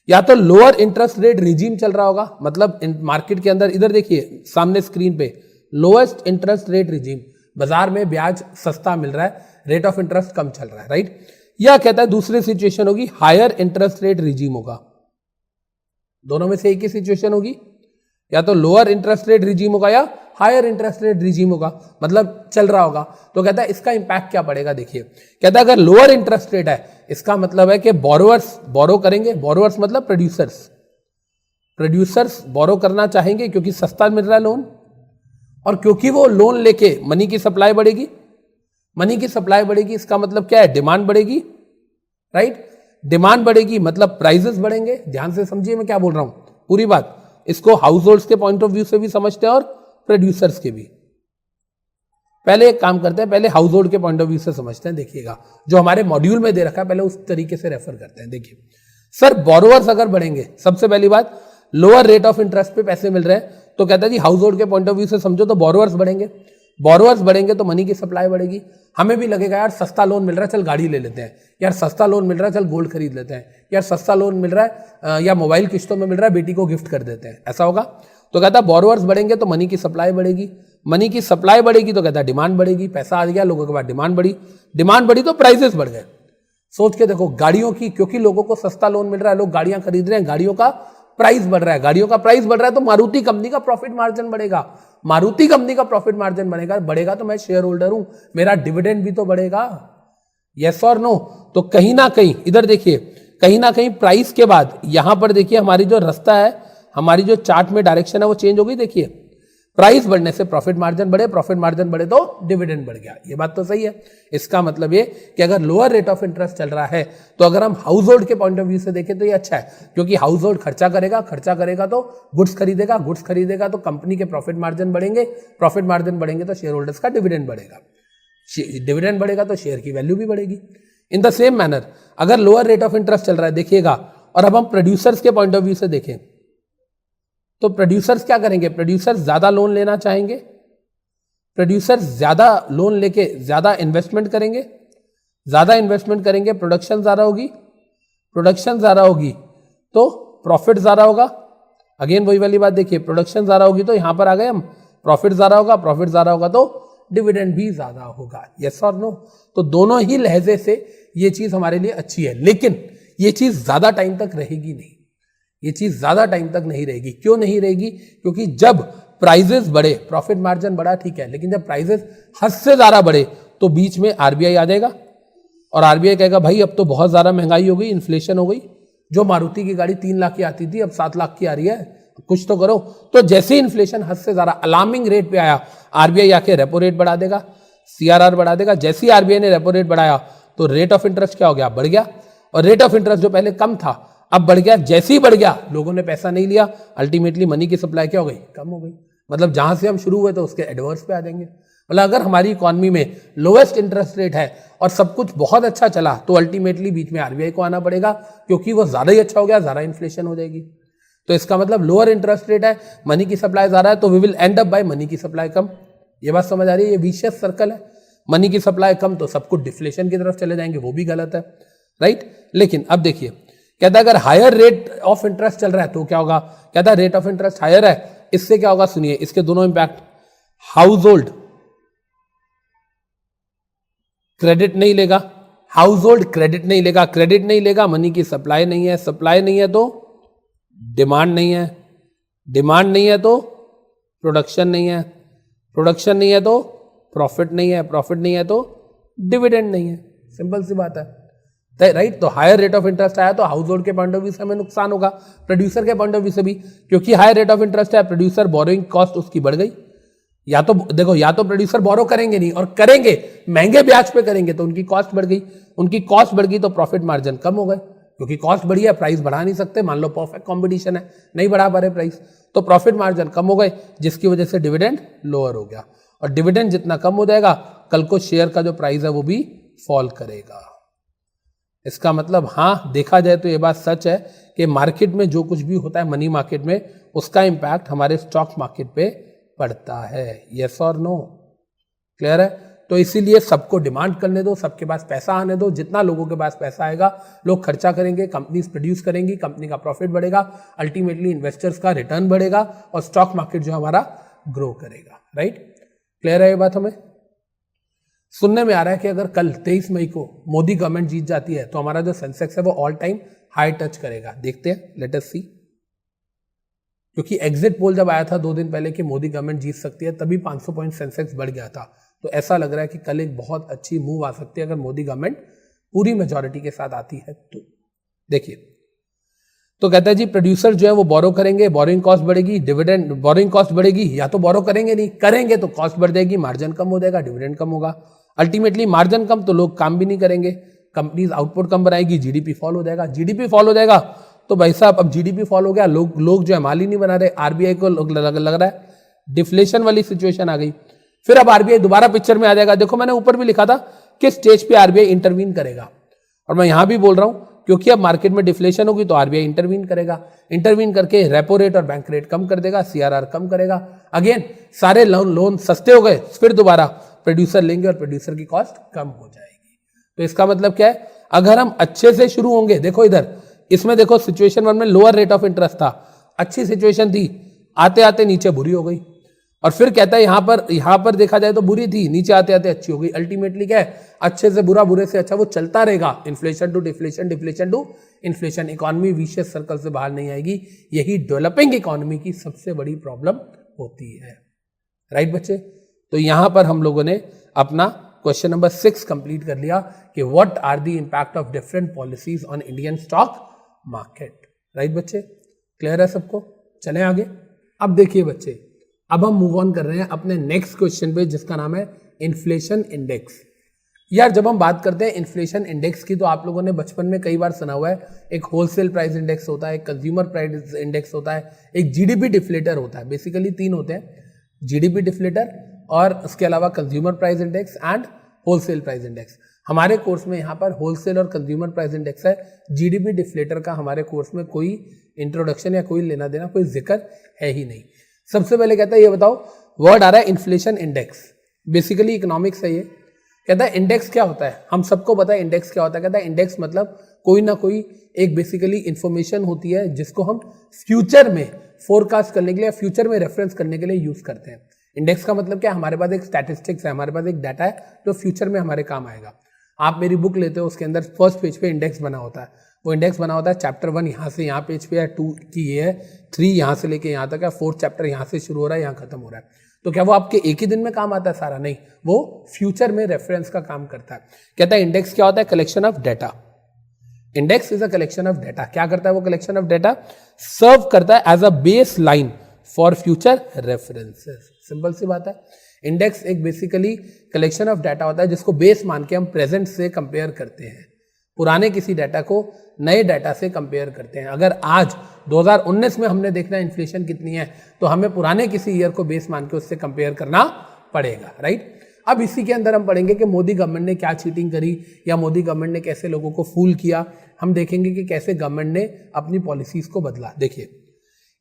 या तो लोअर इंटरेस्ट रेट रिजीम चल रहा होगा, मतलब मार्केट के अंदर, इधर देखिए सामने स्क्रीन पे, लोएस्ट इंटरेस्ट रेट रिजीम, बाजार में ब्याज सस्ता मिल रहा है, रेट ऑफ इंटरेस्ट कम चल रहा है, राइट। या कहता है दूसरी सिचुएशन होगी हायर इंटरेस्ट रेट रिजीम होगा। दोनों में से एक ही सिचुएशन होगी, या तो लोअर इंटरेस्ट रेट रिजीम होगा या हायर इंटरेस्ट रेट रिजीम होगा, मतलब चल रहा होगा। तो कहता है इसका इंपैक्ट क्या पड़ेगा, देखिए कहता है अगर लोअर इंटरेस्ट रेट है, इसका मतलब है कि बोरोवर्स बोरो करेंगे, बोरोवर्स मतलब प्रोड्यूसर्स बोरो करना चाहेंगे क्योंकि सस्ता मिल रहा है लोन, और क्योंकि वो लोन लेके मनी की सप्लाई बढ़ेगी, मनी की सप्लाई बढ़ेगी, इसका मतलब क्या है, डिमांड बढ़ेगी, राइट। डिमांड बढ़ेगी मतलब प्राइसेस बढ़ेंगे। ध्यान से समझिए मैं क्या बोल रहा हूं, पूरी बात। इसको हाउस होल्ड्स के पॉइंट ऑफ व्यू से भी समझते हैं और प्रोड्यूसर्स के भी। पहले एक काम करते हैं, पहले हाउस होल्ड के पॉइंट ऑफ व्यू से समझते हैं। देखिएगा जो हमारे मॉड्यूल में दे रखा है, पहले उस तरीके से रेफर करते हैं। देखिए सर बोरोवर्स अगर बढ़ेंगे, सबसे पहली बात लोअर रेट ऑफ इंटरेस्ट पे पैसे मिल रहे हैं, तो कहता है जी हाउस होल्ड के पॉइंट ऑफ व्यू से समझो तो बोरोवर्स बढ़ेंगे, बोरोवर्स बढ़ेंगे तो मनी की सप्लाई बढ़ेगी। हमें भी लगेगा यार सस्ता लोन मिल रहा है, चल गाड़ी ले लेते हैं, यार सस्ता लोन मिल रहा है, चल गोल्ड खरीद लेते हैं, यार सस्ता लोन मिल रहा है या मोबाइल किस्तों में मिल रहा है, बेटी को गिफ्ट कर देते हैं, ऐसा होगा। तो कहता है बोरोवर्स बढ़ेंगे तो मनी की सप्लाई बढ़ेगी, मनी की सप्लाई बढ़ेगी तो कहता है डिमांड बढ़ेगी, पैसा आ गया लोगों के पास, डिमांड बढ़ी, डिमांड बढ़ी तो प्राइसेस बढ़ गए। सोच के देखो, गाड़ियों की, क्योंकि लोगों को सस्ता लोन मिल रहा है, लोग गाड़ियां खरीद रहे हैं, गाड़ियों का प्राइस बढ़ रहा है, गाड़ियों का प्राइस बढ़ रहा है तो मारुति कंपनी का प्रॉफिट मार्जिन बढ़ेगा, मारुति कंपनी का प्रॉफिट मार्जिन बढ़ेगा तो मैं शेयर होल्डर हूं, मेरा डिविडेंड भी तो बढ़ेगा, यस और नो। तो कहीं ना कहीं इधर देखिए, कहीं ना कहीं प्राइस के बाद यहां पर देखिए हमारी जो रास्ता है, हमारी जो चार्ट में डायरेक्शन है वो चेंज हो गई। देखिए प्राइस बढ़ने से प्रॉफिट मार्जिन बढ़े, प्रॉफिट मार्जिन बढ़े तो डिविडेंड बढ़ गया, ये बात तो सही है। इसका मतलब ये कि अगर लोअर रेट ऑफ इंटरेस्ट चल रहा है तो अगर हम हाउस होल्ड के पॉइंट ऑफ व्यू से देखें तो ये अच्छा है, क्योंकि हाउस होल्ड खर्चा करेगा तो गुड्स खरीदेगा तो कंपनी के प्रॉफिट मार्जिन बढ़ेंगे, प्रॉफिट मार्जिन बढ़ेंगे तो शेयर होल्डर्स का डिविडेंड बढ़ेगा, डिविडेंड बढ़ेगा तो शेयर की वैल्यू भी बढ़ेगी। इन द सेम मैनर अगर लोअर रेट ऑफ इंटरेस्ट चल रहा है, देखिएगा, और अब हम प्रोड्यूसर्स के पॉइंट ऑफ व्यू से देखें तो प्रोड्यूसर्स क्या करेंगे, प्रोड्यूसर्स ज्यादा लोन लेना चाहेंगे, प्रोड्यूसर्स ज्यादा लोन लेके ज्यादा इन्वेस्टमेंट करेंगे, प्रोडक्शन ज्यादा होगी तो प्रॉफिट ज्यादा होगा। अगेन वही वाली बात देखिए, प्रोडक्शन ज्यादा होगी तो यहां पर आ गए हम, प्रॉफिट ज्यादा होगा तो डिविडेंड भी ज्यादा होगा, यस और नो। तो दोनों ही लहजे से ये चीज हमारे लिए अच्छी है, लेकिन ये चीज ज्यादा टाइम तक रहेगी नहीं, ये चीज ज्यादा टाइम तक नहीं रहेगी। क्यों नहीं रहेगी, क्योंकि जब प्राइजेस बढ़े, प्रॉफिट मार्जिन बढ़ा ठीक है, लेकिन जब प्राइजेस हद से ज्यादा बढ़े तो बीच में आरबीआई आ जाएगा और आरबीआई कहेगा भाई अब तो बहुत ज्यादा महंगाई हो गई, इन्फ्लेशन हो गई, जो मारुति की गाड़ी 3 लाख की आती थी अब 7 लाख की आ रही है, कुछ तो करो। तो जैसे ही इन्फ्लेशन हद से ज्यादा अलार्मिंग रेट पे आया, आरबीआई आके रेपो रेट बढ़ा देगा, सीआरआर बढ़ा देगा। जैसे ही आरबीआई ने रेपो रेट बढ़ाया तो रेट ऑफ इंटरेस्ट क्या हो गया, बढ़ गया, और रेट ऑफ इंटरेस्ट जो पहले कम था अब बढ़ गया। जैसे ही बढ़ गया लोगों ने पैसा नहीं लिया, अल्टीमेटली मनी की सप्लाई क्या हो गई, कम हो गई। मतलब जहां से हम शुरू हुए तो उसके एडवर्स पे आ जाएंगे। मतलब अगर हमारी इकोनॉमी में लोएस्ट इंटरेस्ट रेट है और सब कुछ बहुत अच्छा चला तो अल्टीमेटली बीच में आरबीआई को आना पड़ेगा, क्योंकि वो ज्यादा ही अच्छा हो गया, ज्यादा इन्फ्लेशन हो जाएगी। तो इसका मतलब लोअर इंटरेस्ट रेट है, मनी की सप्लाई ज्यादा है, तो we will end up by money की सप्लाई कम। ये बात समझ आ रही है, ये विशियस सर्कल है। मनी की सप्लाई कम तो सब कुछ डिफ्लेशन की तरफ चले जाएंगे, वो भी गलत है, राइट। लेकिन अब देखिए, कहता है अगर हायर रेट ऑफ इंटरेस्ट चल रहा है तो क्या होगा, कहता है रेट ऑफ इंटरेस्ट हायर है, इससे क्या होगा, सुनिए इसके दोनों इंपैक्ट। हाउस होल्ड क्रेडिट नहीं लेगा, हाउस होल्ड क्रेडिट नहीं लेगा, मनी की सप्लाई नहीं है, सप्लाई नहीं है तो डिमांड नहीं है, डिमांड नहीं है तो प्रोडक्शन नहीं है, प्रोडक्शन नहीं है तो प्रॉफिट नहीं है, प्रॉफिट नहीं है तो डिविडेंड नहीं है। सिंपल सी बात है, राइट। तो हायर रेट ऑफ इंटरेस्ट आया तो हाउस होल्ड के पॉइंट ऑफ व्यू से हमें नुकसान होगा, प्रोड्यूसर के पॉइंट ऑफ व्यू से भी, क्योंकि हायर रेट ऑफ इंटरेस्ट है, प्रोड्यूसर बोरोइंग कॉस्ट उसकी बढ़ गई। या तो देखो, या तो प्रोड्यूसर बोरो करेंगे नहीं, और करेंगे महंगे ब्याज पे करेंगे तो उनकी कॉस्ट बढ़ गई, उनकी कॉस्ट बढ़ गई तो प्रॉफिट मार्जिन कम हो गए, क्योंकि कॉस्ट बढ़ी है, प्राइस बढ़ा नहीं सकते, मान लो परफेक्ट कंपटीशन है, नहीं बढ़ा पा रहे प्राइस, तो प्रॉफिट मार्जिन कम हो गए, जिसकी वजह से डिविडेंड लोअर हो गया, और डिविडेंड जितना कम हो जाएगा कल को शेयर का जो प्राइस है वो भी फॉल करेगा। इसका मतलब हाँ, देखा जाए तो ये बात सच है कि मार्केट में जो कुछ भी होता है मनी मार्केट में, उसका इंपैक्ट हमारे स्टॉक मार्केट पे पड़ता है। यस और नो? क्लियर है? तो इसीलिए सबको डिमांड करने दो, सबके पास पैसा आने दो, जितना लोगों के पास पैसा आएगा लोग खर्चा करेंगे, कंपनीज प्रोड्यूस करेंगी, कंपनी का प्रॉफिट बढ़ेगा, अल्टीमेटली इन्वेस्टर्स का रिटर्न बढ़ेगा और स्टॉक मार्केट जो हमारा ग्रो करेगा। राइट? क्लियर है ये बात? हमें सुनने में आ रहा है कि अगर कल 23 मई को मोदी गवर्नमेंट जीत जाती है तो हमारा जो सेंसेक्स है वो ऑल टाइम हाई टच करेगा। देखते हैं, लेट अस सी। क्योंकि एग्जिट पोल जब आया था 2 दिन पहले कि मोदी गवर्नमेंट जीत सकती है, तभी 500 पॉइंट सेंसेक्स बढ़ गया था। तो ऐसा लग रहा है कि कल एक बहुत अच्छी मूव आ सकती है अगर मोदी गवर्नमेंट पूरी मेजॉरिटी के साथ आती है तो। देखिए, तो कहता है जी प्रोड्यूसर जो है वो बोरो करेंगे, बोरिंग कॉस्ट बढ़ेगी, डिविडेंड बोरिंग कॉस्ट बढ़ेगी, या तो बोरो करेंगे नहीं, करेंगे तो कॉस्ट बढ़ जाएगी, मार्जिन कम हो जाएगा, डिविडेंड कम होगा, अल्टीमेटली मार्जिन कम तो लोग काम भी नहीं करेंगे, कंपनीज आउटपुट कम बनाएगी, जीडीपी फॉल हो जाएगा, जीडीपी फॉल हो जाएगा तो भाई साहब अब जीडीपी फॉल हो गया, लोग जो है माल ही नहीं बना रहे, आरबीआई को लग रहा है डिफ्लेशन वाली सिचुएशन आ गई। फिर अब आरबीआई दोबारा पिक्चर में आ जाएगा। देखो मैंने ऊपर भी लिखा था किस स्टेज पे आरबीआई इंटरवीन करेगा, और मैं यहां भी बोल रहा हूं क्योंकि अब मार्केट में डिफ्लेशन होगी तो आरबीआई इंटरवीन करेगा, इंटरवीन करके रेपो रेट और बैंक रेट कम कर देगा, सीआरआर कम करेगा, अगेन सारे लोन सस्ते हो गए, फिर दोबारा प्रोड्यूसर लेंगे और प्रोड्यूसर की कॉस्ट कम हो जाएगी। तो इसका मतलब क्या है, अगर हम अच्छे से शुरू होंगे, देखो इधर इसमें देखो सिचुएशन 1 में लोअर रेट ऑफ इंटरेस्ट था, अच्छी सिचुएशन थी, आते आते नीचे बुरी हो गई, और फिर कहता है यहां पर देखा जाए तो बुरी थी, नीचे आते आते अच्छी हो गई, अल्टीमेटली क्या है, अच्छे से बुरा, बुरे से अच्छा, वो चलता रहेगा, inflation to deflation, deflation to inflation, economy vicious circle से बाहर नहीं आएगी। यही डेवलपिंग इकोनॉमी की सबसे बड़ी प्रॉब्लम होती है। राइट बच्चे? तो यहां पर हम लोगों ने अपना क्वेश्चन नंबर 6 कंप्लीट कर लिया कि what are the impact of different policies on Indian stock market. Right बच्चे? क्लियर है सबको? चलें आगे। अब देखिए बच्चे, अब हम मूव ऑन कर रहे हैं अपने नेक्स्ट क्वेश्चन पे, जिसका नाम है इन्फ्लेशन इंडेक्स। यार जब हम बात करते हैं इन्फ्लेशन इंडेक्स की, तो आप लोगों ने बचपन में कई बार सुना हुआ है, एक होलसेल प्राइस इंडेक्स होता है, एक कंज्यूमर प्राइस इंडेक्स होता है, एक जीडीपी डिफ्लेटर होता है। बेसिकली 3 होते हैं, जीडीपी डिफ्लेटर और उसके अलावा consumer price index and wholesale price index. हमारे कोर्स में यहाँ पर होलसेल और कंज्यूमर प्राइस इंडेक्स है, जीडीपी डिफ्लेटर का हमारे कोर्स में कोई इंट्रोडक्शन या कोई लेना देना, कोई जिक्र है ही नहीं। सबसे पहले कहता है ये बताओ, वर्ड आ रहा है इन्फ्लेशन इंडेक्स, बेसिकली इकोनॉमिक्स है ये। कहता है इंडेक्स क्या होता है, हम सबको पता है इंडेक्स क्या होता है। कहता है इंडेक्स मतलब कोई ना कोई एक बेसिकली इंफॉर्मेशन होती है जिसको हम फ्यूचर में फोरकास्ट करने के लिए, फ्यूचर में रेफरेंस करने के लिए यूज करते हैं। इंडेक्स का मतलब क्या है, हमारे पास एक स्टैटिस्टिक्स है, हमारे पास एक डाटा है जो फ्यूचर में हमारे काम आएगा। आप मेरी बुक लेते हो, उसके अंदर फर्स्ट पेज पे इंडेक्स बना होता है, वो इंडेक्स बना होता है चैप्टर 1 यहाँ से यहाँ पेज पे है, 2 की ये है, 3 यहाँ से लेके यहाँ तक है, 4th चैप्टर यहाँ से शुरू हो रहा है, यहाँ खत्म हो रहा है। तो क्या वो आपके एक ही दिन में काम आता है सारा? नहीं, वो फ्यूचर में रेफरेंस का काम करता है। कहता है इंडेक्स क्या होता है, collection of data. Index is a collection of data. क्या करता है वो कलेक्शन ऑफ डेटा? सर्व करता है as a base line for future references. Simple सी बात है, इंडेक्स एक बेसिकली कलेक्शन ऑफ डाटा होता है जिसको बेस मान के हम प्रेजेंट से कंपेयर करते हैं, पुराने किसी डाटा को नए डाटा से कंपेयर करते हैं। अगर आज 2019 में हमने देखना है इन्फ्लेशन कितनी है, तो हमें पुराने किसी ईयर को बेस मान के उससे कंपेयर करना पड़ेगा। राइट? अब इसी के अंदर हम पढ़ेंगे कि मोदी गवर्नमेंट ने क्या चीटिंग करी, या मोदी गवर्नमेंट ने कैसे लोगों को फूल किया। हम देखेंगे कि कैसे गवर्नमेंट ने अपनी पॉलिसीज को बदला। देखिए,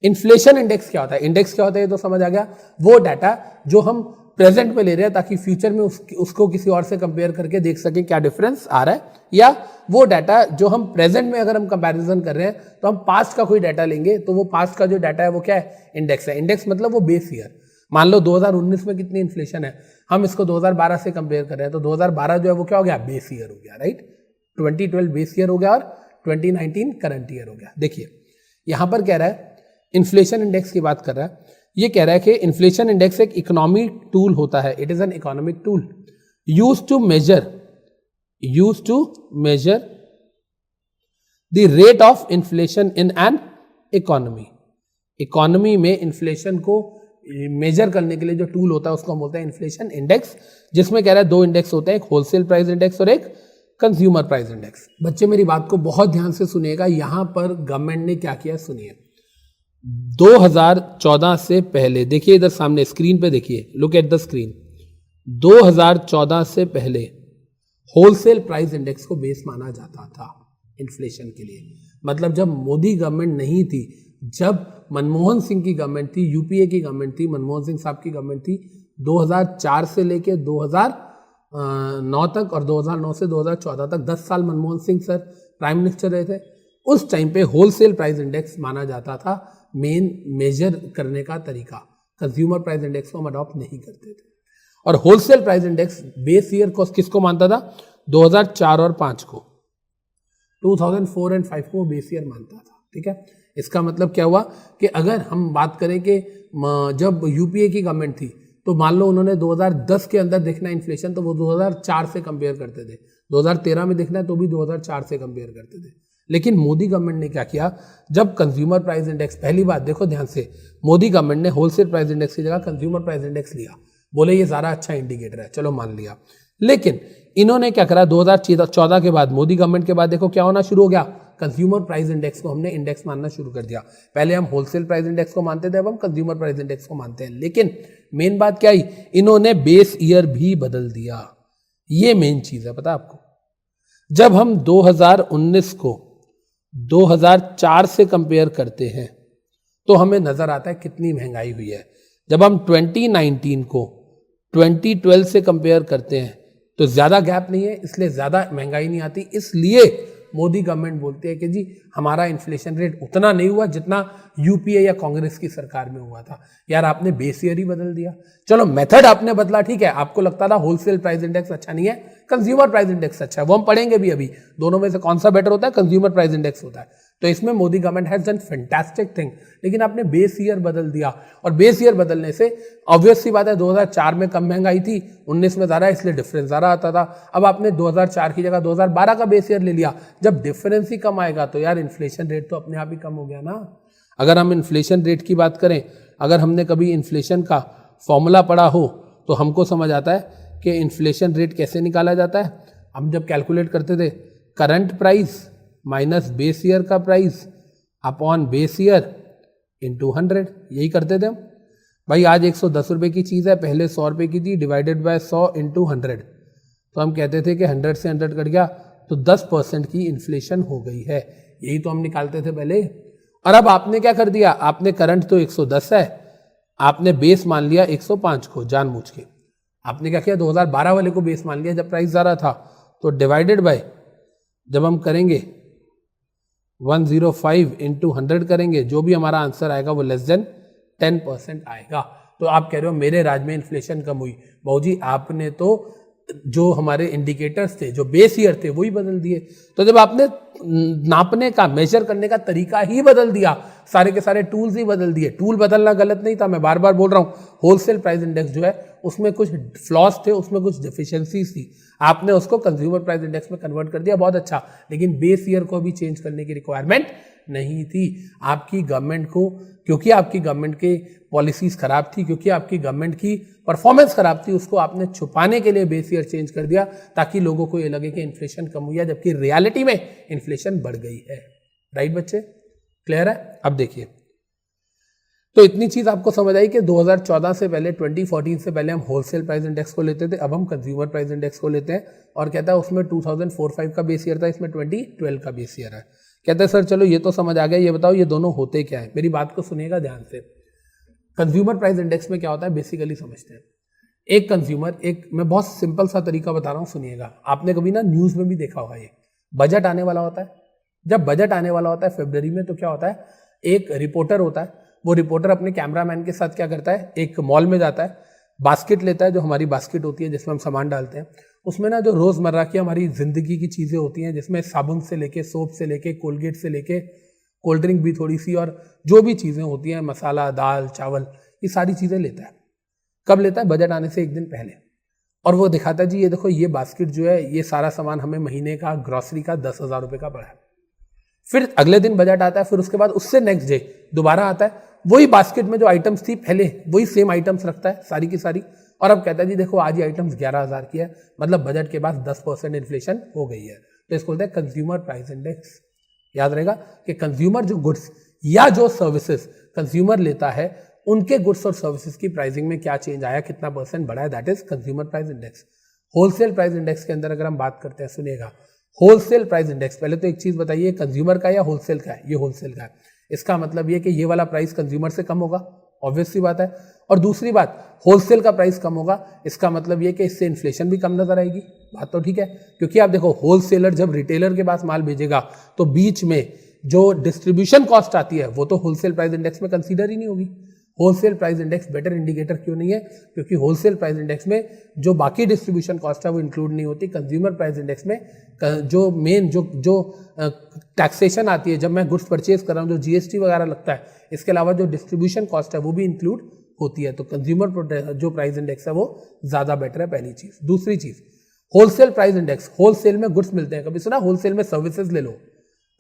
इन्फ्लेशन इंडेक्स क्या होता है? इंडेक्स क्या होता है ये तो समझ आ गया, वो डाटा जो हम प्रेजेंट में ले रहे हैं ताकि फ्यूचर में उसको किसी और से कंपेयर करके देख सकें क्या डिफरेंस आ रहा है, या वो डाटा जो हम प्रेजेंट में अगर हम कंपैरिजन कर रहे हैं तो हम पास्ट का कोई डाटा लेंगे, तो वो पास्ट का जो डाटा है वो क्या है, इंडेक्स है। इंडेक्स मतलब वो बेस ईयर। मान लो 2019 में कितनी इन्फ्लेशन है, हम इसको 2012 से कंपेयर कर रहे हैं, तो 2012 जो है वो क्या हो गया, बेस ईयर हो गया। राइट? 2012 बेस ईयर हो गया और 2019 करंट ईयर हो गया। देखिए यहां पर कह रहा है, इन्फ्लेशन इंडेक्स की बात कर रहा है, ये कह रहा है कि इन्फ्लेशन इंडेक्स एक इकोनॉमिक टूल होता है। It is an economic tool used to measure the rate of inflation in an economy. Economy में इन्फ्लेशन को मेजर करने के लिए जो टूल होता है उसको हम बोलते हैं इन्फ्लेशन इंडेक्स, जिसमें कह रहा है 2 इंडेक्स होते हैं, एक होलसेल प्राइस इंडेक्स और एक कंज्यूमर प्राइस इंडेक्स। बच्चे मेरी बात को बहुत ध्यान से सुनिएगा, यहां पर गवर्नमेंट ने क्या किया सुनिए। 2014 से पहले देखिए, इधर सामने स्क्रीन पे देखिए, लुक एट द स्क्रीन। 2014 से पहले होलसेल प्राइस इंडेक्स को बेस माना जाता था इन्फ्लेशन के लिए। मतलब जब मोदी गवर्नमेंट नहीं थी, जब मनमोहन सिंह की गवर्नमेंट थी, यूपीए की गवर्नमेंट थी, मनमोहन सिंह साहब की गवर्नमेंट थी, 2004 से लेके 2009 तक और 2009 से 2014 तक 10 साल Manmohan Singh sir prime minister रहे थे। उस टाइम पे होलसेल प्राइस इंडेक्स माना जाता था मेन मेजर करने का तरीका। कंज्यूमर प्राइस इंडेक्स को हम अडॉप्ट नहीं करते थे। और wholesale price index base year को किसको मानता था? 2004 और 5 को, 2004 एंड 5 को बेस ईयर मानता था। ठीक है, इसका मतलब क्या हुआ कि अगर हम बात करें कि जब यूपीए की गवर्नमेंट थी तो मान लो उन्होंने 2010 के अंदर देखना इन्फ्लेशन तो वो 2004 से कंपेयर करते थे, 2013 में देखना है तो भी 2004 से कंपेयर करते थे। लेकिन मोदी गवर्नमेंट ने क्या किया, जब कंज्यूमर प्राइस इंडेक्स, पहली बात देखो ध्यान से, मोदी गवर्नमेंट ने होलसेल प्राइस इंडेक्स की जगह कंज्यूमर प्राइस इंडेक्स लिया, बोले ये ज़्यादा अच्छा इंडिकेटर है, चलो मान लिया। लेकिन इन्होंने क्या करा, 2014 के बाद, मोदी गवर्नमेंट के बाद देखो क्या होना शुरू हो गया, कंज्यूमर प्राइस इंडेक्स को हमने इंडेक्स मानना शुरू कर दिया। पहले हम होलसेल प्राइस इंडेक्स को मानते थे, अब हम कंज्यूमर प्राइस इंडेक्स को मानते हैं। लेकिन मेन बात क्या आई, इन्होंने बेस ईयर भी बदल दिया। ये मेन चीज है, पता आपको। जब हम 2019 को 2004 से कंपेयर करते हैं तो हमें नजर आता है कितनी महंगाई हुई है। जब हम 2019 को 2012 से कंपेयर करते हैं तो ज्यादा गैप नहीं है, इसलिए ज्यादा महंगाई नहीं आती। इसलिए मोदी गवर्नमेंट बोलती है कि जी हमारा इन्फ्लेशन रेट उतना नहीं हुआ जितना यूपीए या कांग्रेस की सरकार में हुआ था। यार आपने बेस ईयर ही बदल दिया। चलो मेथड आपने बदला, ठीक है, आपको लगता था होलसेल प्राइस इंडेक्स अच्छा नहीं है, कंज्यूमर प्राइस इंडेक्स अच्छा है, वो हम पढ़ेंगे भी अभी, दोनों में से कौन सा बेटर होता है, कंज्यूमर प्राइस इंडेक्स होता है। तो इसमें Modi government has done fantastic thing. लेकिन आपने बेस ईयर बदल दिया, और बेस ईयर बदलने से ऑब्वियस सी बात है 2004 में कम महंगाई थी, 19 में ज़्यादा, इसलिए डिफरेंस ज़्यादा आता था। अब आपने 2004 की जगह 2012 का बेस ईयर ले लिया। जब डिफरेंस ही कम आएगा तो यार इन्फ्लेशन रेट तो अपने आप ही कम हो गया ना। अगर हम इन्फ्लेशन रेट की बात करें, अगर हमने कभी इन्फ्लेशन का फॉर्मूला पढ़ा हो तो हमको समझ आता है कि इन्फ्लेशन रेट कैसे निकाला जाता है। हम जब कैलकुलेट करते थे, current price minus base year का price upon base year into 100, यही करते थे हम। भाई आज 110 रुपये की चीज़ है, पहले 100 रुपये की थी, डिवाइडेड बाय 100 इंटू 100, तो हम कहते थे कि 100 से 100 कट गया तो 10% की इन्फ्लेशन हो गई है। यही तो हम निकालते थे पहले। और अब आपने क्या कर दिया, आपने करंट तो 110 है, आपने बेस मान लिया 105 को जानबूझ के। आपने क्या किया, 2012 वाले को बेस मान लिया जब प्राइस ज़्यादा था, तो डिवाइडेड बाय, जब हम करेंगे 105 इंटू 100 करेंगे, जो भी हमारा आंसर आएगा वो लेस देन 10% आएगा। तो आप कह रहे हो मेरे राज्य में इन्फ्लेशन कम हुई। बाबू जी आपने तो जो हमारे इंडिकेटर्स थे, जो बेस ईयर थे, वही बदल दिए। तो जब आपने नापने का, मेजर करने का तरीका ही बदल दिया, सारे के सारे टूल्स ही बदल दिए। टूल बदलना गलत नहीं था, मैं बार बार बोल रहा हूँ। होलसेल प्राइस इंडेक्स जो है उसमें कुछ फ्लॉज थे, उसमें कुछ डेफिशिएंसीज थी, आपने उसको कंज्यूमर प्राइस इंडेक्स में कन्वर्ट कर दिया, बहुत अच्छा। लेकिन बेस ईयर को भी चेंज करने की रिक्वायरमेंट नहीं थी आपकी गवर्नमेंट को, क्योंकि आपकी गवर्नमेंट के पॉलिसीज खराब थी, क्योंकि आपकी गवर्नमेंट की परफॉर्मेंस खराब थी। उसको आपने छुपाने के लिए बेस ईयर चेंज कर दिया ताकि लोगों को ये लगे कि इन्फ्लेशन कम हुई है, जबकि रियलिटी में इन्फ्लेशन बढ़ गई है। राइट बच्चे, क्लियर है? अब देखिए, तो इतनी चीज आपको समझ आई कि 2014 से पहले, 2014 से पहले हम होलसेल प्राइस इंडेक्स को लेते थे, अब हम कंज्यूमर प्राइस इंडेक्स को लेते हैं। और कहता है उसमें 2004-5 का बेस ईयर था, इसमें 2012 का बेस ईयर है। कहते हैं सर चलो ये तो समझ आ गया, ये बताओ ये दोनों होते क्या है। मेरी बात को सुनिएगा ध्यान से। कंज्यूमर प्राइस इंडेक्स में क्या होता है बेसिकली समझते हैं। एक कंज्यूमर, मैं बहुत सिंपल सा तरीका बता रहा हूँ, सुनिएगा। आपने कभी ना न्यूज में भी देखा होगा, ये बजट आने वाला होता है। जब बजट आने वाला होता है फरवरी में, तो क्या होता है, एक रिपोर्टर होता है, वो रिपोर्टर अपने कैमरामैन के साथ क्या करता है, एक मॉल में जाता है, बास्केट लेता है, जो हमारी बास्केट होती है जिसमें हम सामान डालते हैं, उसमें ना जो रोजमर्रा की हमारी जिंदगी की चीजें होती हैं, जिसमें साबुन से लेके, सोप से लेके, कोलगेट से लेके, कोल्ड ड्रिंक भी थोड़ी सी, और जो भी चीजें होती हैं, मसाला, दाल, चावल, ये सारी चीजें लेता है। कब लेता है? बजट आने से एक दिन पहले। और वो दिखाता है जी ये देखो, ये बास्केट जो है, ये सारा सामान हमें महीने का ग्रॉसरी का 10,000 रुपए का पड़ा है। फिर अगले दिन बजट आता है, फिर उसके बाद उससे नेक्स्ट डे दोबारा आता है, वही बास्केट में जो आइटम्स थी पहले, वही सेम आइटम्स रखता है सारी की सारी, और अब कहता है जी देखो आज ये आइटम्स 11,000 की है, मतलब बजट के बाद 10% इन्फ्लेशन हो गई है, तो इसको बोलते हैं कंज्यूमर प्राइस इंडेक्स। याद रहेगा कि कंज्यूमर जो गुड्स या जो सर्विसेज कंज्यूमर लेता है उनके गुड्स और सर्विसेज की प्राइसिंग में क्या चेंज आया, कितना परसेंट बढ़ा है, that is consumer price index. Wholesale price index के अंदर अगर हम बात करते हैं, सुनिएगा, होलसेल प्राइस इंडेक्स, पहले तो एक चीज बताइए, कंज्यूमर का या होलसेल का है? ये होलसेल का है। इसका मतलब ये कि ये वाला प्राइस कंज्यूमर से कम होगा, ऑब्वियस सी बात है। और दूसरी बात, होलसेल का प्राइस कम होगा, इसका मतलब ये कि इससे इन्फ्लेशन भी कम नजर आएगी। बात तो ठीक है, क्योंकि आप देखो होलसेलर जब रिटेलर के पास माल भेजेगा तो बीच में जो डिस्ट्रीब्यूशन कॉस्ट आती है वो तो होलसेल प्राइस इंडेक्स में कंसीडर ही नहीं होगी। Wholesale price index better indicator क्यों नहीं है? क्योंकि होलसेल प्राइस इंडेक्स में जो बाकी डिस्ट्रीब्यूशन कॉस्ट है वो इंक्लूड नहीं होती। कंज्यूमर प्राइस इंडेक्स में जो मेन जो टैक्सेशन आती है, जब मैं गुड्स परचेज कर रहा हूँ, जो जीएसटी वगैरह लगता है, इसके अलावा जो डिस्ट्रीब्यूशन कॉस्ट है वो भी इंक्लूड होती है। तो कंज्यूमर जो प्राइस इंडेक्स है वो ज्यादा बेटर है, पहली चीज। दूसरी चीज, होलसेल प्राइस इंडेक्स, होलसेल में गुड्स मिलते हैं। कभी सुना होलसेल में सर्विसेज ले लो?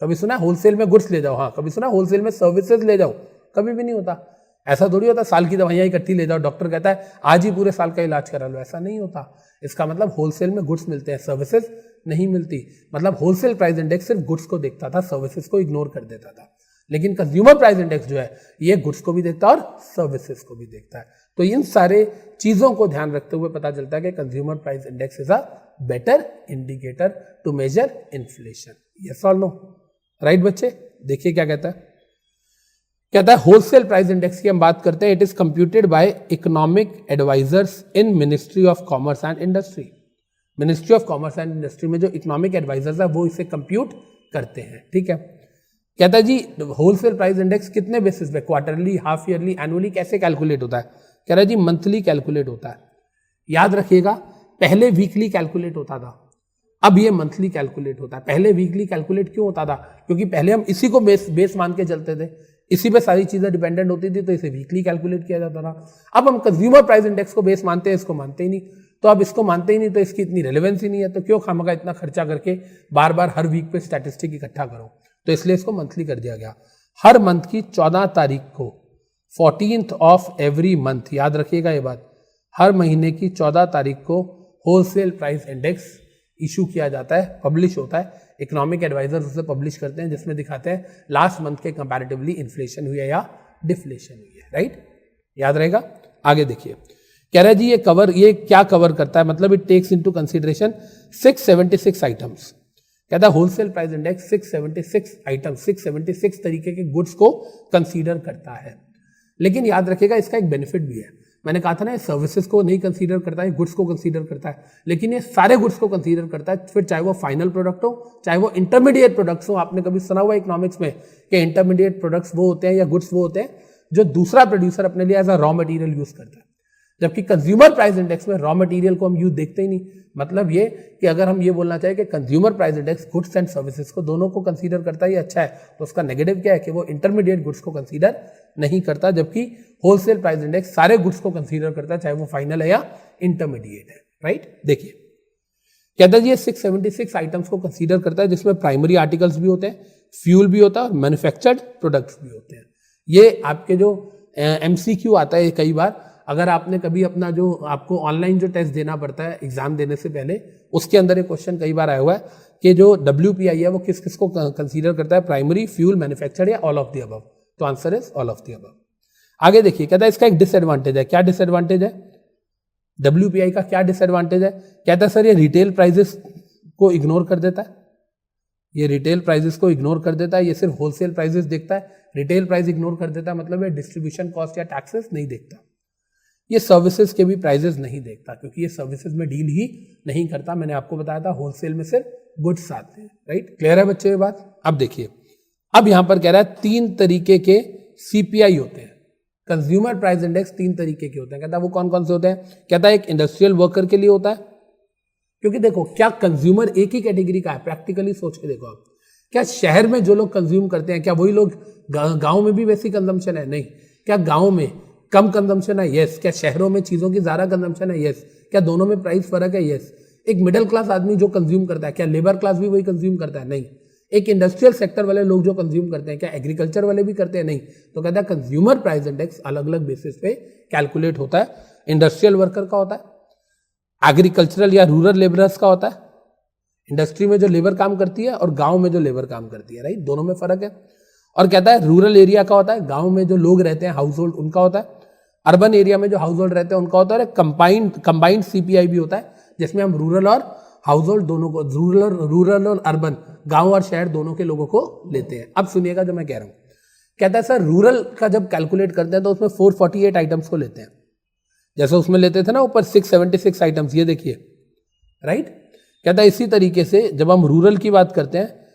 कभी सुना होलसेल में गुड्स ले जाओ? हाँ। कभी सुना होलसेल में सर्विसेज ले जाओ? कभी भी नहीं होता। ऐसा थोड़ी होता साल की दवाइयां इकट्ठी ले जाओ, डॉक्टर कहता है आज ही पूरे साल का इलाज करा लो, ऐसा नहीं होता। इसका मतलब होलसेल में गुड्स मिलते हैं, सर्विसेज नहीं मिलती। मतलब होलसेल प्राइस इंडेक्स सिर्फ गुड्स को देखता था, सर्विसेज को इग्नोर कर देता था। लेकिन कंज्यूमर प्राइस इंडेक्स जो है ये गुड्स को भी देखता है और सर्विसेज को भी देखता है। तो इन सारे चीजों को ध्यान रखते हुए पता चलता है कि consumer price index is a better indicator to measure inflation. Yes और नो? राइट बच्चे, देखिए क्या कहता है। कहता है होलसेल प्राइस इंडेक्स की हम बात करते हैं। It is computed by economic advisers in ministry of commerce and industry. Ministry of commerce and industry में जो इकोनॉमिक एडवाइजर्स है वो इसे कंप्यूट करते हैं, ठीक है। कहता है जी होलसेल प्राइस इंडेक्स कितने बेसिस पे, क्वार्टरली, हाफ ईयरली, एनुअली, कैसे कैलकुलेट होता है? कह रहा है जी मंथली कैलकुलेट होता है। याद रखिएगा, पहले वीकली कैलकुलेट होता था, अब ये मंथली कैलकुलेट होता है। पहले वीकली कैलकुलेट क्यों होता था? क्योंकि पहले हम इसी को बेस मान के चलते थे, इसी पे सारी चीजें डिपेंडेंट होती थी, तो इसे वीकली कैलकुलेट किया जाता था। अब हम कंज्यूमर प्राइस इंडेक्स को बेस मानते हैं, इसको मानते ही नहीं। तो अब इसको मानते ही नहीं तो इसकी इतनी रेलेवेंस ही नहीं है, तो क्यों खामखा इतना खर्चा करके बार बार हर वीक पे स्टैटिस्टिक इकट्ठा करो? तो इसलिए इसको मंथली कर दिया गया। हर मंथ की 14 तारीख को, 14th ऑफ एवरी मंथ, याद रखिएगा ये बात, हर महीने की 14 तारीख को होलसेल प्राइस इंडेक्स इशू किया जाता है, पब्लिश होता है। इकोनॉमिक एडवाइजर्स उसे पब्लिश करते हैं, जिसमें दिखाते हैं लास्ट मंथ के कंपैरेटिवली इन्फ्लेशन हुई है या डिफ्लेशन हुई है, राइट? याद रहेगा। आगे देखिए, कह रहा है जी ये क्या कवर करता है? मतलब it takes into consideration 676 items. कहता है होलसेल प्राइस इंडेक्स 676 आइटम, 676 तरीके के गुड्स को कंसीडर करता है। लेकिन याद रखिएगा इसका एक बेनिफिट भी है। मैंने कहा था ना, सर्विसेज को नहीं कंसीडर करता है, गुड्स को कंसीडर करता है, लेकिन ये सारे गुड्स को कंसीडर करता है, फिर चाहे वो फाइनल प्रोडक्ट हो, चाहे वो इंटरमीडिएट प्रोडक्ट्स हो। आपने कभी सुना हुआ इकोनॉमिक्स में कि इंटरमीडिएट प्रोडक्ट्स वो होते हैं या गुड्स वो होते हैं जो दूसरा प्रोड्यूसर अपने लिए as a raw material use करता है, जबकि कंज्यूमर प्राइस इंडेक्स में रॉ मटेरियल को हम यूज देखते ही नहीं। मतलब ये कि अगर हम ये बोलना चाहें कि consumer price index goods and services को दोनों को कंसीडर करता है, ये अच्छा है, तो उसका नेगेटिव क्या है कि वो इंटरमीडिएट गुड्स को कंसीडर नहीं करता, जबकि होलसेल प्राइस इंडेक्स सारे गुड्स को कंसीडर करता है, चाहे वो फाइनल है या इंटरमीडिएट है, राइट? देखिए, कहता है ये 676 आइटम्स को कंसीडर करता है, जिसमें प्राइमरी आर्टिकल्स भी होते हैं, फ्यूल भी होता है और मैन्युफैक्चर्ड प्रोडक्ट्स भी होते हैं। ये आपके जो MCQ आता है कई बार, अगर आपने कभी अपना जो आपको ऑनलाइन जो टेस्ट देना पड़ता है एग्जाम देने से पहले, उसके अंदर एक क्वेश्चन कई बार आया हुआ है कि जो WPI है वो किस किस को कंसीडर करता है, प्राइमरी, फ्यूल, मैन्युफैक्चर्ड या ऑल ऑफ द अबव? तो answer is all of the above. आगे देखिए, कहता है इसका एक डिसएडवांटेज है। क्या डिसएडवांटेज है? WPI का क्या डिसएडवांटेज है? कहता है सर ये रिटेल प्राइजेस को इग्नोर कर देता है, ये रिटेल प्राइजेस को इग्नोर कर देता है, ये सिर्फ होलसेल प्राइजेस देखता है, रिटेल प्राइस इग्नोर कर देता है, मतलब ये डिस्ट्रीब्यूशन कॉस्ट या टैक्सेस नहीं देखता, ये सर्विसेज के भी प्राइजेस नहीं देखता, क्योंकि ये सर्विसेज में डील ही नहीं करता। मैंने आपको बताया था होलसेल में सिर्फ गुड्स आते हैं, राइट? क्लियर है बच्चे ये बात? अब देखिए, अब यहां पर कह रहा है 3 तरीके के CPI होते हैं, कंज्यूमर प्राइस इंडेक्स 3 तरीके के होते हैं। कहता है वो कौन कौन से होते हैं? कहता है एक इंडस्ट्रियल वर्कर के लिए होता है, क्योंकि देखो क्या कंज्यूमर एक ही कैटेगरी का है? प्रैक्टिकली सोच के देखो आप, क्या शहर में जो लोग कंज्यूम करते हैं क्या वही लोग गांव में भी वैसी कंजम्पशन है? नहीं। क्या गांव में कम कंजम्पशन है? यस। क्या शहरों में चीजों की ज्यादा कंजम्पशन है? यस। क्या दोनों में प्राइस फर्क है? यस। एक मिडिल क्लास आदमी जो कंज्यूम करता है, क्या लेबर क्लास भी वही कंज्यूम करता है? नहीं। एक इंडस्ट्रियल सेक्टर वाले लोग जो कंज्यूम करते हैं, क्या एग्रीकल्चर वाले भी करते हैं? नहीं। तो कहता है कंज्यूमर प्राइस इंडेक्स अलग अलग बेसिस पे कैलकुलेट होता है। इंडस्ट्रियल वर्कर का होता है, एग्रीकल्चरल या रूरल लेबरर्स का होता है, इंडस्ट्री में जो लेबर काम करती है और गांव में जो लेबर काम करती है, राइट, दोनों में फर्क है। और कहता है रूरल एरिया का होता है, गांव में जो लोग रहते हैं हाउस होल्ड उनका होता है, अर्बन एरिया में जो हाउस होल्ड रहते हैं उनका होता है, कंबाइंड सीपीआई भी होता है जिसमें हम रूरल और हाउस होल्ड दोनों को, रूरल और अर्बन, गांव और शहर दोनों के लोगों को लेते हैं। अब सुनिएगा जो मैं कह रहा हूं। कहता है सर रूरल का जब कैलकुलेट करते हैं तो उसमें 448 आइटम्स को लेते हैं, जैसे उसमें लेते थे ना ऊपर 676 आइटम्स, ये देखिए, राइट। कहता है इसी तरीके से जब हम रूरल की बात करते हैं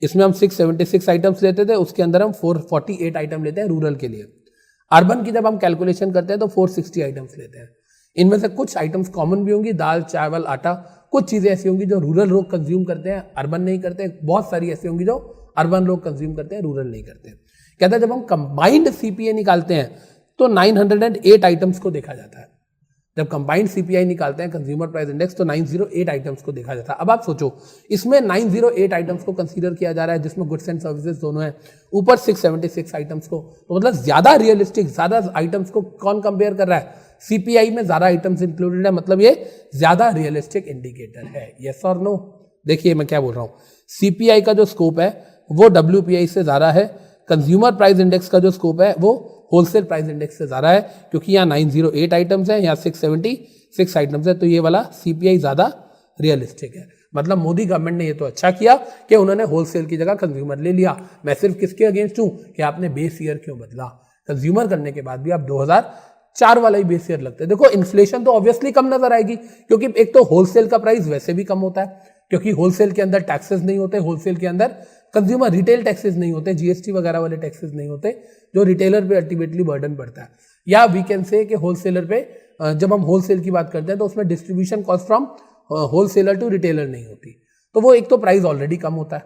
इसमें हम 676 आइटम्स लेते थे, उसके अंदर हम 448 आइटम लेते हैं रूरल के लिए। अर्बन की जब हम कैलकुलेशन करते हैं तो 460 आइटम्स लेते हैं। इनमें से कुछ आइटम्स कॉमन भी होंगी, दाल चावल आटा, कुछ चीज़ें ऐसी होंगी जो रूरल लोग कंज्यूम करते हैं, अर्बन नहीं करते, बहुत सारी ऐसी होंगी जो अर्बन लोग कंज्यूम करते हैं, रूरल नहीं करते। कहता है जब हम कंबाइंड सीपीआई निकालते हैं तो 908 आइटम्स को देखा जाता है। जब कंबाइंड सीपीआई निकालते हैं कंज्यूमर प्राइस इंडेक्स तो 908 आइटम्स को देखा जाता है। अब आप सोचो इसमें 908 आइटम्स को कंसीडर किया जा रहा है जिसमें गुड्स एंड सर्विसेज दोनों हैं, ऊपर 676 आइटम्स को, तो मतलब ज्यादा रियलिस्टिक, ज्यादा आइटम्स को कौन कंपेयर कर रहा है? सीपीआई में ज्यादा आइटम्स इंक्लूडेड है, मतलब ये ज्यादा रियलिस्टिक इंडिकेटर है। यस और नो? देखिए मैं क्या बोल रहा हूँ, सीपीआई का जो स्कोप है वो डब्ल्यूपीआई से ज्यादा है, कंज्यूमर प्राइस इंडेक्स का जो स्कोप है वो होलसेल प्राइस इंडेक्स से ज्यादा है, क्योंकि यहाँ 908 आइटम्स है, यहाँ 676 आइटम्स है, तो ये वाला सीपीआई ज्यादा रियलिस्टिक है। मतलब मोदी गवर्नमेंट ने ये तो अच्छा किया कि उन्होंने होलसेल की जगह कंज्यूमर ले लिया। मैं सिर्फ किसके अगेंस्ट हूं कि आपने बेस ईयर क्यों बदला? कंज्यूमर करने के बाद भी आप 2004 वाला ही बेस ईयर लगता है। देखो इन्फ्लेशन तो ऑब्वियसली कम नजर आएगी, क्योंकि एक तो होलसेल का प्राइस वैसे भी कम होता है, क्योंकि होलसेल के अंदर टैक्सेस नहीं होते, होलसेल के अंदर कंज्यूमर रिटेल टैक्सेस नहीं होते, जीएसटी वगैरह वाले टैक्सेस नहीं होते, जो रिटेलर पे अल्टीमेटली बर्डन पड़ता है। या वी कैन से कि होलसेलर पे, जब हम होलसेल की बात करते हैं तो उसमें distribution cost from wholesaler to retailer नहीं होती, तो वो एक तो प्राइस ऑलरेडी कम होता है,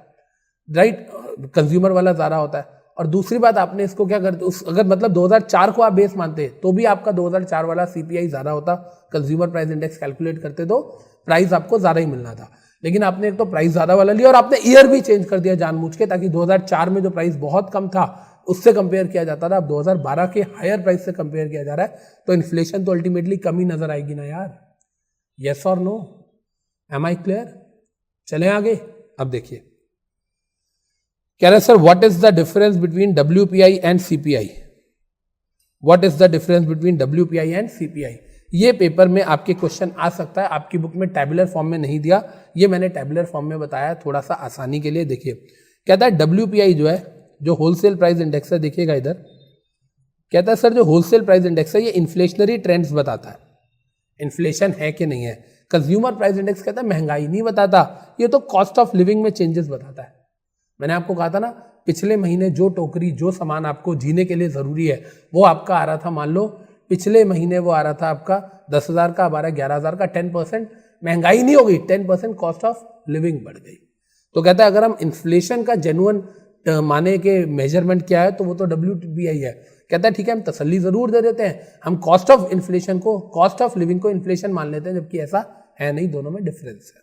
राइट, कंज्यूमर वाला ज़्यादा होता है। और दूसरी बात आपने इसको क्या करते, अगर मतलब 2004 को आप बेस मानते तो भी आपका 2004 वाला सीपीआई ज़्यादा होता, कंज्यूमर प्राइस इंडेक्स कैलकुलेट करते तो प्राइस आपको ज़्यादा ही मिलना था। लेकिन आपने एक तो प्राइस ज़्यादा वाला लिया और आपने ईयर भी चेंज कर दिया जानबूझ के, ताकि 2004 में जो प्राइस बहुत कम था उससे कंपेयर किया जाता था, अब 2012 के हायर प्राइस से कंपेयर किया जा रहा है, तो इन्फ्लेशन तो अल्टीमेटली कम ही नजर आएगी ना यार। यस और नो? Am I clear? चलें आगे। अब देखिए कह रहे sir what is the difference between WPI and CPI? What is the difference between WPI and CPI? ये पेपर में आपके क्वेश्चन आ सकता है, आपकी बुक में टैबुलर फॉर्म में नहीं दिया, ये मैंने टैबुलर फॉर्म में बताया थोड़ा सा आसानी के लिए। देखिए कहता है डब्ल्यूपीआई जो है, जो होलसेल प्राइस इंडेक्स है, देखिएगा इधर, कहता है सर जो होलसेल प्राइस इंडेक्स है ये इन्फ्लेशनरी ट्रेंड्स बताता है, इन्फ्लेशन है कि नहीं है। कंज्यूमर प्राइस इंडेक्स कहता है महंगाई नहीं बताता, ये तो कॉस्ट ऑफ लिविंग में चेंजेस बताता है। मैंने आपको कहा था ना, पिछले महीने जो टोकरी, जो सामान आपको जीने के लिए जरूरी है वो आपका आ रहा था, मान लो पिछले महीने वो आ रहा था आपका 10,000 का, अब आ रहा है 11,000 का, 10% महंगाई नहीं हो गई, 10% कॉस्ट ऑफ लिविंग बढ़ गई। तो कहता है अगर हम इन्फ्लेशन का जेन्युइन माने के मेजरमेंट क्या है तो वो तो WPI है। कहता है ठीक है हम तसल्ली जरूर दे देते हैं, हम कॉस्ट ऑफ इन्फ्लेशन को, कॉस्ट ऑफ लिविंग को इन्फ्लेशन मान लेते हैं, जबकि ऐसा है नहीं, दोनों में डिफरेंस है।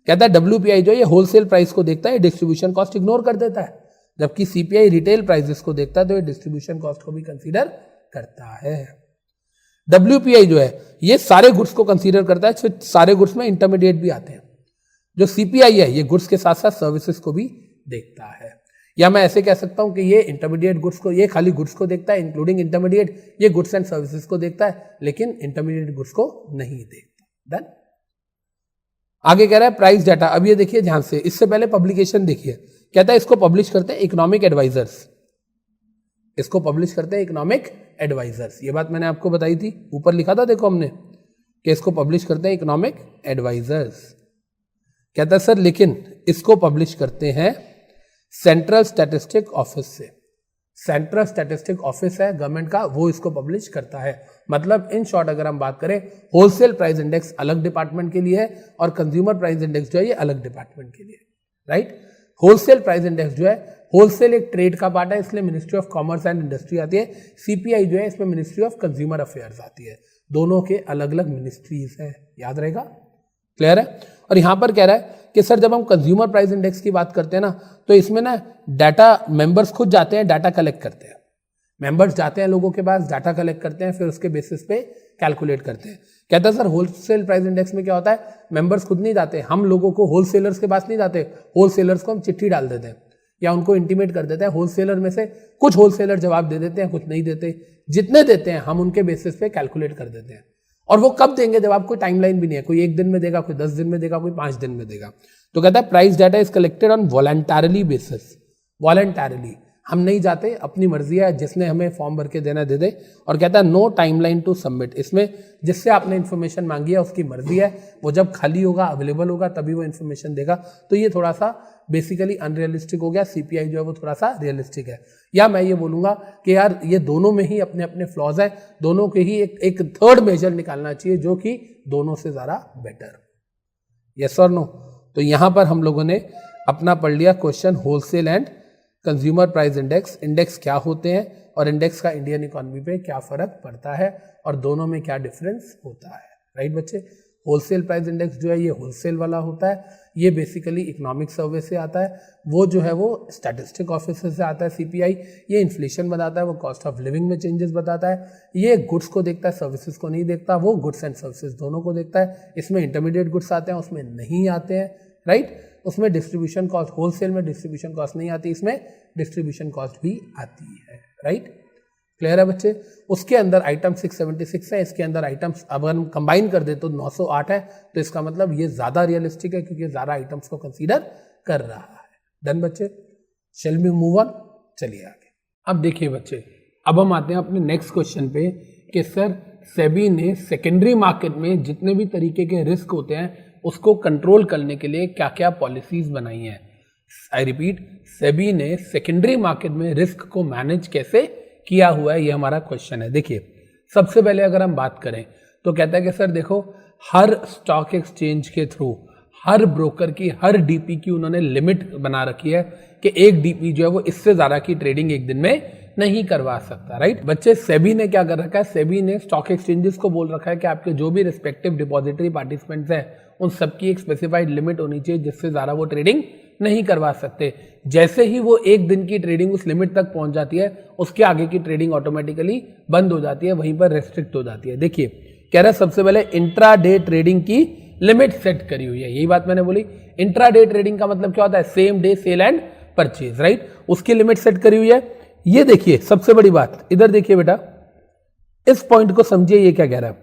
कहता है WPI जो ये होलसेल प्राइस को देखता है, डिस्ट्रीब्यूशन कॉस्ट इग्नोर कर देता है, जबकि CPI रिटेल प्राइसेस को देखता है तो ये डिस्ट्रीब्यूशन कॉस्ट को भी कंसीडर करता है। WPI जो है ये सारे गुड्स को कंसीडर करता है, सारे गुड्स में इंटरमीडिएट भी आते हैं। जो CPI है ये गुड्स के साथ साथ सर्विसेज को भी देखता है, या मैं ऐसे कह सकता हूं कि ये इंटरमीडिएट गुड्स को, ये खाली गुड्स को देखता है इंक्लूडिंग इंटरमीडिएट, ये गुड्स एंड सर्विसेज को देखता है लेकिन इंटरमीडिएट गुड्स को नहीं देखता। डन। आगे कह रहा है प्राइस डाटा। अब ये देखिए ध्यान से, इससे पहले पब्लिकेशन देखिए, कहता है इसको पब्लिश करते हैं इकोनॉमिक एडवाइजर्स, इसको पब्लिश करते हैं इकोनॉमिक एडवाइजर्स। ये बात मैंने आपको बताई थी, ऊपर लिखा था देखो हमने कि इसको पब्लिश करते हैं इकोनॉमिक एडवाइजर्स। कहता है सर लेकिन इसको पब्लिश करते हैं सेंट्रल स्टैटिस्टिक ऑफिस से, सेंट्रल स्टैटिस्टिक ऑफिस है गवर्नमेंट का, वो इसको पब्लिश करता है। मतलब इन शॉर्ट अगर हम बात करें, होलसेल प्राइस इंडेक्स अलग डिपार्टमेंट के लिए है और कंज्यूमर प्राइस इंडेक्स जो है ये अलग डिपार्टमेंट के लिए, राइट। होलसेल प्राइस इंडेक्स जो है, होलसेल एक ट्रेड का पार्ट है, इसलिए ministry of commerce and industry आती है। CPI जो है इसमें मिनिस्ट्री ऑफ कंज्यूमर अफेयर्स आती है, दोनों के अलग अलग मिनिस्ट्रीज है, याद रहेगा। क्लियर है। और यहां पर कह रहा है कि सर जब हम कंज्यूमर प्राइस इंडेक्स की बात करते हैं ना, तो इसमें ना डाटा मेंबर्स खुद जाते हैं, डाटा कलेक्ट करते हैं। मेंबर्स जाते हैं लोगों के पास, डाटा कलेक्ट करते हैं, फिर उसके बेसिस पे कैलकुलेट करते हैं। कहता है सर होलसेल प्राइस इंडेक्स में क्या होता है, मेंबर्स खुद नहीं जाते, हम लोगों को होलसेलर्स के पास नहीं जाते, होलसेलर्स को हम चिट्ठी डाल देते हैं या उनको इंटीमेट कर देते हैं। होलसेलर में से कुछ होलसेलर जवाब दे देते हैं, कुछ नहीं देते, जितने देते हैं हम उनके बेसिस पे कैलकुलेट कर देते हैं। और वो कब देंगे जवाब, कोई टाइमलाइन भी नहीं है, कोई 1 दिन में देगा, कोई 10 दिन में देगा, कोई 5 दिन में देगा। तो कहता है price data is collected on voluntarily basis, voluntarily, हम नहीं जाते, अपनी मर्जी है, जिसने हमें फॉर्म भर के देना दे दे। और कहता है नो टाइमलाइन टू सबमिट, इसमें जिससे आपने इन्फॉर्मेशन मांगी है उसकी मर्जी है, वो जब खाली होगा, अवेलेबल होगा तभी वो इन्फॉर्मेशन देगा। तो ये थोड़ा सा बेसिकली अनरियलिस्टिक हो गया, सीपीआई जो है वो थोड़ा सा रियलिस्टिक है। या मैं ये बोलूंगा कि यार ये दोनों में ही अपने अपने फ्लॉज हैं, दोनों के ही एक थर्ड मेजर निकालना चाहिए जो कि दोनों से ज़्यादा बेटर। यस और नो। तो यहाँ पर हम लोगों ने अपना पढ़ लिया question wholesale and consumer price index, index क्या होते हैं और इंडेक्स का इंडियन इकोनॉमी पे क्या फर्क पड़ता है और दोनों में क्या डिफरेंस होता है। राइट बच्चे, होलसेल प्राइस इंडेक्स जो है ये होलसेल वाला होता है, ये बेसिकली इकोनॉमिक सर्वे से आता है, वो जो है वो स्टैटिस्टिक ऑफिस से आता है सीपीआई, ये इन्फ्लेशन बताता है, वो कॉस्ट ऑफ लिविंग में चेंजेस बताता है, ये गुड्स को देखता है, सर्विसेज को नहीं देखता, वो गुड्स एंड सर्विसेज दोनों को देखता है। इसमें इंटरमीडिएट गुड्स आते हैं, उसमें नहीं आते हैं। राइट, उसमें डिस्ट्रीब्यूशन कॉस्ट, होलसेल में डिस्ट्रीब्यूशन कॉस्ट नहीं आती, इसमें डिस्ट्रीब्यूशन कॉस्ट भी आती है। राइट, क्लियर है बच्चे। उसके अंदर आइटम 676 है, इसके अंदर आइटम्स अगर हम कंबाइन कर दे तो 908 है, तो इसका मतलब ये ज्यादा रियलिस्टिक है क्योंकि ज्यादा आइटम्स को कंसीडर कर रहा है। डन बच्चे, शैल वी मूव ऑन, चलिए आगे। अब देखिए बच्चे, अब हम आते हैं अपने नेक्स्ट क्वेश्चन पे कि सर सेबी ने सेकेंडरी मार्केट में जितने भी तरीके के रिस्क होते हैं उसको कंट्रोल करने के लिए क्या क्या पॉलिसीज बनाई हैं। आई रिपीट, सेबी ने सेकेंडरी मार्केट में रिस्क को मैनेज कैसे किया हुआ है, ये हमारा क्वेश्चन है। देखिए, सबसे पहले अगर हम बात करें तो कहता है कि सर देखो, हर स्टॉक एक्सचेंज के थ्रू हर ब्रोकर की, हर डीपी की उन्होंने लिमिट बना रखी है कि एक डीपी जो है वो इससे ज्यादा की ट्रेडिंग एक दिन में नहीं करवा सकता। राइट बच्चे, सेबी ने क्या कर रखा है, सेबी ने स्टॉक एक्सचेंजेस को बोल रखा है कि आपके जो भी रिस्पेक्टिव डिपॉजिटरी पार्टिसिपेंट्स हैं उन सबकी एक स्पेसिफाइड लिमिट होनी चाहिए जिससे ज्यादा वो ट्रेडिंग नहीं करवा सकते। जैसे ही वो एक दिन की ट्रेडिंग उस लिमिट तक पहुंच जाती है, उसके आगे की ट्रेडिंग ऑटोमेटिकली बंद हो जाती है, वहीं पर रेस्ट्रिक्ट हो जाती है। देखिए, कह रहा है सबसे पहले इंट्राडे ट्रेडिंग की लिमिट सेट करी हुई है, यही बात मैंने बोली। इंट्राडे ट्रेडिंग का मतलब क्या होता है, same day sale and purchase. Right, उसकी लिमिट सेट करी हुई है। ये देखिए सबसे बड़ी बात, इधर देखिए बेटा, इस पॉइंट को समझिए, ये क्या कह रहा है,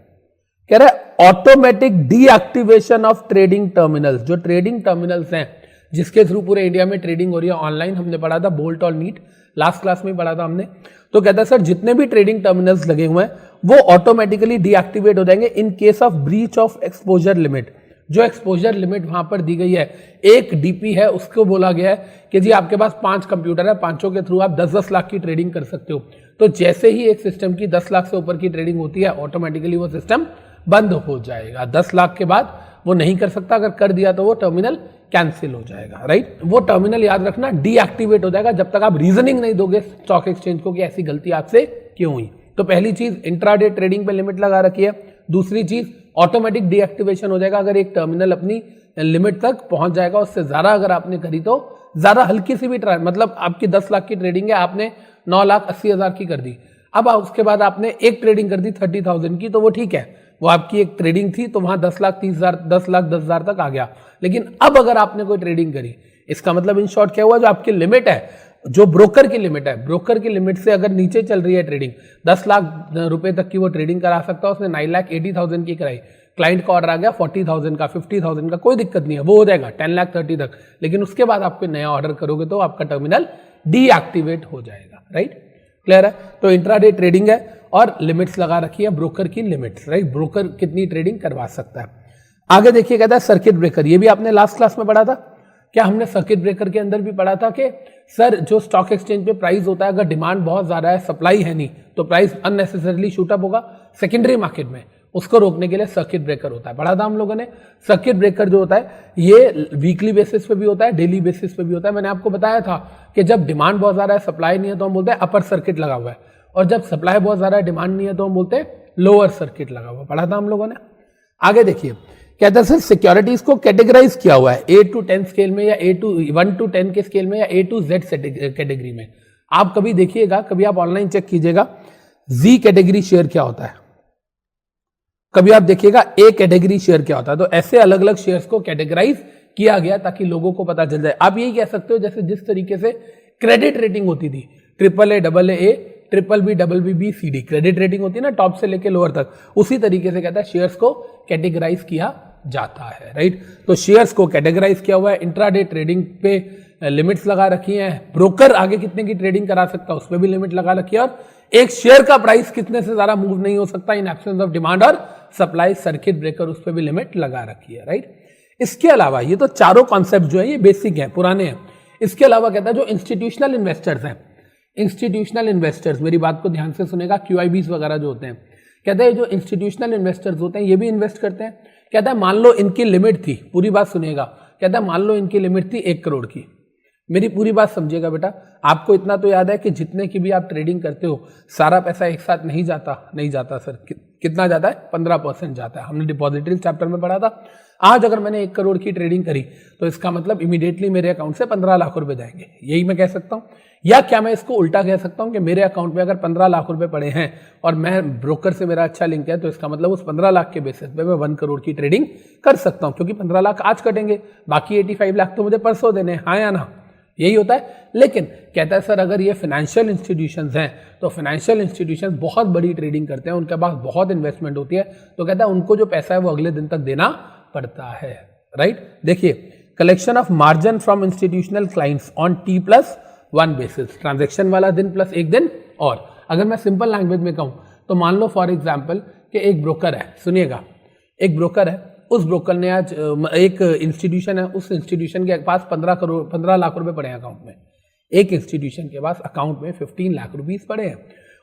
कह रहा है automatic deactivation of trading terminals. जो ट्रेडिंग टर्मिनल्स हैं जिसके थ्रू पूरे इंडिया में ट्रेडिंग हो रही है ऑनलाइन, हमने पढ़ा था बोल्ट और नीट, लास्ट क्लास में पढ़ा था हमने। तो कहता है सर जितने भी ट्रेडिंग टर्मिनल्स लगे हुए हैं वो ऑटोमेटिकली डीएक्टिवेट हो जाएंगे in case of breach of exposure limit. जो एक्सपोजर लिमिट वहां पर दी गई है, एक डीपी है, उसको बोला गया है कि जी आपके पास 5 कंप्यूटर है, 5 के थ्रू आप 10-10 लाख की ट्रेडिंग कर सकते हो। तो जैसे ही एक सिस्टम की 10 लाख से ऊपर की ट्रेडिंग होती है, ऑटोमेटिकली वो सिस्टम बंद हो जाएगा। 10 लाख के बाद वो नहीं कर सकता, अगर कर दिया तो वो टर्मिनल कैंसिल हो जाएगा। राइट, वो टर्मिनल याद रखना डीएक्टिवेट हो जाएगा जब तक आप रीजनिंग नहीं दोगे स्टॉक एक्सचेंज को कि ऐसी गलती आपसे क्यों हुई। तो पहली चीज, इंट्राडे ट्रेडिंग पे लिमिट लगा रखी है। दूसरी चीज, ऑटोमेटिक डीएक्टिवेशन हो जाएगा अगर एक टर्मिनल अपनी लिमिट तक पहुंच जाएगा, उससे ज्यादा अगर आपने करी तो ज्यादा हल्की सी भी मतलब आपकी 10 लाख की ट्रेडिंग है, आपने 9,80,000 की कर दी, अब उसके बाद आपने एक ट्रेडिंग कर दी 30,000 की, तो वो ठीक है, वो आपकी एक ट्रेडिंग थी, तो वहां 10,30,000 10,10,000 तक आ गया। लेकिन अब अगर आपने कोई ट्रेडिंग करी, इसका मतलब इन शॉर्ट क्या हुआ, जो आपकी लिमिट है, जो ब्रोकर की लिमिट है, ब्रोकर की लिमिट से अगर नीचे चल रही है ट्रेडिंग, 10 लाख रुपए तक की वो ट्रेडिंग करा सकता है, उसने 9,80,000 की कराई, क्लाइंट का ऑर्डर आ गया 40,000 का, 50,000 का, कोई दिक्कत नहीं है, वो हो जाएगा 10,30,000 तक। लेकिन उसके बाद आप कोई नया ऑर्डर करोगे तो आपका टर्मिनल डीएक्टिवेट हो जाएगा। राइट, क्लियर है। तो इंट्राडे ट्रेडिंग है और लिमिट्स लगा रखी है, ब्रोकर की लिमिट्स। राइट, ब्रोकर कितनी ट्रेडिंग करवा सकता है। आगे देखिए, कहता है सर्किट ब्रेकर, ये भी आपने लास्ट क्लास में पढ़ा था क्या, हमने सर्किट ब्रेकर के अंदर भी पढ़ा था कि सर जो स्टॉक एक्सचेंज पे प्राइस होता है, अगर डिमांड बहुत ज्यादा है, सप्लाई है नहीं, तो प्राइस अननेसेसरली शूट अप होगा सेकेंडरी मार्केट में, उसको रोकने के लिए सर्किट ब्रेकर होता है। पढ़ा था हम लोगों ने। सर्किट ब्रेकर जो होता है ये वीकली बेसिस पे भी होता है, डेली बेसिस पे भी होता है। मैंने आपको बताया था कि जब डिमांड बहुत ज्यादा है, सप्लाई नहीं है, तो हम बोलते हैं अपर सर्किट लगा हुआ है, और जब सप्लाई बहुत ज्यादा है, डिमांड नहीं है, तो हम बोलते हैं लोअर सर्किट लगा हुआ। पढ़ा था हम लोगों ने। आगे देखिए, कहता है सर सिक्योरिटीज को कैटेगराइज किया हुआ है A to 10 स्केल में या A1 to 10 के स्केल में या A to Z कैटेगरी में। आप कभी देखिएगा, कभी आप ऑनलाइन चेक कीजिएगा Z कैटेगरी शेयर क्या होता है, कभी आप देखिएगा A कैटेगरी शेयर क्या होता है। तो ऐसे अलग अलग शेयर्स को कैटेगराइज किया गया ताकि लोगों को पता चल जाए। आप यही कह सकते हो जैसे जिस तरीके से क्रेडिट रेटिंग होती थी, AAA, AA, BBB, BBB, CD, credit rating होती है ना टॉप से लेके लोअर तक, उसी तरीके से कहता है शेयर्स को कैटेगराइज किया जाता है, राइट। तो शेयर्स को कैटेगराइज किया हुआ है। इंट्राडे ट्रेडिंग पे लिमिट्स लगा रखी हैं, ब्रोकर आगे कितने की ट्रेडिंग करा सकता है उस पर भी लिमिट लगा रखी है, और एक शेयर का प्राइस कितने से ज्यादा मूव नहीं हो सकता इन एब्सेंस ऑफ डिमांड और सप्लाई, सर्किट ब्रेकर, उस पर भी लिमिट लगा रखी है, राइट। इसके अलावा ये तो चारों कॉन्सेप्ट जो है ये बेसिक है, पुराने हैं। इसके अलावा कहता है जो इंस्टीट्यूशनल इन्वेस्टर्स हैं, इंस्टीट्यूशनल इन्वेस्टर्स, मेरी बात को ध्यान से सुनेगा, QIBs वगैरह जो होते हैं, कहते हैं जो इंस्टीट्यूशनल इन्वेस्टर्स होते हैं ये भी इन्वेस्ट करते हैं। कहता है मान लो इनकी लिमिट थी, पूरी बात सुनिएगा, कहता है मान लो इनकी लिमिट थी 1 करोड़ की। मेरी पूरी बात समझिएगा बेटा, आपको इतना तो याद है कि जितने की भी आप ट्रेडिंग करते हो सारा पैसा एक साथ नहीं जाता सर। कितना जाता है? 15% जाता है। हमने डिपॉजिटरी चैप्टर में पढ़ा था। आज अगर मैंने 1 करोड़ की ट्रेडिंग करी तो इसका मतलब इमीडिएटली मेरे अकाउंट से 15 लाख रुपए जाएंगे, यही मैं कह सकता हूं। या क्या मैं इसको उल्टा कह सकता हूं कि मेरे अकाउंट में अगर 15 लाख रुपए पड़े हैं और मैं ब्रोकर से मेरा अच्छा लिंक है तो इसका मतलब उस 15 लाख के बेसिस पे मैं 1 करोड़ की ट्रेडिंग कर सकता हूं, क्योंकि 15 लाख आज कटेंगे, बाकी 85 लाख तो मुझे परसों देने, हाँ या ना, यही होता है। लेकिन कहता है सर अगर ये फाइनेंशियल इंस्टीट्यूशंस हैं तो फाइनेंशियल इंस्टीट्यूशंस बहुत बड़ी ट्रेडिंग करते हैं, उनके पास बहुत इन्वेस्टमेंट होती है, तो कहता है उनको जो पैसा है वो अगले दिन तक देना पड़ता है, राइट। देखिए, collection of margin from institutional clients on T+1 basis, transaction वाला दिन प्लस एक दिन। और अगर मैं सिंपल लैंग्वेज में कहूं तो मान लो फॉर एग्जाम्पल कि एक ब्रोकर है, सुनिएगा, एक ब्रोकर है, उस ब्रोकर ने आज एक इंस्टीट्यूशन है, उस इंस्टीट्यूशन के पास 15 लाख रुपए पड़े हैं अकाउंट में। एक इंस्टीट्यूशन के पास अकाउंट में 15 लाख रुपीस पड़े हैं,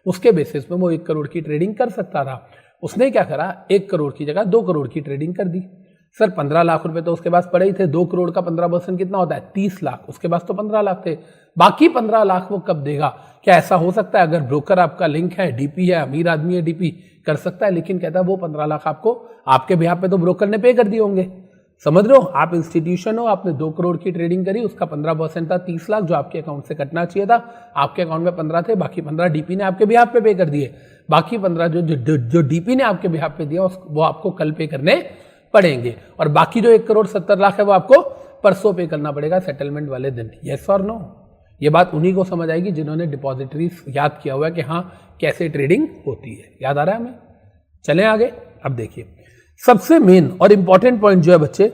उसके बेसिस में वो 1 करोड़ की ट्रेडिंग कर सकता था। उसने क्या करा, 1 करोड़ की जगह 2 करोड़ की ट्रेडिंग कर दी। सर 15 लाख रुपए तो उसके पास पड़े ही थे, 2 करोड़ का 15% कितना होता है? 30 लाख। उसके पास तो 15 लाख थे, बाकी 15 लाख वो कब देगा? क्या ऐसा हो सकता है? अगर ब्रोकर आपका लिंक है, डीपी है, अमीर आदमी है, डीपी कर सकता है, लेकिन कहता है वो 15 लाख आपको आपके बिहाफ पे तो ब्रोकर ने पे कर दिए होंगे। समझ रहे हो? आप इंस्टीट्यूशन हो, आपने 2 करोड़ की ट्रेडिंग करी, उसका 15% था 30 लाख जो आपके अकाउंट से कटना चाहिए था, आपके अकाउंट में 15 थे, बाकी 15 डीपी ने आपके बिहाफ पे कर दिए, बाकी 15 जो डीपी ने आपके बिहाफ पे दिया वो आपको कल पे करने पड़ेंगे, और बाकी जो 1 करोड़ 70 लाख है वो आपको परसों पे करना पड़ेगा सेटलमेंट वाले दिन। यस और नो? ये बात उन्हीं को समझ आएगी जिन्होंने डिपॉजिटरीज याद किया हुआ है कि हाँ कैसे ट्रेडिंग होती है। याद आ रहा है हमें? चलें आगे। अब देखिए, सबसे मेन और इंपॉर्टेंट पॉइंट जो है बच्चे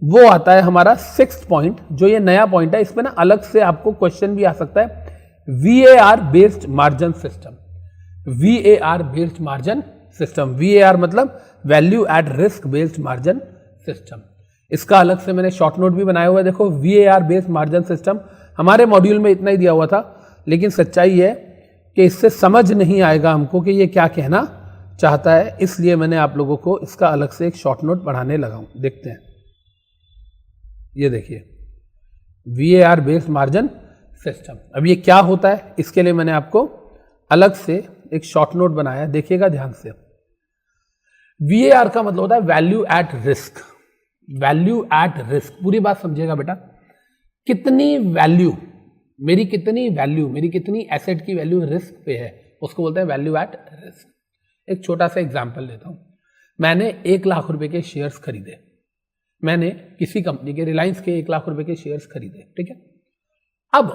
वो आता है हमारा 6th पॉइंट, जो ये नया पॉइंट है। इसमें ना अलग से आपको क्वेश्चन भी आ सकता है, VAR based margin system. VAR based margin system, VAR मतलब value at risk based margin system. इसका अलग से मैंने शॉर्ट नोट भी बनाया हुआ है। देखो, VAR बेस्ड मार्जिन सिस्टम हमारे मॉड्यूल में इतना ही दिया हुआ था, लेकिन सच्चाई है कि इससे समझ नहीं आएगा हमको कि ये क्या कहना चाहता है, इसलिए मैंने आप लोगों को इसका अलग से एक शॉर्ट नोट पढ़ाने लगा हूं। देखते हैं, ये देखिए, VAR बेस्ड मार्जिन सिस्टम। अब ये क्या होता है, इसके लिए मैंने आपको अलग से एक शॉर्ट नोट बनाया, देखिएगा ध्यान से। VAR का मतलब होता है value at risk. Value at risk, पूरी बात समझिएगा बेटा। कितनी वैल्यू, मेरी कितनी एसेट की वैल्यू रिस्क पे है, उसको बोलते हैं वैल्यू एट रिस्क। एक छोटा सा एग्जांपल लेता हूं। मैंने 1 लाख रुपए के शेयर्स खरीदे, मैंने किसी कंपनी के, रिलायंस के 1 लाख रुपए के शेयर्स खरीदे, ठीक है। अब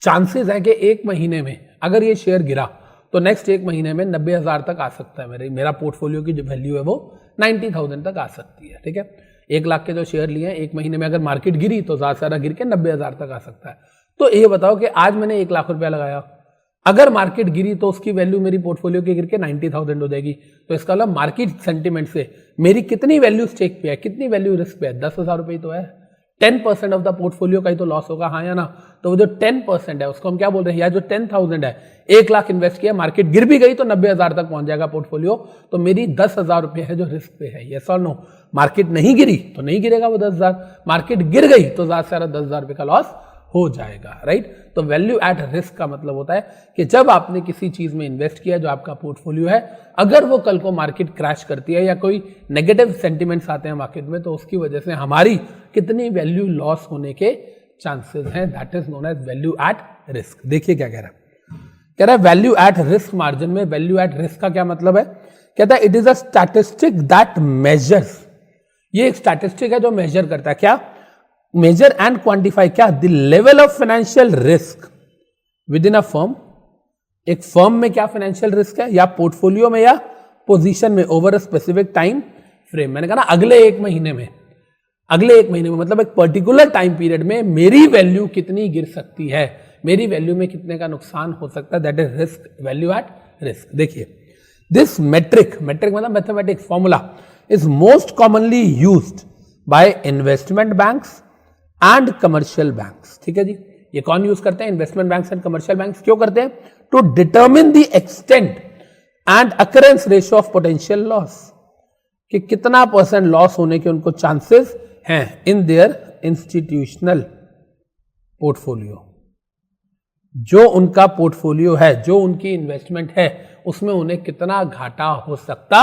चांसेस है कि 1 महीने में अगर ये शेयर गिरा तो नेक्स्ट 1 महीने में 90,000 तक आ सकता है। मेरा पोर्टफोलियो की जो वैल्यू है वो 90,000 तक आ सकती है, ठीक है। 1 लाख के जो शेयर लिए हैं, 1 महीने में अगर मार्केट गिरी तो ज्यादा से ज्यादा गिर के 90,000 तक आ सकता है। तो ये बताओ कि आज मैंने 1 लाख रुपया लगाया, अगर मार्केट गिरी तो उसकी वैल्यू मेरी पोर्टफोलियो की गिर के 90,000 हो जाएगी। तो इसका मतलब मार्केट सेंटिमेंट से मेरी कितनी वैल्यू स्टेक पे है, कितनी वैल्यू रिस्क पे है? 10,000 रुपये तो है। 10% ऑफ द पोर्टफोलियो का ही तो लॉस होगा, हाँ या ना? तो वो जो 10% है उसको हम क्या बोल रहे हैं, या जो 10,000 है, 1 लाख इन्वेस्ट किया, मार्केट गिर भी गई तो 90,000 तक पहुंच जाएगा पोर्टफोलियो, तो मेरी 10,000 रुपये है जो रिस्क पे है। यस और नो? मार्केट नहीं गिरी तो नहीं गिरेगा वो 10,000, मार्केट गिर गई तो ज्यादा से ज्यादा 10,000 रुपये का लॉस हो जाएगा, राइट। तो वैल्यू एट रिस्क का मतलब होता है कि जब आपने किसी चीज में इन्वेस्ट किया जो आपका पोर्टफोलियो है, अगर वो कल को मार्केट क्रैश करती है या कोई नेगेटिव सेंटिमेंट्स आते हैं मार्केट में, तो उसकी वजह से हमारी कितनी वैल्यू लॉस होने के चांसेस हैं, that is known as value at risk. देखिए क्या कह रहा है वैल्यू एट रिस्क मार्जिन में वैल्यू एट रिस्क का क्या मतलब है, कहता है it is a statistic that measures, ये एक स्टैटिस्टिक है जो मेजर करता है क्या, मेजर एंड क्वांटिफाई क्या, the level of financial risk within a firm, एक फर्म में क्या फाइनेंशियल रिस्क है या पोर्टफोलियो में या पोजीशन में over a specific time frame. मैंने कहा ना अगले एक महीने में मतलब एक पर्टिकुलर टाइम पीरियड में मेरी वैल्यू कितनी गिर सकती है, मेरी वैल्यू में कितने का नुकसान हो सकता है, that is risk, value at risk. देखिए दिस मेट्रिक मतलब mathematics formula is most commonly used by investment banks and commercial banks. ठीक है जी, ये कौन यूज करते हैं, investment banks and commercial banks. क्यों करते हैं, to determine the extent and occurrence ratio of potential loss, कि कितना % लॉस होने के उनको चांसेस हैं इन देयर इंस्टीट्यूशनल पोर्टफोलियो। जो उनका पोर्टफोलियो है, जो उनकी इन्वेस्टमेंट है, उसमें उन्हें कितना घाटा हो सकता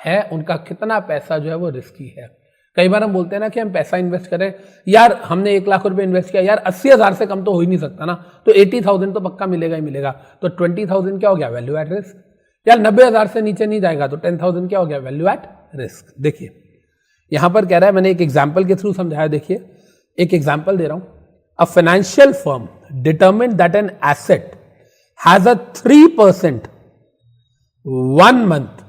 है, उनका कितना पैसा जो है वो रिस्की है। कई बार हम बोलते हैं ना कि हम पैसा इन्वेस्ट करें, यार हमने 1 लाख रुपए इन्वेस्ट किया, यार 80,000 से कम तो हो ही नहीं सकता ना, तो 80,000 तो पक्का मिलेगा ही मिलेगा, तो 20,000 क्या हो गया, वैल्यू एट रिस्क। यार 90,000 से नीचे नहीं जाएगा तो 10,000 क्या हो गया, वैल्यू एट रिस्क। देखिए यहां पर कह रहा है, मैंने एक एग्जाम्पल के थ्रू समझाया। देखिए एक एग्जाम्पल दे रहा हूं, a financial firm determine that an asset has a 3% 1 month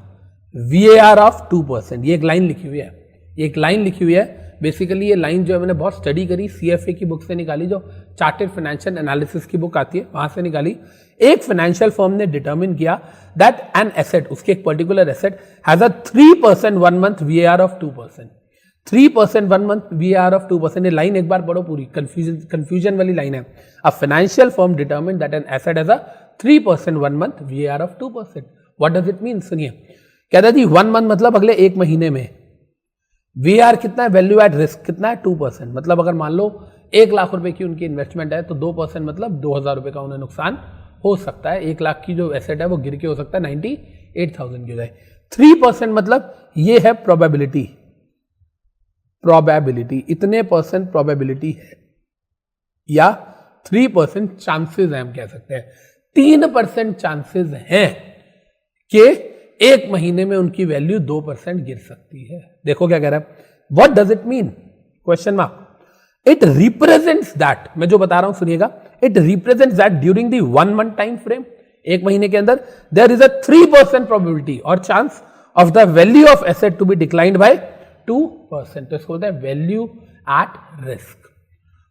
VAR of 2%। ये एक लाइन लिखी हुई है, बेसिकली ये लाइन जो है मैंने बहुत स्टडी करी, CFA की बुक से निकाली, जो चार्टेड फाइनेंशियल एनालिसिस की बुक आती है वहां से निकाली। एक फाइनेंशियल फर्म ने डिटरमिन किया दैट एन एसेट, उसकी एक particular asset has a 3% 1 month VAR of 2%। 3% 1 month VAR of 2%। ये लाइन एक बार पढ़ो पूरी, कंफ्यूजन वाली लाइन है। A financial firm determine that an asset has a 3% 1 month VAR of 2%। What does it mean, सुनिए। कहता है जी 1 month मतलब अगले एक महीने में, VAR कितना है, वैल्यू एट रिस्क कितना है, 2%। मतलब अगर मान लो 1 लाख रुपए की उनकी इन्वेस्टमेंट है तो 2% मतलब 2,000 रुपए का उन्हें नुकसान हो सकता है। 1 लाख की जो एसेट है वो गिर के हो सकता है 98,000 की हो जाए। 3% मतलब ये है प्रोबेबिलिटी, इतने % प्रोबेबिलिटी है, या 3% चांसेस है, हम कह सकते हैं 3% चांसेस हैं कि एक महीने में उनकी वैल्यू 2% गिर सकती है। देखो क्या कह रहा है, what does it mean, question mark. It represents that, मैं जो बता रहा हूं सुनिएगा, it represents that during the 1 month time frame, एक महीने के अंदर देयर इज अ 3% प्रोबेबिलिटी और chance of the value of asset to be declined by 2%। तो इसको बोलते हैं value at risk.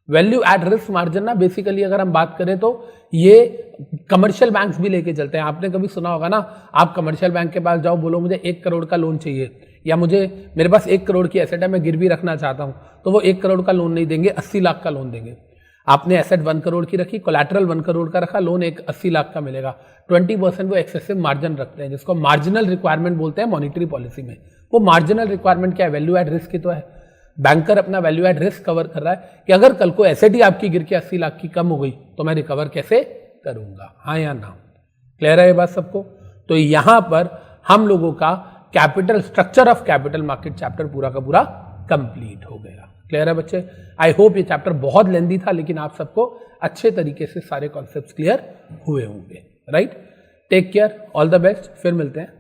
Value at risk margin ना बेसिकली अगर हम बात करें तो ये कमर्शियल बैंक्स भी लेके चलते हैं। आपने कभी सुना होगा ना, आप कमर्शियल बैंक के पास जाओ, बोलो मुझे 1 करोड़ का लोन चाहिए, या मेरे पास 1 करोड़ की एसेट है, मैं गिरवी रखना चाहता हूं, तो वो 1 करोड़ का लोन नहीं देंगे, 80 लाख का लोन देंगे। आपने एसेट 1 करोड़ की रखी, कोलैटरल 1 करोड़ का रखा, लोन एक 80 लाख का मिलेगा। 20% वो एक्सेसिव मार्जिन रखते हैं, जिसको मार्जिनल रिक्वायरमेंट बोलते हैं मॉनिटरी पॉलिसी में। वो मार्जिनल रिक्वायरमेंट क्या है, वैल्यू एट रिस्क ही तो है। बैंकर अपना वैल्यू एट रिस्क कवर कर रहा है कि अगर कल को एसेट ही आपकी गिर के 80 लाख की कम हो गई तो मैं रिकवर कैसे करूंगा, हाँ या ना। क्लियर है ये बात सबको। तो यहां पर हम लोगों का capital structure of capital market chapter पूरा का पूरा कंप्लीट हो गया। क्लियर है बच्चे। आई होप ये चैप्टर बहुत लेंदी था, लेकिन आप सबको अच्छे तरीके से सारे कॉन्सेप्ट्स क्लियर हुए होंगे। Right, take care, all the best, फिर मिलते हैं।